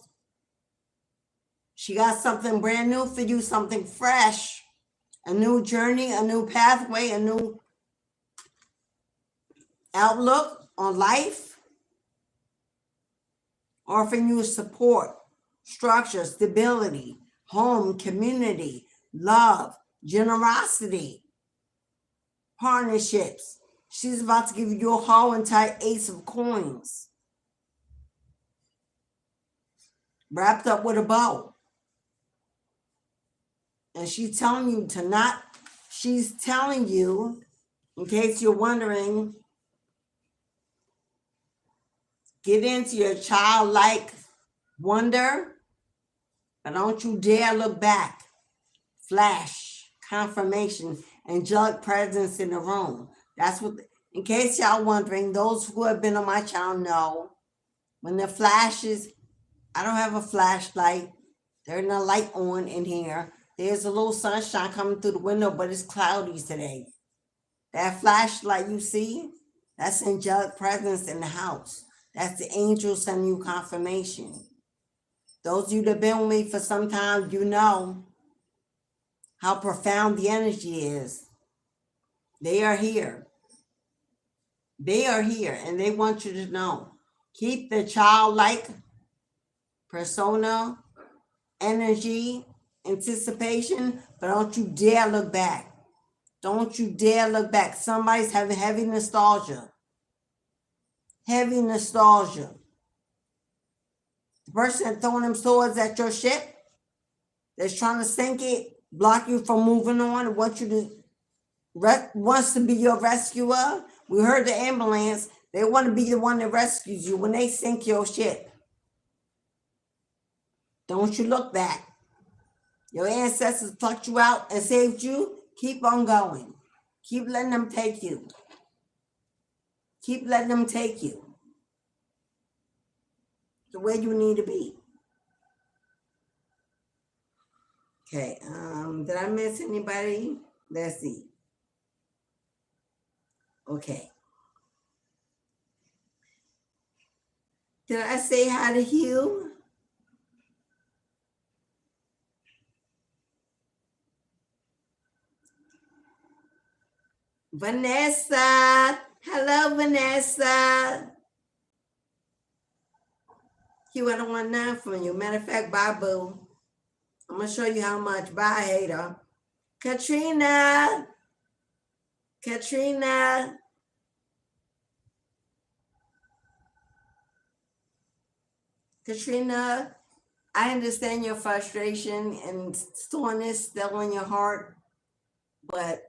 She got something brand new for you, something fresh. A new journey, a new pathway, a new outlook on life. Offering you support, structure, stability, home, community, love, generosity, partnerships. She's about to give you a whole entire Ace of Coins, wrapped up with a bow. And she's telling you, in case you're wondering, get into your childlike wonder, but don't you dare look back. Flash, confirmation, angelic presence in the room. That's what, in case y'all wondering, those who have been on my channel know, when the flashes, I don't have a flashlight. There's no light on in here. There's a little sunshine coming through the window, but it's cloudy today. That flashlight you see, that's angelic presence in the house. That's the angel sending you confirmation. Those of you that have been with me for some time, you know how profound the energy is. They are here. They are here, and they want you to know. Keep the childlike persona, energy, anticipation, but don't you dare look back. Don't you dare look back. Somebody's having heavy nostalgia. Heavy nostalgia. The person throwing them swords at your ship that's trying to sink it, block you from moving on, wants to be your rescuer. We heard the ambulance. They want to be the one that rescues you when they sink your ship. Don't you look back. Your ancestors plucked you out and saved you. Keep on going. Keep letting them take you. Keep letting them take you to where you need to be. Okay, did I miss anybody? Let's see. Okay. Did I say how to heal? Vanessa. Hello, Vanessa. Q119 from you. Matter of fact, bye, boo. I'm going to show you how much. Bye, hater. Katrina. Katrina. Katrina, I understand your frustration and soreness still in your heart, but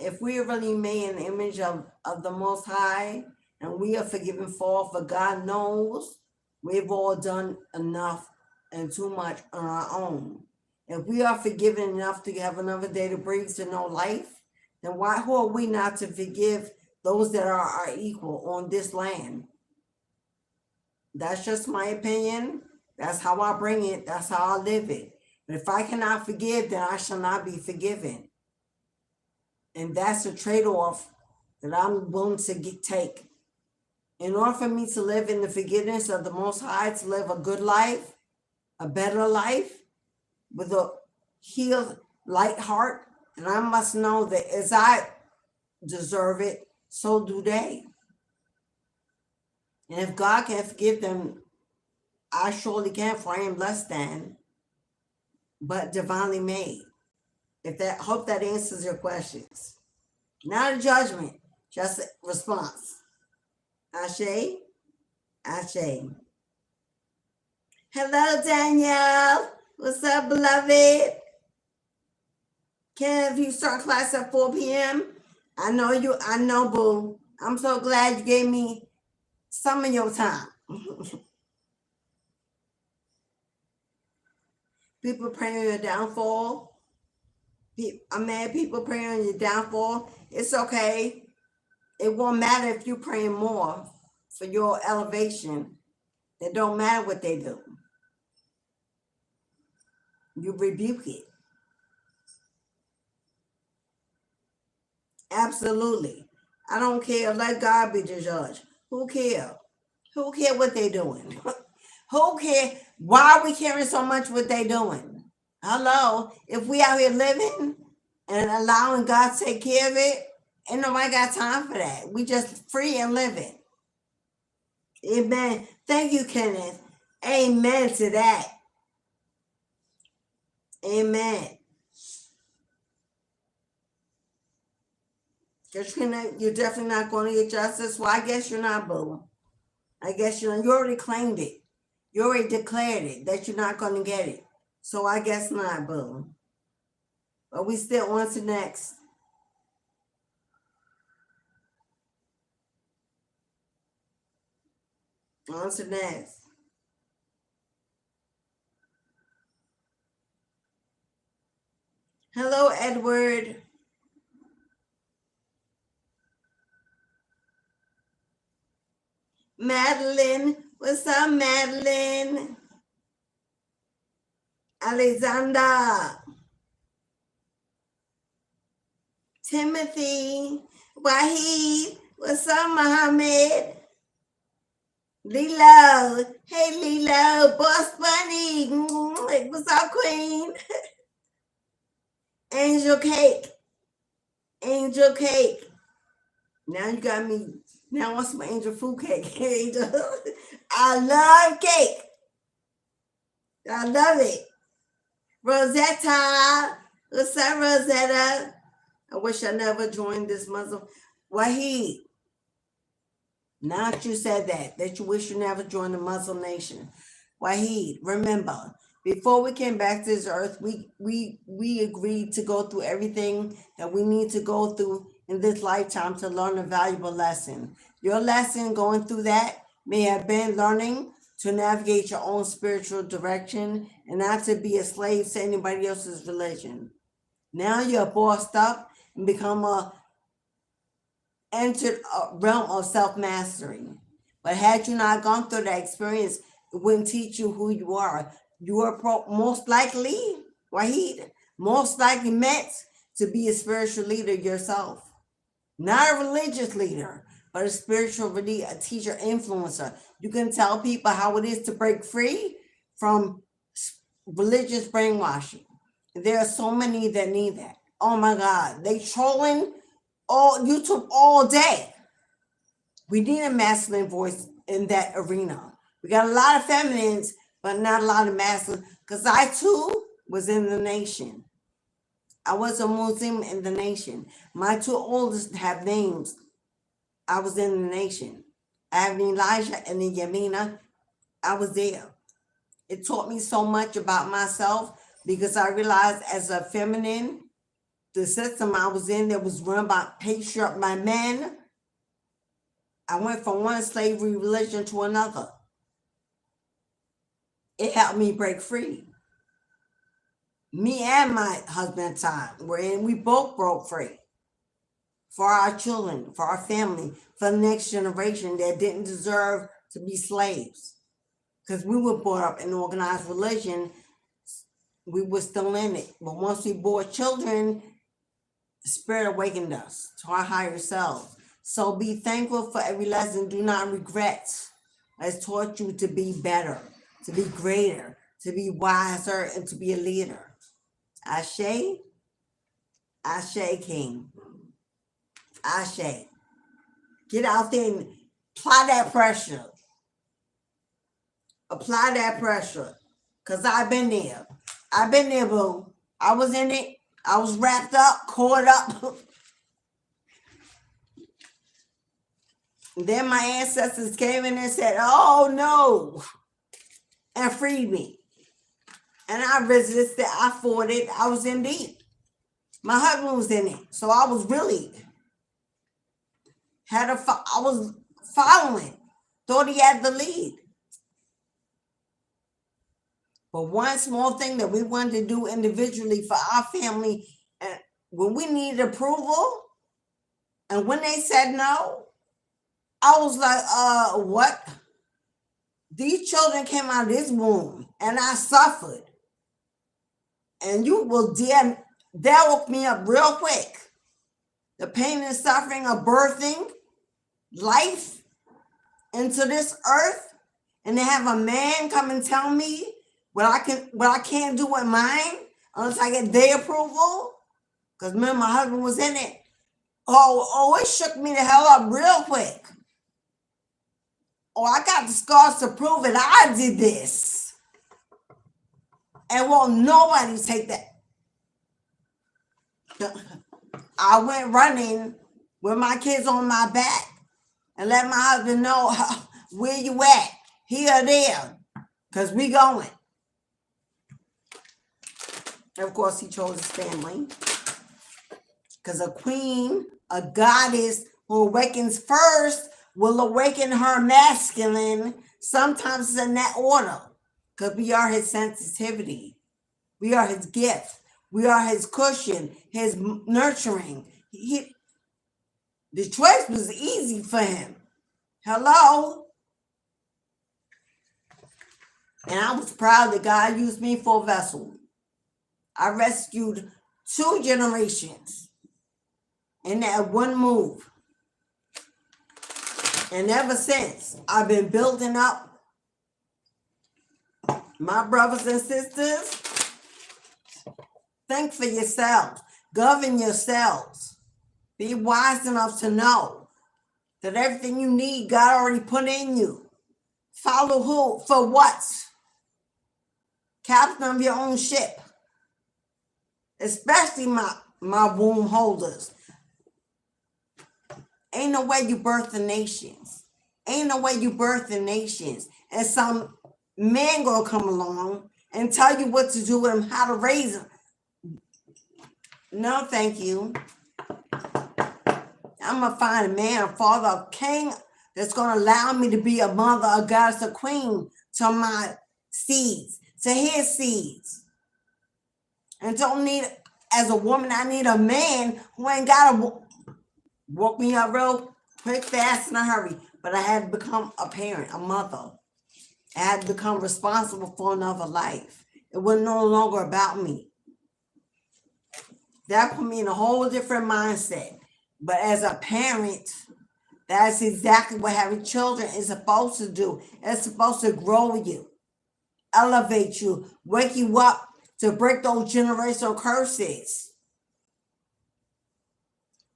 if we are really made in the image of the Most High and we are forgiven for God knows we've all done enough and too much on our own. If we are forgiven enough to have another day to breathe to know life, then who are we not to forgive those that are our equal on this land? That's just my opinion. That's how I bring it. That's how I live it. But if I cannot forgive, then I shall not be forgiven. And that's a trade-off that I'm willing to take. In order for me to live in the forgiveness of the Most High, to live a good life, a better life, with a healed, light heart, and I must know that as I deserve it, so do they. And if God can forgive them, I surely can, for I am less than, but divinely made. Hope that answers your questions. Not a judgment, just a response. Ashe, Ashe. Hello, Danielle. What's up, beloved? Ken, if you start class at 4 p.m., I know, boo. I'm so glad you gave me some of your time. People praying on your downfall. I'm mad people praying on your downfall. It's okay. It won't matter if you're praying more for your elevation. It don't matter what they do. You rebuke it. Absolutely. I don't care. Let God be the judge. Who cares? Who cares what they doing? Who cares? Why are we caring so much what they doing? Hello? If we out here living and allowing God to take care of it, ain't nobody got time for that. We just free and living. Amen. Thank you, Kenneth. Amen to that. Amen. Katrina, you're definitely not going to get justice. Well, I guess you're not, boo. I guess you already claimed it. You already declared it, that you're not going to get it. So I guess not, boo. But we still on to next. On to next. Hello, Edward. Madeline. What's up, Madeline? Alexander. Timothy. Wahid. What's up, Muhammad? Lilo. Hey, Lilo. Boss Bunny. What's up, Queen? Angel Cake. Angel Cake. Now you got me. Now I want some angel food cake. Angel. I love cake. I love it. Rosetta. What's up, Rosetta? I wish I never joined this Muslim. Wahid, not you said that you wish you never joined the Muslim nation. Wahid, remember, before we came back to this earth, we agreed to go through everything that we need to go through in this lifetime to learn a valuable lesson. Your lesson going through that may have been learning to navigate your own spiritual direction and not to be a slave to anybody else's religion. Now you're bossed up and entered a realm of self-mastery. But had you not gone through that experience, it wouldn't teach you who you are. You are most likely, Wahid, most likely meant to be a spiritual leader yourself. Not a religious leader, but a spiritual leader, a teacher, influencer. You can tell people how it is to break free from religious brainwashing. There are so many that need that. Oh my God, they trolling all YouTube all day. We need a masculine voice in that arena. We got a lot of feminines, but not a lot of masculine. Because I too was in the nation. I was a Muslim in the nation. My two oldest have names. I was in the nation. I have Elijah and Yamina. I was there. It taught me so much about myself because I realized as a feminine, the system I was in that was run by patriarch, by men, I went from one slavery religion to another. It helped me break free. Me and my husband at the time, we both broke free. For our children, for our family, for the next generation that didn't deserve to be slaves. Because we were brought up in organized religion, we were still in it. But once we bore children, the Spirit awakened us to our higher selves. So be thankful for every lesson. Do not regret. It's taught you to be better, to be greater, to be wiser, and to be a leader. Ashe, Ashe King. Ashe. Get out there and apply that pressure. Apply that pressure. Because I've been there. I've been there, boo. I was in it. I was wrapped up, caught up. Then my ancestors came in and said, oh no, and freed me. And I resisted, I fought it, I was in deep. My husband was in it. So I was really, I was following, thought he had the lead. But one small thing that we wanted to do individually for our family, and when we needed approval, and when they said no, I was like, what? These children came out of this womb, and I suffered. And you will that woke me up real quick. The pain and suffering of birthing life into this earth, and to have a man come and tell me what I can't do with mine unless I get their approval. Because remember, my husband was in it. Oh, it shook me the hell up real quick. Oh, I got the scars to prove it. I did this. And won't nobody take that. I went running with my kids on my back and let my husband know where you at, here or there, because we going. And of course, he chose his family. Because a queen, a goddess who awakens first will awaken her masculine. Sometimes it's in that order. Because we are his sensitivity. We are his gift. We are his cushion, his nurturing. The choice was easy for him. Hello? And I was proud that God used me for a vessel. I rescued 2 generations in that one move. And ever since, I've been building up my brothers and sisters. Think for yourselves. Govern yourselves. Be wise enough to know that everything you need, God already put in you. Follow who? For what? Captain of your own ship. Especially my womb holders. Ain't no way you birth the nations. Ain't no way you birth the nations. And some man gonna come along and tell you what to do with them, how to raise them. No, thank you. I'm gonna find a man, a father, a king that's gonna allow me to be a mother, a goddess, a queen to my seeds, to his seeds. And don't need, as a woman, I need a man who ain't gotta woke me up real quick, fast, in a hurry. But I had to become a parent, a mother. I had to become responsible for another life. It was no longer about me. That put me in a whole different mindset. But as a parent, that's exactly what having children is supposed to do. It's supposed to grow you, elevate you, wake you up to break those generational curses.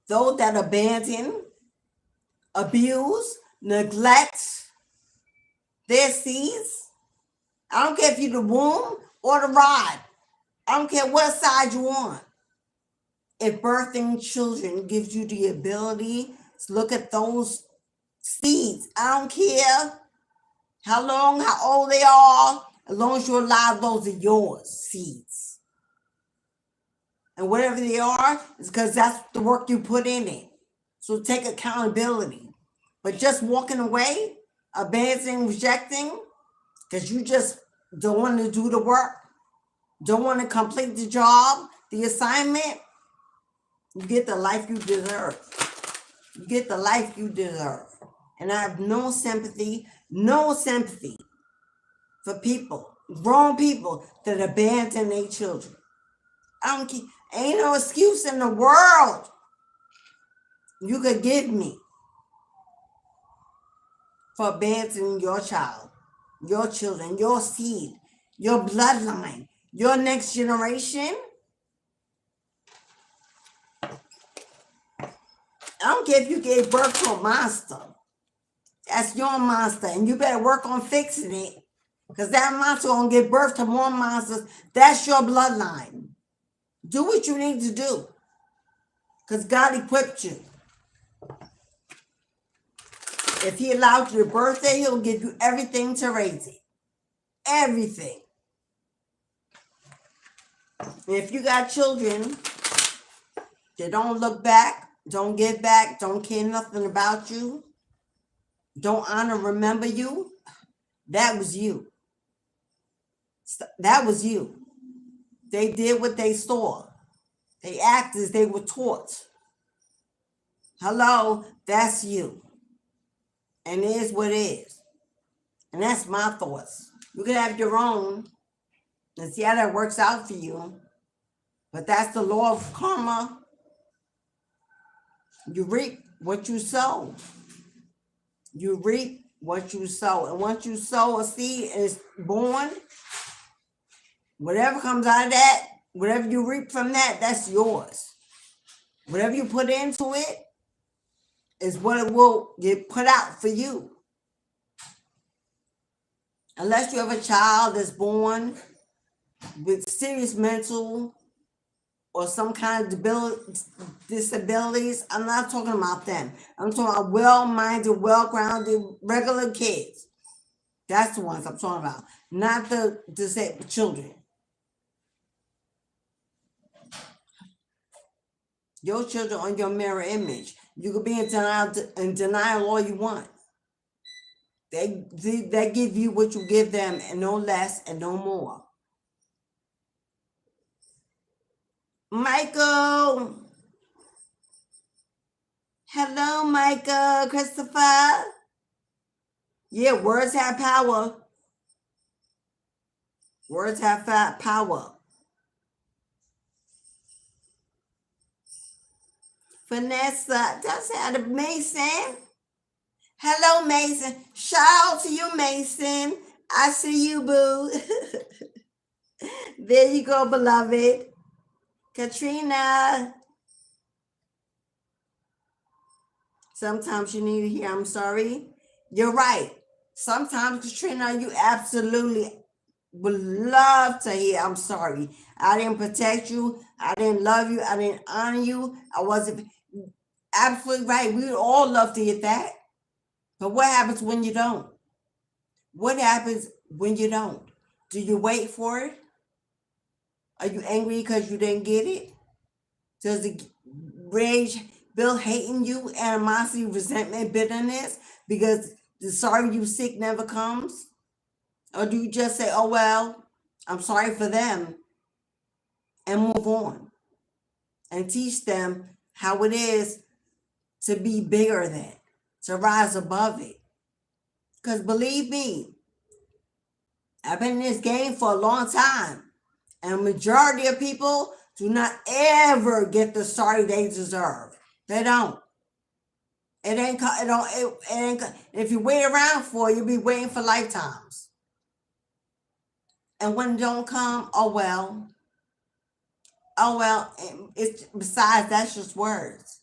Those that abandon, abuse, neglect their seeds. I don't care if you're the womb or the rod. I don't care what side you on. If birthing children gives you the ability to look at those seeds, I don't care how long, how old they are, as long as you're alive, those are yours, seeds. And whatever they are, is because that's the work you put in it. So take accountability. But just walking away, abandoning, rejecting, because you just don't want to do the work, don't want to complete the job, the assignment, you get the life you deserve. You get the life you deserve. And I have no sympathy for people, grown people that abandon their children. I don't care. Ain't no excuse in the world you could give me for abandoning your child, your children, your seed, your bloodline, your next generation. I don't care if you gave birth to a monster. That's your monster, and you better work on fixing it, because that monster gonna give birth to more monsters. That's your bloodline. Do what you need to do, because God equipped you. If he allowed you to birth it, he'll give you everything to raise it. Everything. And if you got children that don't look back, don't give back, don't care nothing about you, don't honor, remember you, that was you. That was you. They did what they saw. They acted as they were taught. Hello, that's you. And it is what it is. And that's my thoughts. You can have your own and see how that works out for you. But that's the law of karma. You reap what you sow. You reap what you sow. And once you sow a seed and it's born, whatever comes out of that, whatever you reap from that, that's yours. Whatever you put into it is what it will get put out for you. Unless you have a child that's born with serious mental or some kind of disabilities, I'm not talking about them. I'm talking about well-minded, well-grounded, regular kids. That's the ones I'm talking about, not the disabled children. Your children are your mirror image. You could be in denial all you want. They give you what you give them, and no less and no more. Michael. Hello, Michael, Christopher. Yeah, words have power. Words have power. Vanessa, that's out of Mason. Hello, Mason. Shout out to you, Mason. I see you, boo. There you go, beloved. Katrina. Sometimes you need to hear, I'm sorry. You're right. Sometimes, Katrina, you absolutely would love to hear, I'm sorry. I didn't protect you. I didn't love you. I didn't honor you. I wasn't absolutely right. We would all love to hear that. But what happens when you don't? What happens when you don't? Do you wait for it? Are you angry because you didn't get it? Does it rage build hating you, animosity, resentment, bitterness because the sorry you seek never comes? Or do you just say, oh, well, I'm sorry for them and move on and teach them how it is to be bigger than, to rise above it? Because believe me, I've been in this game for a long time, and a majority of people do not ever get the sorry they deserve. They don't. It ain't. It don't. It ain't. If you wait around for it, you'll be waiting for lifetimes. And when it don't come, oh well. Oh well. It's besides that's just words.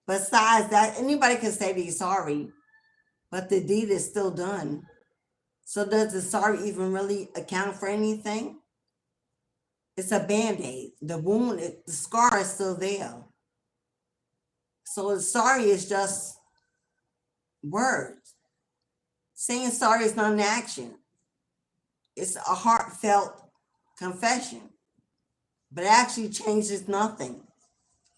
Besides that, anybody can say they're sorry, but the deed is still done. So does the sorry even really account for anything? It's a band-aid. The wound, the scar is still there. So the sorry is just words. Saying sorry is not an action. It's a heartfelt confession. But it actually changes nothing.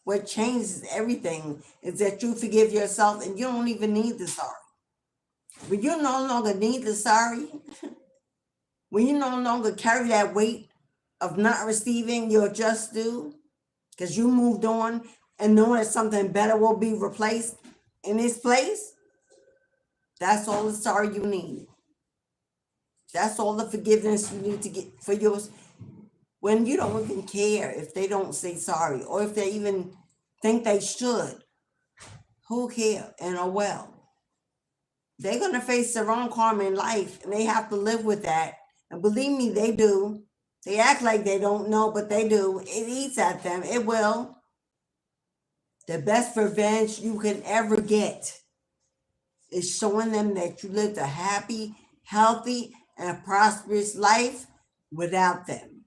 What changes everything is that you forgive yourself and you don't even need the sorry. When you no longer need the sorry, when you no longer carry that weight of not receiving your just due, because you moved on and knowing that something better will be replaced in its place, that's all the sorry you need. That's all the forgiveness you need to get for yours. When you don't even care if they don't say sorry or if they even think they should, who cares? And oh well. They're going to face their own karma in life and they have to live with that. And believe me, they do. They act like they don't know, but they do. It eats at them. It will. The best revenge you can ever get is showing them that you lived a happy, healthy, and a prosperous life without them,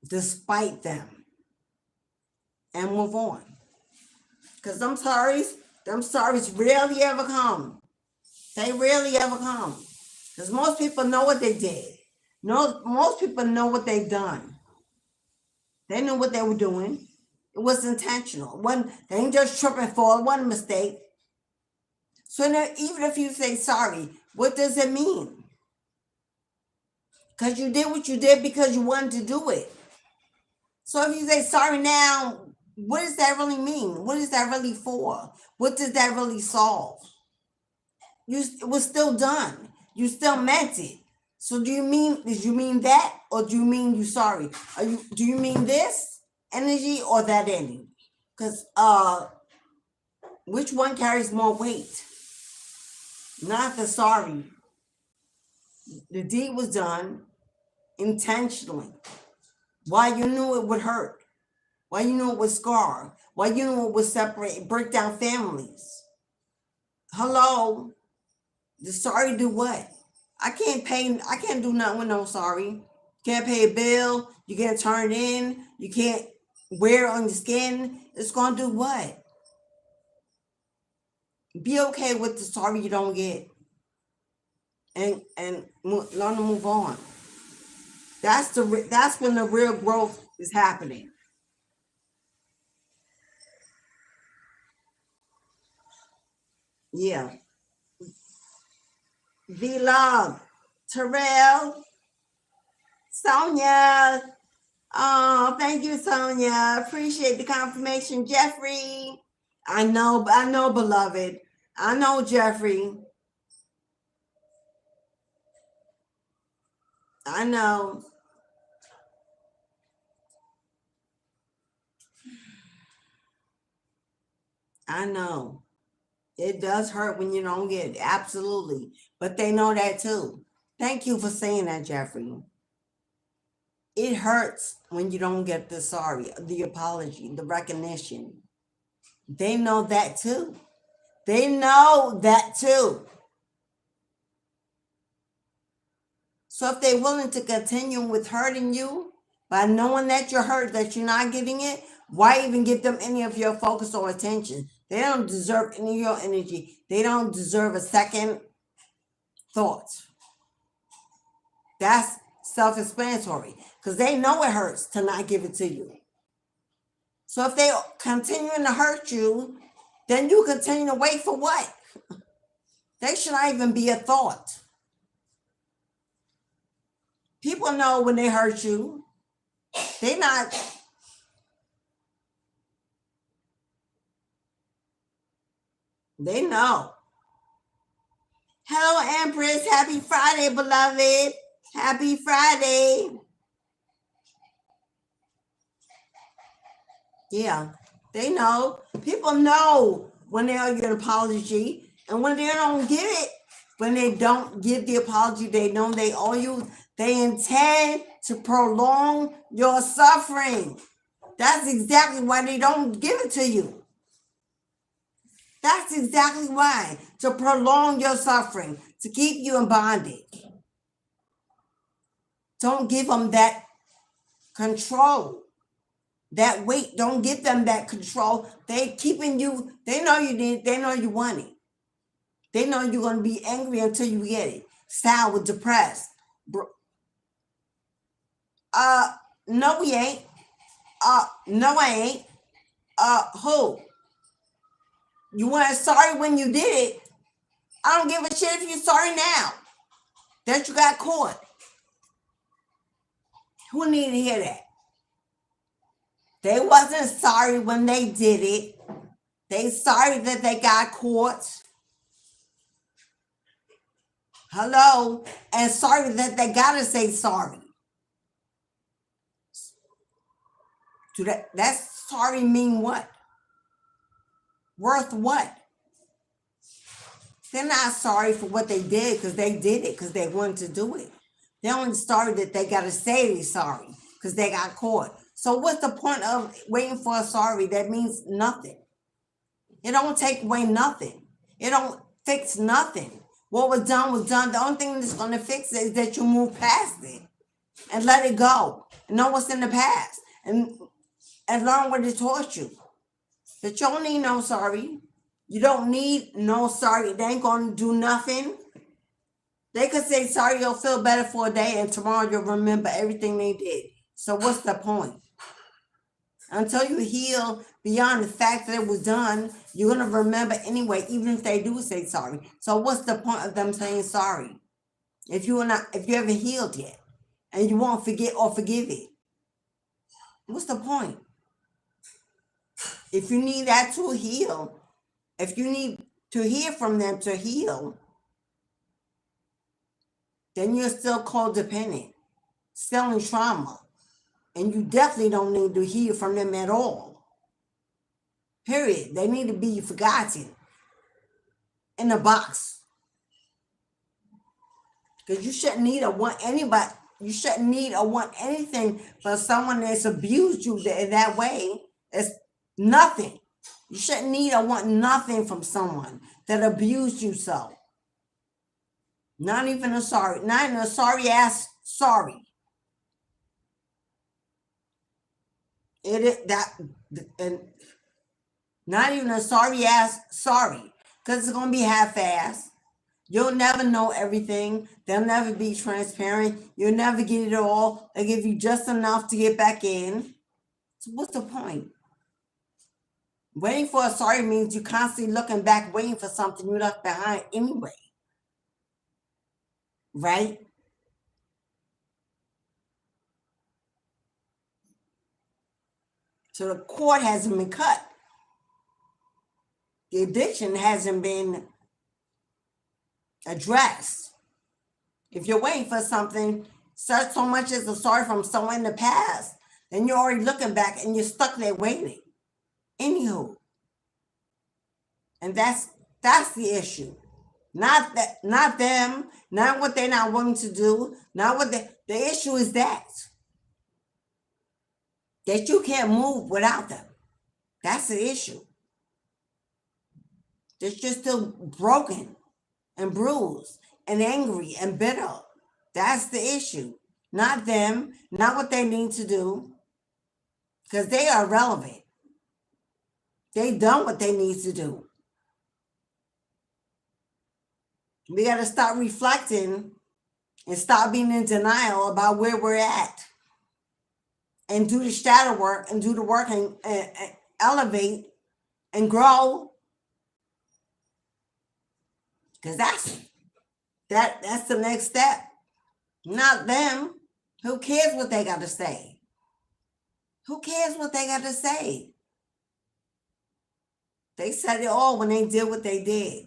despite them, and move on. Because them sorries rarely ever come. They rarely ever come. Because most people know what they did. No, most people know what they've done. They knew what they were doing. It was intentional. They ain't just tripping for one mistake. So now, even if you say sorry, what does it mean? Because you did what you did because you wanted to do it. So if you say sorry now, what does that really mean? What is that really for? What does that really solve? It was still done. You still meant it. So did you mean that, or do you mean you sorry? Do you mean this energy or that energy? Because which one carries more weight? Not the sorry. The deed was done intentionally. Why you knew it would hurt. Why you knew it would scar. Why you knew it would separate, break down families. Hello? The sorry do what? I can't do nothing with no sorry. Can't pay a bill. You can't turn it in. You can't wear it on your skin. It's going to do what? Be okay with the sorry you don't get. And learn to move on. That's when the real growth is happening. Yeah. V-Love, Terrell, Sonia. Oh, thank you, Sonia. Appreciate the confirmation. Jeffrey. I know, beloved. I know, Jeffrey. I know. I know. It does hurt when you don't get it. Absolutely. But they know that too. Thank you for saying that, Jeffrey. It hurts when you don't get the sorry, the apology, the recognition. They know that too. They know that too. So if they're willing to continue with hurting you by knowing that you're hurt, that you're not getting it, why even give them any of your focus or attention? They don't deserve any of your energy. They don't deserve a second thought. That's self-explanatory because they know it hurts to not give it to you. So if they continuing to hurt you, then you continue to wait for what? They should not even be a thought. People know when they hurt you. They know. Hello, Empress. Happy Friday, beloved. Happy Friday. Yeah, they know. People know when they owe you an apology, and when they don't give it, when they don't give the apology, they know they owe you. They intend to prolong your suffering. That's exactly why they don't give it to you. That's exactly why. To prolong your suffering, to keep you in bondage. Don't give them that control, that weight. Don't give them that control. They keeping you. They know you need. They know you want it. They know you're going to be angry until you get it. Sour, depressed. No, we ain't. No, I ain't. Who? You weren't sorry when you did it. I don't give a shit if you're sorry now that you got caught. Who needed to hear that? They wasn't sorry when they did it. They sorry that they got caught. Hello? And sorry that they gotta say sorry. Do that sorry mean what? Worth what? They're not sorry for what they did because they did it because they wanted to do it. They're only sorry that they gotta say they're sorry because they got caught. So what's the point of waiting for a sorry? That means nothing. It don't take away nothing. It don't fix nothing. What was done was done. The only thing that's going to fix it is that you move past it and let it go. And know what's in the past. And learn what it taught you. That you don't need no sorry. You don't need no sorry. They ain't going to do nothing. They could say sorry, you'll feel better for a day, and tomorrow you'll remember everything they did. So what's the point? Until you heal beyond the fact that it was done, you're going to remember anyway, even if they do say sorry. So what's the point of them saying sorry? If you haven't healed yet and you won't forget or forgive it, what's the point? If you need that to heal, if you need to hear from them to heal, then you're still codependent, still in trauma. And you definitely don't need to hear from them at all. Period. They need to be forgotten in a box. Because you shouldn't need or want anybody. You shouldn't need or want anything from someone that's abused you in that way. It's nothing. You shouldn't need or want nothing from someone that abused you so. Not even a sorry. Not even a sorry ass sorry. It is that, and not even a sorry ass sorry, because it's gonna be half-assed. You'll never know everything. They'll never be transparent. You'll never get it all. They give you just enough to get back in. So what's the point? Waiting for a sorry means you're constantly looking back, waiting for something you left behind anyway. Right? So the cord hasn't been cut. The addiction hasn't been addressed. If you're waiting for something, so much as a sorry from someone in the past, then you're already looking back and you're stuck there waiting. Anywho. And that's the issue. Not them, not what they're not willing to do, not what the issue is that you can't move without them. That's the issue. That you're still broken and bruised and angry and bitter That's the issue. Not them, not what they need to do, because they are relevant. They done what they need to do. We got to start reflecting and stop being in denial about where we're at, and do the shadow work and do the work and elevate and grow, because that's the next step. Not them. Who cares what they got to say? Who cares what they got to say? They said it all when they did what they did.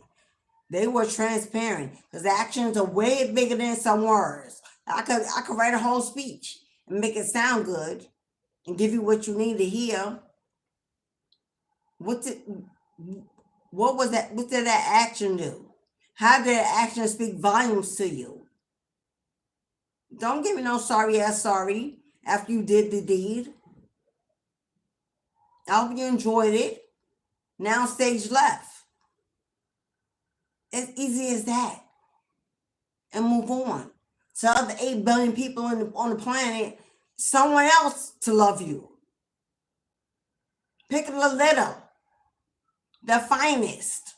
They were transparent, because actions are way bigger than some words. I could write a whole speech and make it sound good and give you what you need to hear. What was that? What did that action do? How did that action speak volumes to you? Don't give me no sorry ass sorry after you did the deed. I hope you enjoyed it. Now stage left. As easy as that. And move on. Tell the 8 billion people on the planet someone else to love you. Pick the little, the finest.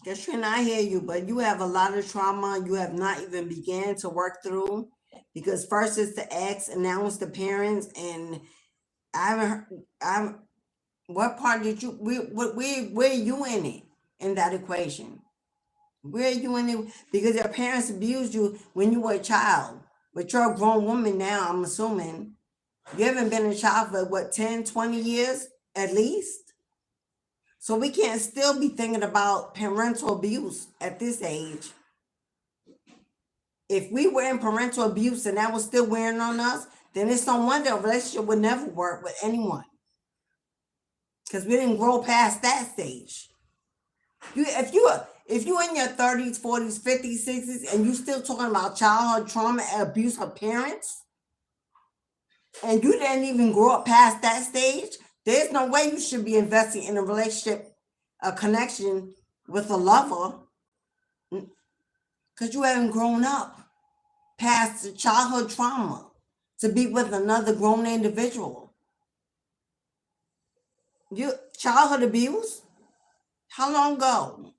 Katrina, I hear you, but you have a lot of trauma you have not even began to work through, because first it's the ex and now it's the parents, and what part did you, where are you in it, in that equation? Where are you in it? Because your parents abused you when you were a child, but you're a grown woman now, I'm assuming. You haven't been a child for what, 10, 20 years at least? So we can't still be thinking about parental abuse at this age. If we were in parental abuse and that was still wearing on us, then it's no wonder a relationship would never work with anyone, because we didn't grow past that stage. If you're in your 30s, 40s, 50s, 60s, and you still talking about childhood trauma and abuse of parents, and you didn't even grow up past that stage, there's no way you should be investing in a relationship, a connection with a lover, because you haven't grown up past the childhood trauma to be with another grown individual. Childhood abuse? How long ago?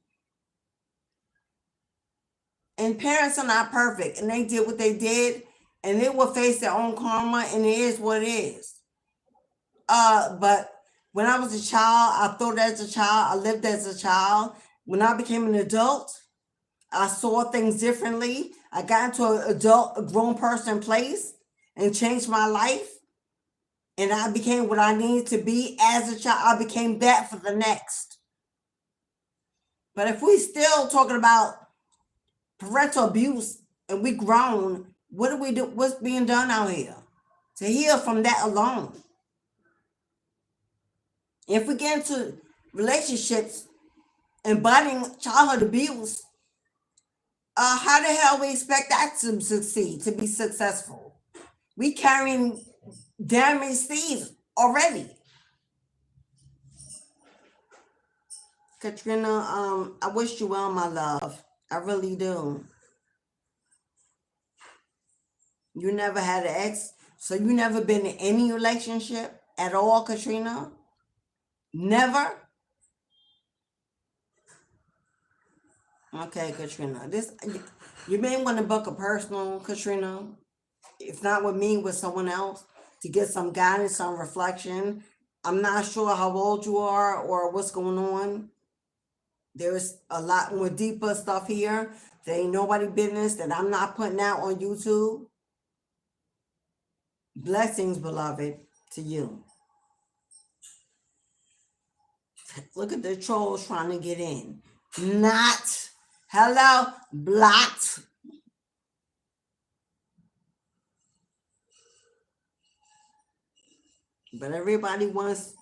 And parents are not perfect, and they did what they did, and they will face their own karma, and it is what it is. But when I was a child, I thought as a child, I lived as a child. When I became an adult, I saw things differently. I got into a grown person place and changed my life. And I became what I needed to be as a child. I became that for the next. But if we still talking about parental abuse and we grown, what do we do? What's being done out here to heal from that alone? If we get into relationships embodying childhood abuse, how the hell we expect that to succeed, to be successful? We carrying damaged seeds already. Katrina, I wish you well, my love. I really do. You never had an ex, so you never been in any relationship at all, Katrina? Never? Okay, Katrina. You may want to book a personal, Katrina. If not with me, with someone else, to get some guidance, some reflection. I'm not sure how old you are or what's going on. There's a lot more deeper stuff here. There ain't nobody business that I'm not putting out on YouTube. Blessings, beloved, to you. Look at the trolls trying to get in. Not. Hello, blocked. But everybody wants,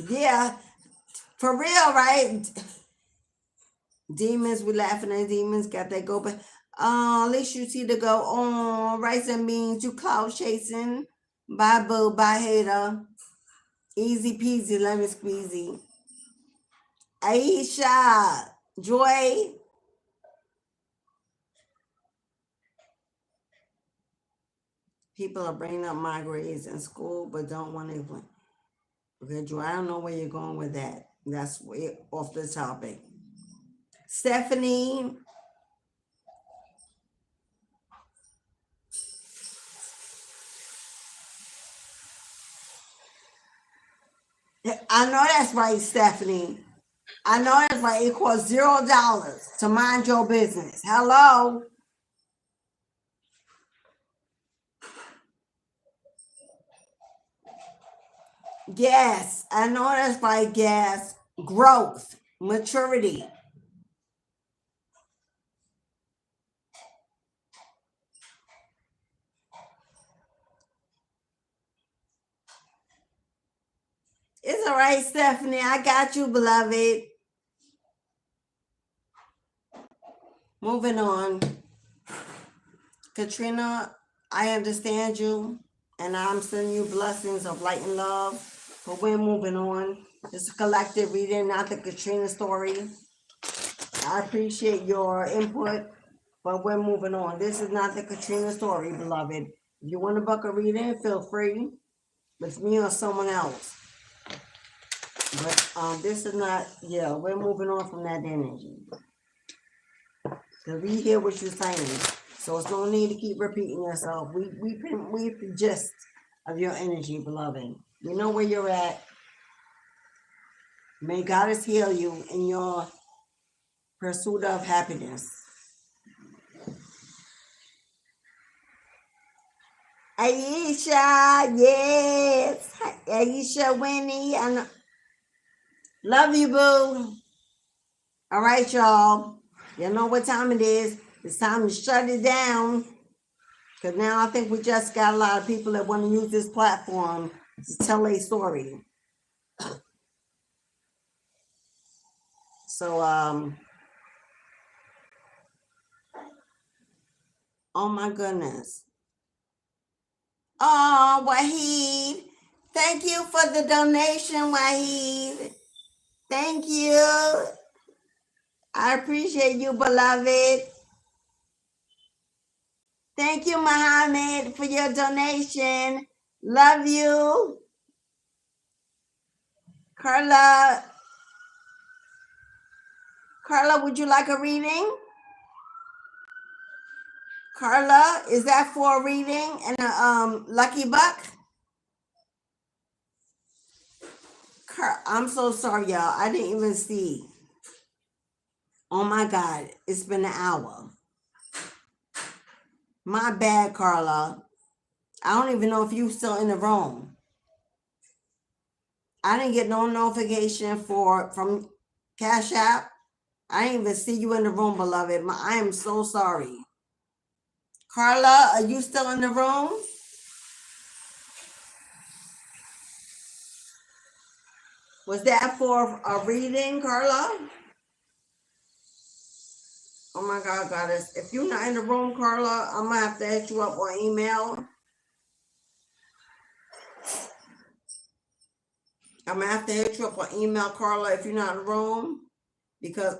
yeah, for real, right? Demons, we laughing at demons, got that go, but at least you see to go on. Rice and beans, you cloud chasing. Bye boo, bye hater. Easy peasy, lemon squeezy. Aisha, Joy. People are bringing up my grades in school, but don't want to. Okay, Joy, I don't know where you're going with that. That's way off the topic. Stephanie. I know that's right, Stephanie. I know that's right. It costs $0 to mind your business. Hello. Yes, I know that's right. Yes, growth, maturity. It's all right, Stephanie. I got you, beloved. Moving on. Katrina, I understand you, and I'm sending you blessings of light and love. But we're moving on. It's a collective reading, not the Katrina story. I appreciate your input, but we're moving on. This is not the Katrina story, beloved. If you want to book a reading, feel free with me or someone else. But this is not, yeah, we're moving on from that energy. Because we hear what you're saying. So it's no need to keep repeating yourself. We the gist of your energy, beloved. We know where you're at. May Goddess heal you in your pursuit of happiness. Aisha, yes. Aisha, Winnie, and love you, boo. All right, y'all. You know what time it is. It's time to shut it down. Because now I think we just got a lot of people that want to use this platform to tell a story. So, oh my goodness. Oh, Wahid. Thank you for the donation, Wahid. Thank you. I appreciate you, beloved. Thank you, Muhammad, for your donation. Love you. Carla, would you like a reading? Carla, is that for a reading and a lucky buck? I'm so sorry, y'all. I didn't even see. Oh my God, it's been an hour. My bad, Carla. I don't even know if you still in the room. I didn't get no notification from Cashapp. I didn't even see you in the room, beloved. I am so sorry. Carla, are you still in the room? Was that for a reading, Carla? Oh my God, Goddess. If you're not in the room, Carla, I'm going to have to hit you up on email. I'm going to have to hit you up on email, Carla, if you're not in the room. Because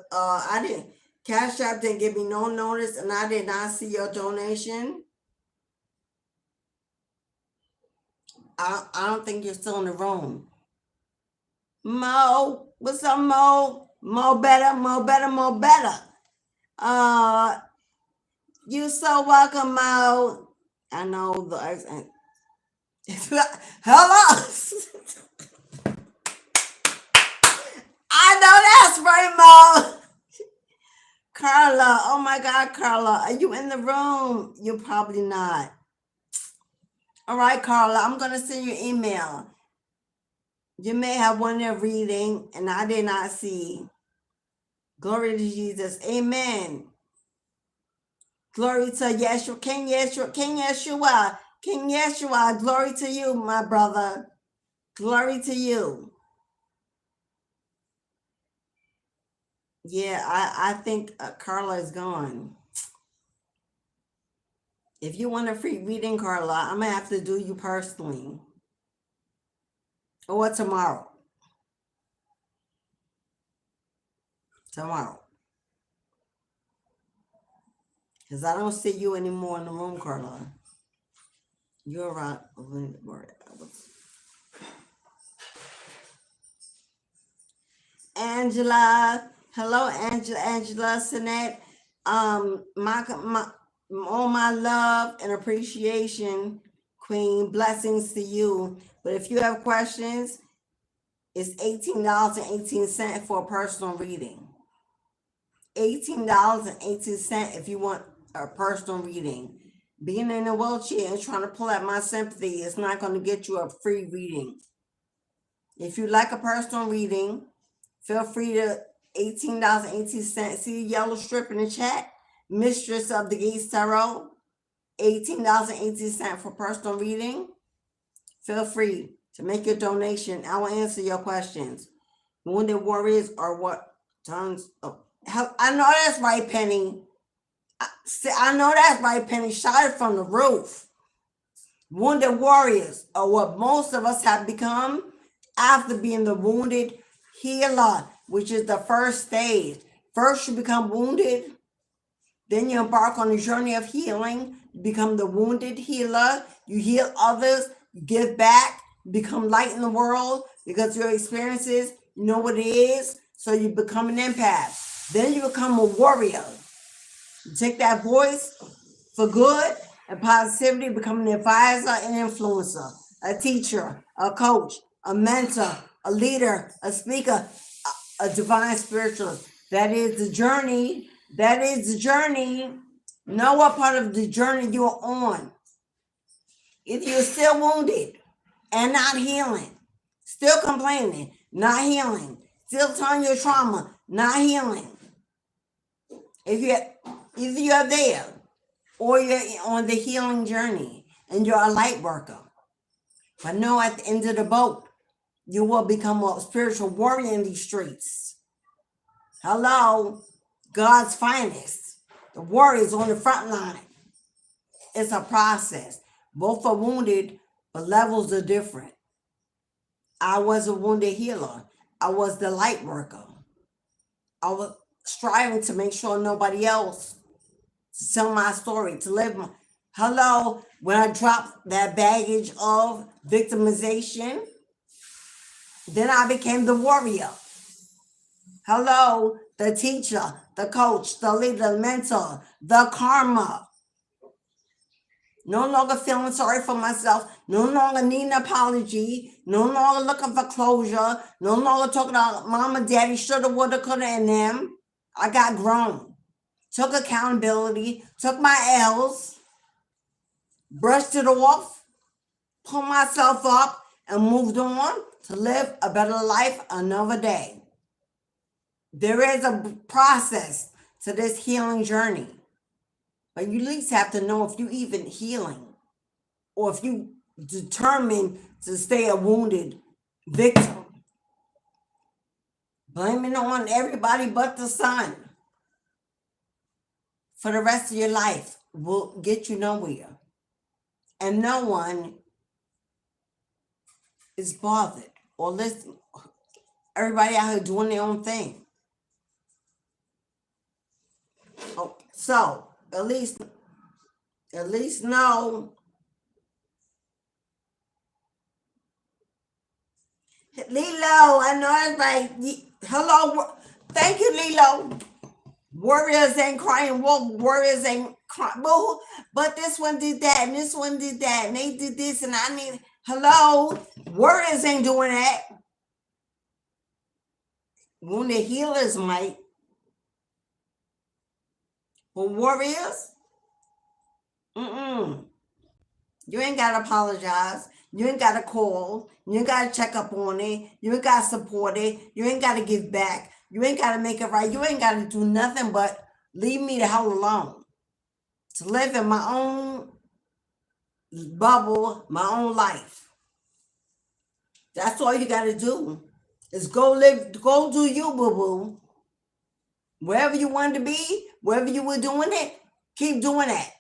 Cash App didn't give me no notice and I did not see your donation. I don't think you're still in the room. Mo, what's up, Mo? Mo better, Mo better, Mo better. You so welcome, Mo. I know the accent. Hello. I know that's right, Mo. Carla, oh my God, Carla, are you in the room? You're probably not. All right, Carla, I'm going to send you an email. You may have one there reading, and I did not see. Glory to Jesus. Amen. Glory to Yeshua. King Yeshua. King Yeshua. King Yeshua. Glory to you, my brother. Glory to you. Yeah, I think Carla is gone. If you want a free reading, Carla, I'm going to have to do you personally. Or tomorrow. tomorrow. Because I don't see you anymore in the room, Carla. You're around. Angela. Hello, Angela, Sinette. My all my love and appreciation, Queen. Blessings to you. But if you have questions, it's $18.18 for a personal reading. $18.18 if you want a personal reading. Being in a wheelchair and trying to pull out my sympathy is not going to get you a free reading. If you like a personal reading, feel free to $18.18. See the yellow strip in the chat? Mistress of the Gates Tarot. $18.18 for personal reading. Feel free to make your donation. I will answer your questions. Wounded warriors are what turns up. I know that's right, Penny. I know that's right, Penny. Shot it from the roof. Wounded warriors are what most of us have become after being the wounded healer, which is the first stage. First, you become wounded. Then you embark on a journey of healing. You become the wounded healer. You heal others. You give back. You become light in the world because your experiences, you know what it is. So you become an empath. Then you become a warrior. You take that voice for good and positivity, become an advisor and influencer, a teacher, a coach, a mentor, a leader, a speaker, a divine spiritualist. That is the journey. That is the journey. Know what part of the journey you're on. If you're still wounded and not healing, still complaining, not healing, still telling your trauma, not healing. If either you're there or you're on the healing journey and you're a light worker. But know at the end of the boat, you will become a spiritual warrior in these streets. Hello, God's finest. The warriors on the front line. It's a process. Both are wounded, but levels are different. I was a wounded healer. I was the light worker. I was striving to make sure nobody else to tell my story, to live my... Hello, when I dropped that baggage of victimization, then I became the warrior. Hello, the teacher, the coach, the leader, the mentor, the karma. No longer feeling sorry for myself, no longer needing an apology, no longer looking for closure, no longer talking about mama, daddy, shoulda, woulda, coulda, and them. I got grown, took accountability, took my L's, brushed it off, pulled myself up, and moved on to live a better life another day. There is a process to this healing journey. But you at least have to know if you even healing or if you determined to stay a wounded victim. Blaming on everybody but the sun for the rest of your life will get you nowhere. And no one is bothered or listening. Everybody out here doing their own thing. Oh, so at least know. Lilo, I know it's like, hello, thank you, Lilo. Warriors ain't crying wolf, warriors ain't crying, but this one did that, and this one did that, and they did this, and I need, hello, warriors ain't doing that. Wounded healers might. But warriors, you ain't got to apologize. You ain't got to call. You ain't got to check up on it. You ain't got to support it. You ain't got to give back. You ain't got to make it right. You ain't got to do nothing but leave me the hell alone. To live in my own bubble, my own life. That's all you got to do is go live, go do you, boo-boo. Wherever you wanted to be, wherever you were doing it, keep doing that.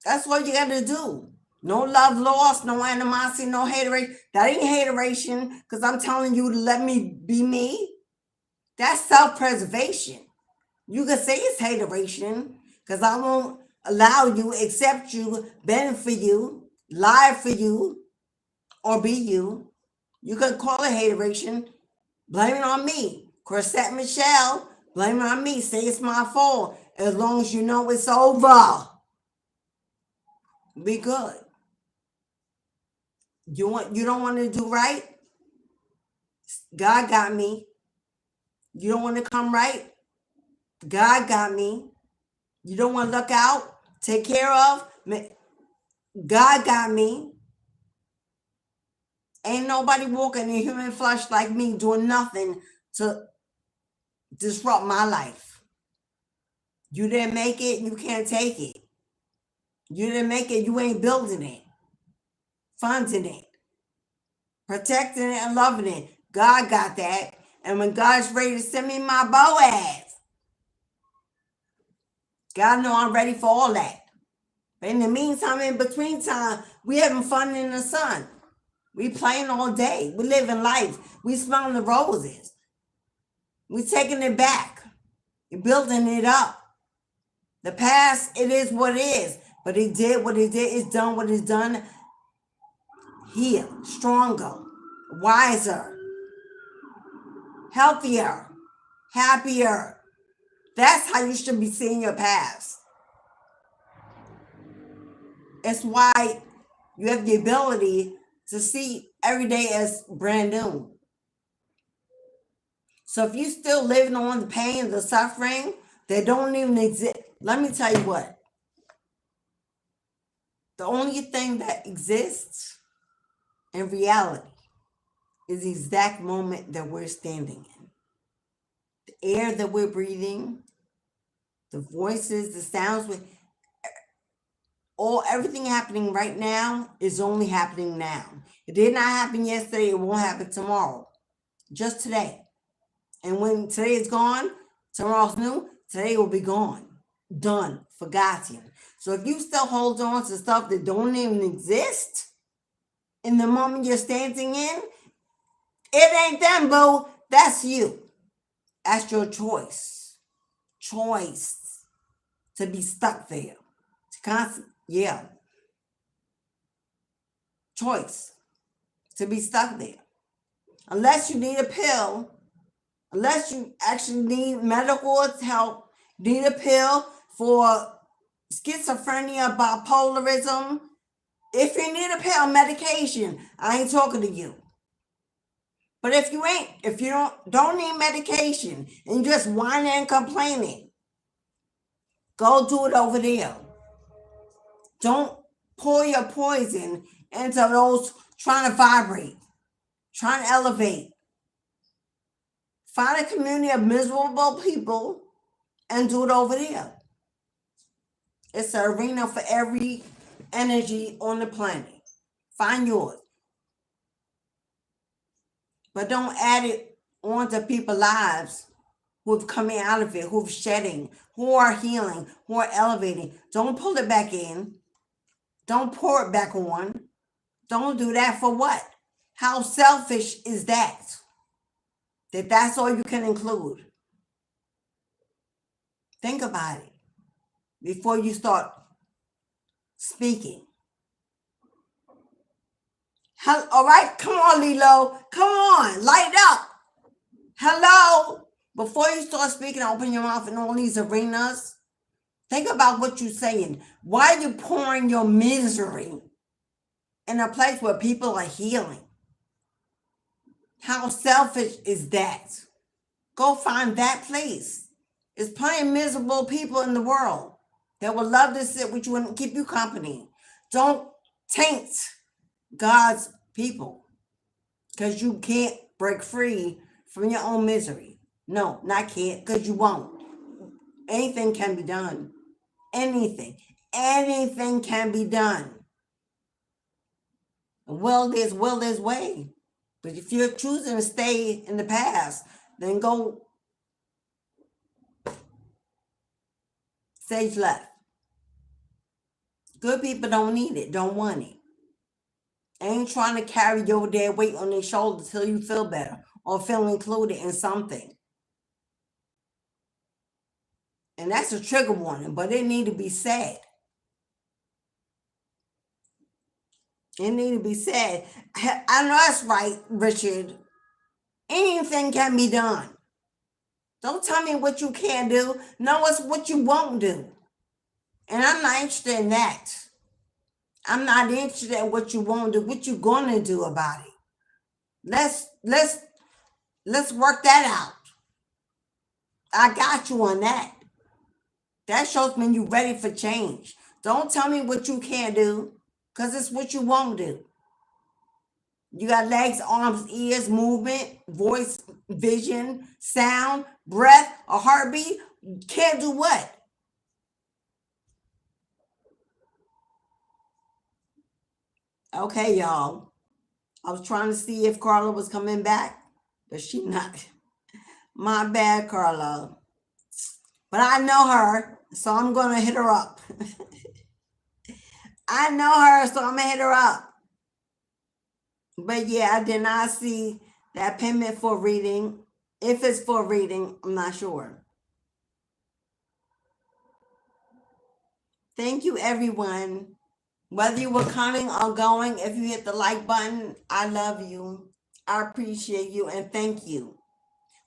That's what you got to do. No love lost, no animosity, no hateration. That ain't hateration because I'm telling you to let me be me. That's self-preservation. You can say it's hateration because I won't allow you, accept you, bend for you, lie for you, or be you. You can call it hateration. Blame it on me. Corsette Michelle, blame it on me. Say it's my fault. As long as you know it's over. Be good. You don't want to do right? God got me. You don't want to come right? God got me. You don't want to look out, take care of? God got me. Ain't nobody walking in human flesh like me doing nothing to disrupt my life. You didn't make it, you can't take it. You didn't make it, you ain't building it, funding it, protecting it, and loving it. God got that. And when God's ready to send me my Boaz, God know I'm ready for all that. But in the meantime, in between time, we having fun in the sun. We playing all day. We living life. We smelling the roses. We taking it back. We're building it up. The past, it is what it is. But it did what it did. It's done what it's done. Here, stronger, wiser, healthier, happier. That's how you should be seeing your past. It's why you have the ability to see every day as brand new. So if you still living on the pain, the suffering that don't even exist, let me tell you what. The only thing that exists in reality is the exact moment that we're standing in. The air that we're breathing, the voices, the sounds, everything happening right now is only happening now. It did not happen yesterday. It won't happen tomorrow. Just today. And when today is gone, tomorrow's new, today will be gone. Done. Forgotten. So if you still hold on to stuff that don't even exist in the moment you're standing in, it ain't them, boo. That's you. That's your choice. Choice to be stuck there. Yeah. Choice to be stuck there. Unless you need a pill, unless you actually need medical help, need a pill for schizophrenia, bipolarism. If you need a pill, medication, I ain't talking to you. But if you don't need medication and you're just whining and complaining, go do it over there. Don't pour your poison into those trying to vibrate, trying to elevate. Find a community of miserable people and do it over there. It's an arena for every energy on the planet. Find yours. But don't add it onto people's lives who've coming out of it, who've shedding, who are healing, who are elevating. Don't pull it back in. Don't pour it back on. Don't do that for what? How selfish is that? That's all you can include. Think about it before you start speaking. All right, come on, Lilo. Come on, light up. Hello. Before you start speaking, open your mouth in all these arenas. Think about what you're saying. Why are you pouring your misery in a place where people are healing? How selfish is that? Go find that place. There's plenty of miserable people in the world that would love to sit with you and keep you company. Don't taint God's people because you can't break free from your own misery. No, not can't, because you won't. Anything can be done. Anything can be done. Well, there's way. But if you're choosing to stay in the past, then go stage left. Good people don't need it, don't want it. Ain't trying to carry your dead weight on their shoulders till you feel better or feel included in something. And that's a trigger warning, but it need to be said. It need to be said. I know that's right, Richard. Anything can be done. Don't tell me what you can't do. No, it's what you won't do. And I'm not interested in that. I'm not interested in what you won't do, what you gonna do about it. Let's work that out. I got you on that. That shows me you're ready for change. Don't tell me what you can't do, because it's what you won't do. You got legs, arms, ears, movement, voice, vision, sound, breath, a heartbeat. Can't do what? Okay, y'all. I was trying to see if Carla was coming back, but she not. My bad, Carla. But I know her, so I'm going to hit her up. I know her, so I'm going to hit her up. But yeah, I did not see that payment for reading. If it's for reading, I'm not sure. Thank you, everyone. Whether you were coming or going, if you hit the like button, I love you. I appreciate you and thank you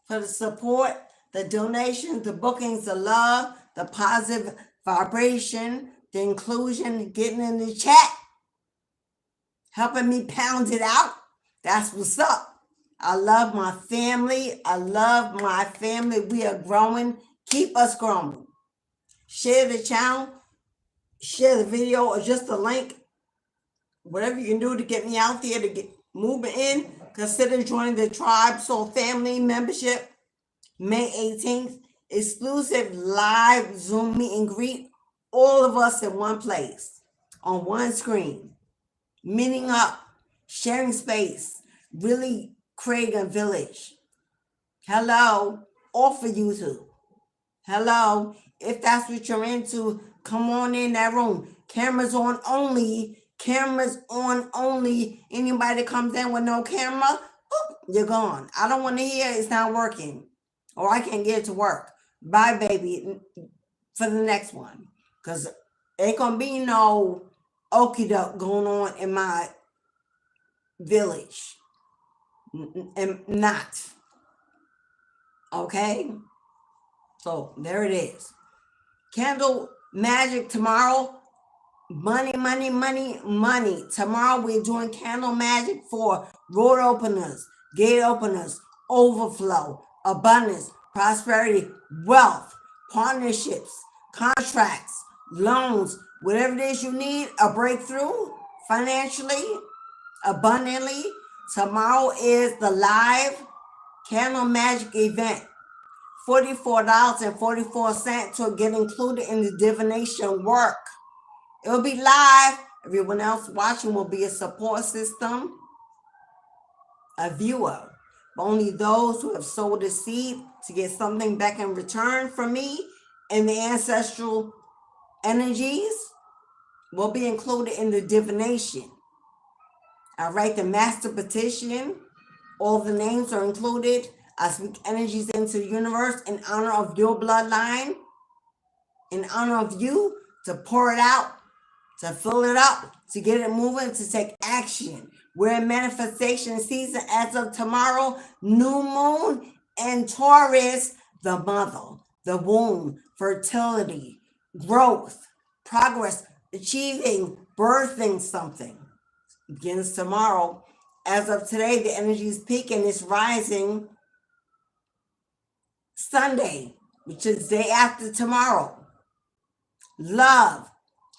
for the support, the donations, the bookings, the love, the positive vibration, the inclusion, getting in the chat, helping me pound it out. That's what's up. I love my family. I love my family. We are growing. Keep us growing. Share the channel, share the video, or just the link. Whatever you can do to get me out there, to get moving in. Consider joining the Tribe Soul Family membership. May 18th, exclusive live Zoom meet and greet. All of us in one place, on one screen, meeting up, sharing space, really creating a village. Hello, all for YouTube. Hello, if that's what you're into, come on in that room. Cameras on only. Cameras on only. Anybody that comes in with no camera, boop, you're gone. I don't want to hear it's not working, or I can't get it to work. Bye, baby, for the next one. Because ain't going to be no okie doke going on in my village. And not. Okay? So there it is. Candle magic tomorrow. Money, money, money, money. Tomorrow we're doing candle magic for road openers, gate openers, overflow, abundance, prosperity, wealth, partnerships, contracts, loans, whatever it is you need, a breakthrough financially, abundantly. Tomorrow is the live candle magic event. $44.44 to get included in the divination work. It will be live. Everyone else watching will be a support system, a viewer. But only those who have sowed a seed to get something back in return from me and the ancestral energies will be included in the divination. I write the master petition. All the names are included. I speak energies into the universe in honor of your bloodline, in honor of you, to pour it out, to fill it up, to get it moving, to take action. We're in manifestation season as of tomorrow, new moon and Taurus, the mother, the womb, fertility, growth, progress, achieving, birthing something. Begins tomorrow. As of today, the energy is peaking, it's rising Sunday, which is day after tomorrow. Love,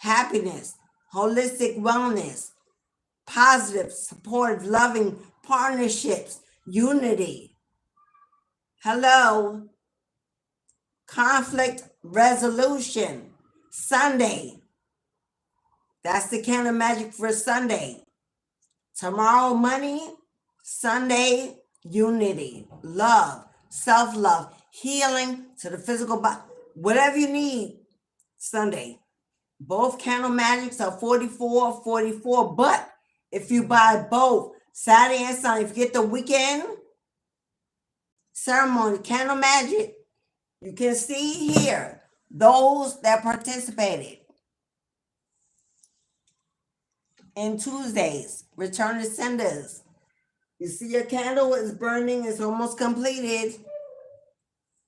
happiness, holistic wellness, positive, supportive, loving partnerships, unity. Hello. Conflict resolution, Sunday. That's the candle magic for Sunday. Tomorrow, money. Sunday, unity, love, self-love, healing to the physical body. Whatever you need, Sunday. Both candle magics are $44.44, but if you buy both Saturday and Sunday, if you get the weekend ceremony candle magic, you can see here those that participated in Tuesdays, return to senders. You see your candle is burning, it's almost completed.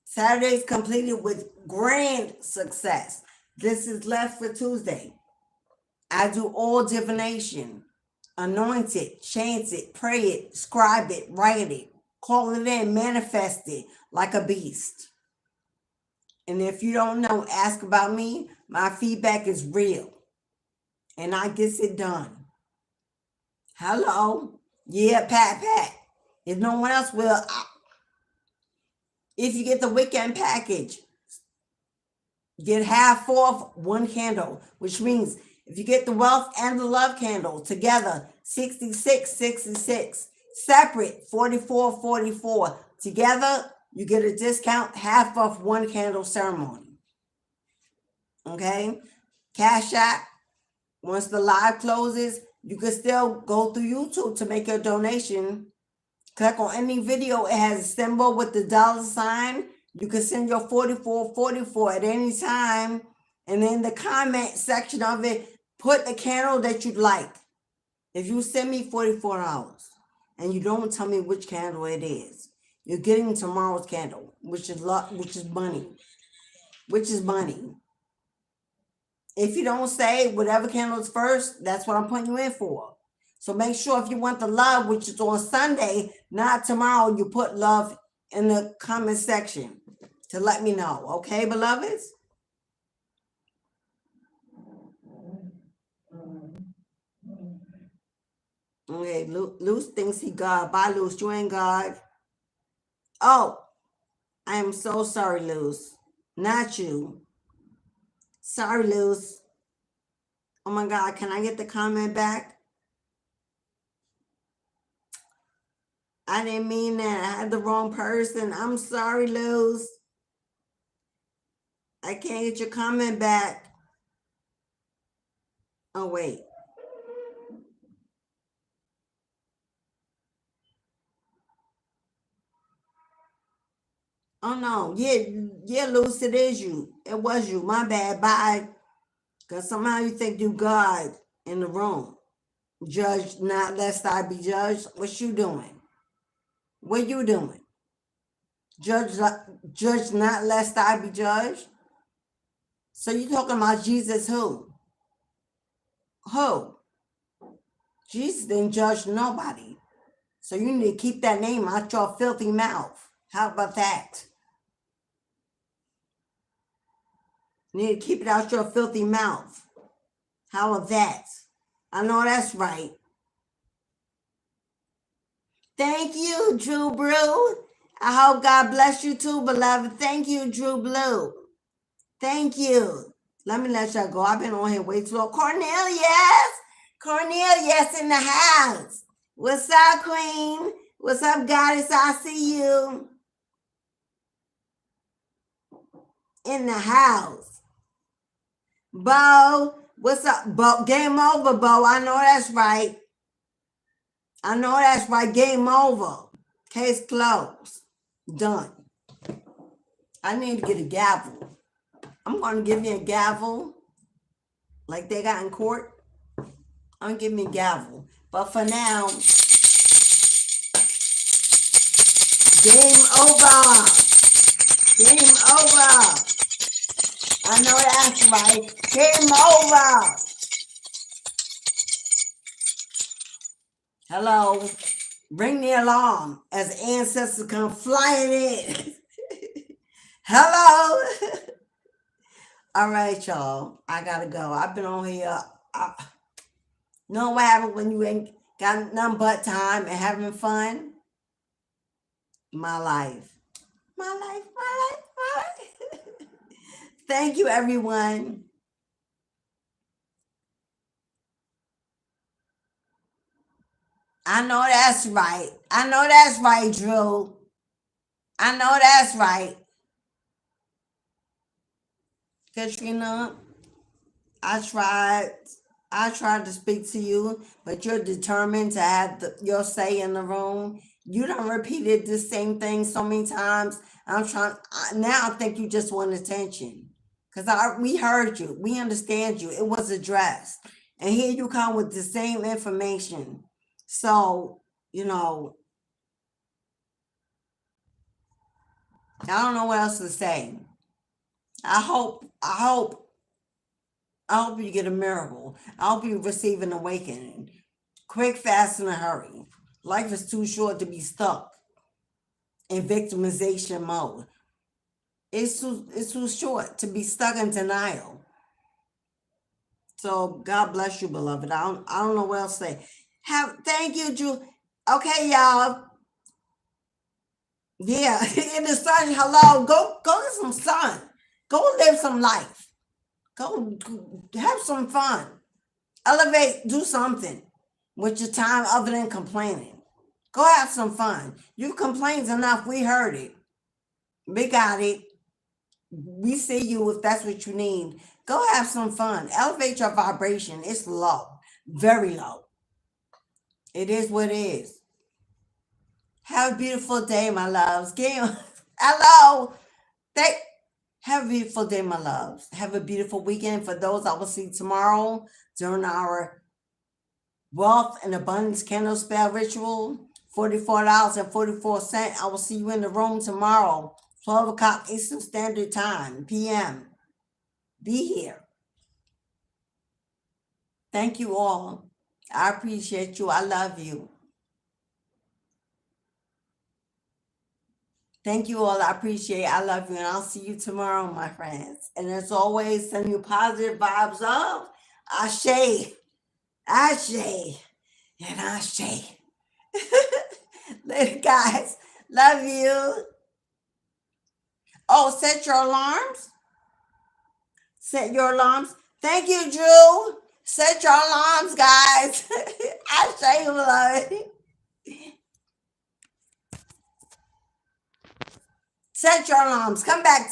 Saturday's completed with grand success. This is left for Tuesday. I do all divination. Anoint it, chant it, pray it, scribe it, write it, call it in, manifest it like a beast. And if you don't know, ask about me. My feedback is real. And I gets it done. Hello? Yeah, pat. If no one else will, if you get the weekend package, get half off one candle, which means if you get the wealth and the love candle together, 66.66. Separate, 44.44. Together, you get a discount, half off one candle ceremony. Okay? Cashapp, once the live closes, you can still go through YouTube to make your donation. Click on any video. It has a symbol with the dollar sign. You can send your 44.44 at any time. And in the comment section of it, put the candle that you'd like. If you send me $44 and you don't tell me which candle it is, you're getting tomorrow's candle, which is money. Which is money. If you don't say whatever candle is first, that's what I'm putting you in for. So make sure if you want the love, which is on Sunday, not tomorrow, you put love in the comment section to let me know. Okay, beloveds? Okay, Luce thinks he God. Bye, Luce. You ain't God. Oh, I am so sorry, Luce. Not you. Sorry, Luce. Oh my God, can I get the comment back? I didn't mean that. I had the wrong person. I'm sorry, Luz. I can't get your comment back. Oh, wait. Oh, no. Yeah, Luz, it is you. It was you. My bad. Bye. Because somehow you think you God in the room. Judge not lest I be judged. What you doing? What you doing? Judge not lest I be judged? So you talking about Jesus who? Who? Jesus didn't judge nobody. So you need to keep that name out your filthy mouth. How about that? You need to keep it out your filthy mouth. How about that? I know that's right. Thank you, Drew Blue. I hope God bless you too, beloved. Thank you, Drew Blue. Thank you. Let me let y'all go. I've been on here way too long. Cornelius! Cornelius in the house. What's up, Queen? What's up, Goddess? I see you. In the house. Bo, what's up, Bo? Game over, Bo. I know that's right. I know that's right. Game over. Case closed. Done. I need to get a gavel. I'm going to give you a gavel like they got in court. I'm going to give me a gavel. But for now, game over. Game over. I know that's right. Game over. Hello. Ring the alarm as ancestors come flying in. Hello. All right, y'all. I gotta go. I've been on here. Know what happened when you ain't got nothing but time and having fun? My life. My life. My life. My life. Thank you, everyone. I know that's right. I know that's right, Drew. I know that's right. Katrina, I tried to speak to you, but you're determined to have your say in the room. You done repeated the same thing so many times. Now I think you just want attention. Because we heard you. We understand you. It was addressed. And here you come with the same information. So, you know, I don't know what else to say. I hope you get a miracle. I hope you receive an awakening. Quick, fast, in a hurry. Life is too short to be stuck in victimization mode. It's too short to be stuck in denial. So God bless you, beloved. I don't know what else to say. Thank you, Drew. Okay, y'all. Yeah, in the sun. Hello, go get some sun. Go live some life. Go have some fun. Elevate. Do something with your time other than complaining. Go have some fun. You complained enough. We heard it. We got it. We see you if that's what you need. Go have some fun. Elevate your vibration. It's low, very low. It is what it is. Have a beautiful day, my loves. Hello. Have a beautiful day, my loves. Have a beautiful weekend. For those I will see tomorrow during our wealth and abundance candle spell ritual, $44.44. I will see you in the room tomorrow, 12 o'clock Eastern Standard Time, p.m. Be here. Thank you all. I appreciate you. I love you. Thank you all. I appreciate it. I love you. And I'll see you tomorrow, my friends. And as always, send you positive vibes of Ashe, Ashe, and Ashe. Later, guys. Love you. Oh, set your alarms. Set your alarms. Thank you, Drew. Set your alarms, guys. Ashe, beloved. Set your alarms. Come back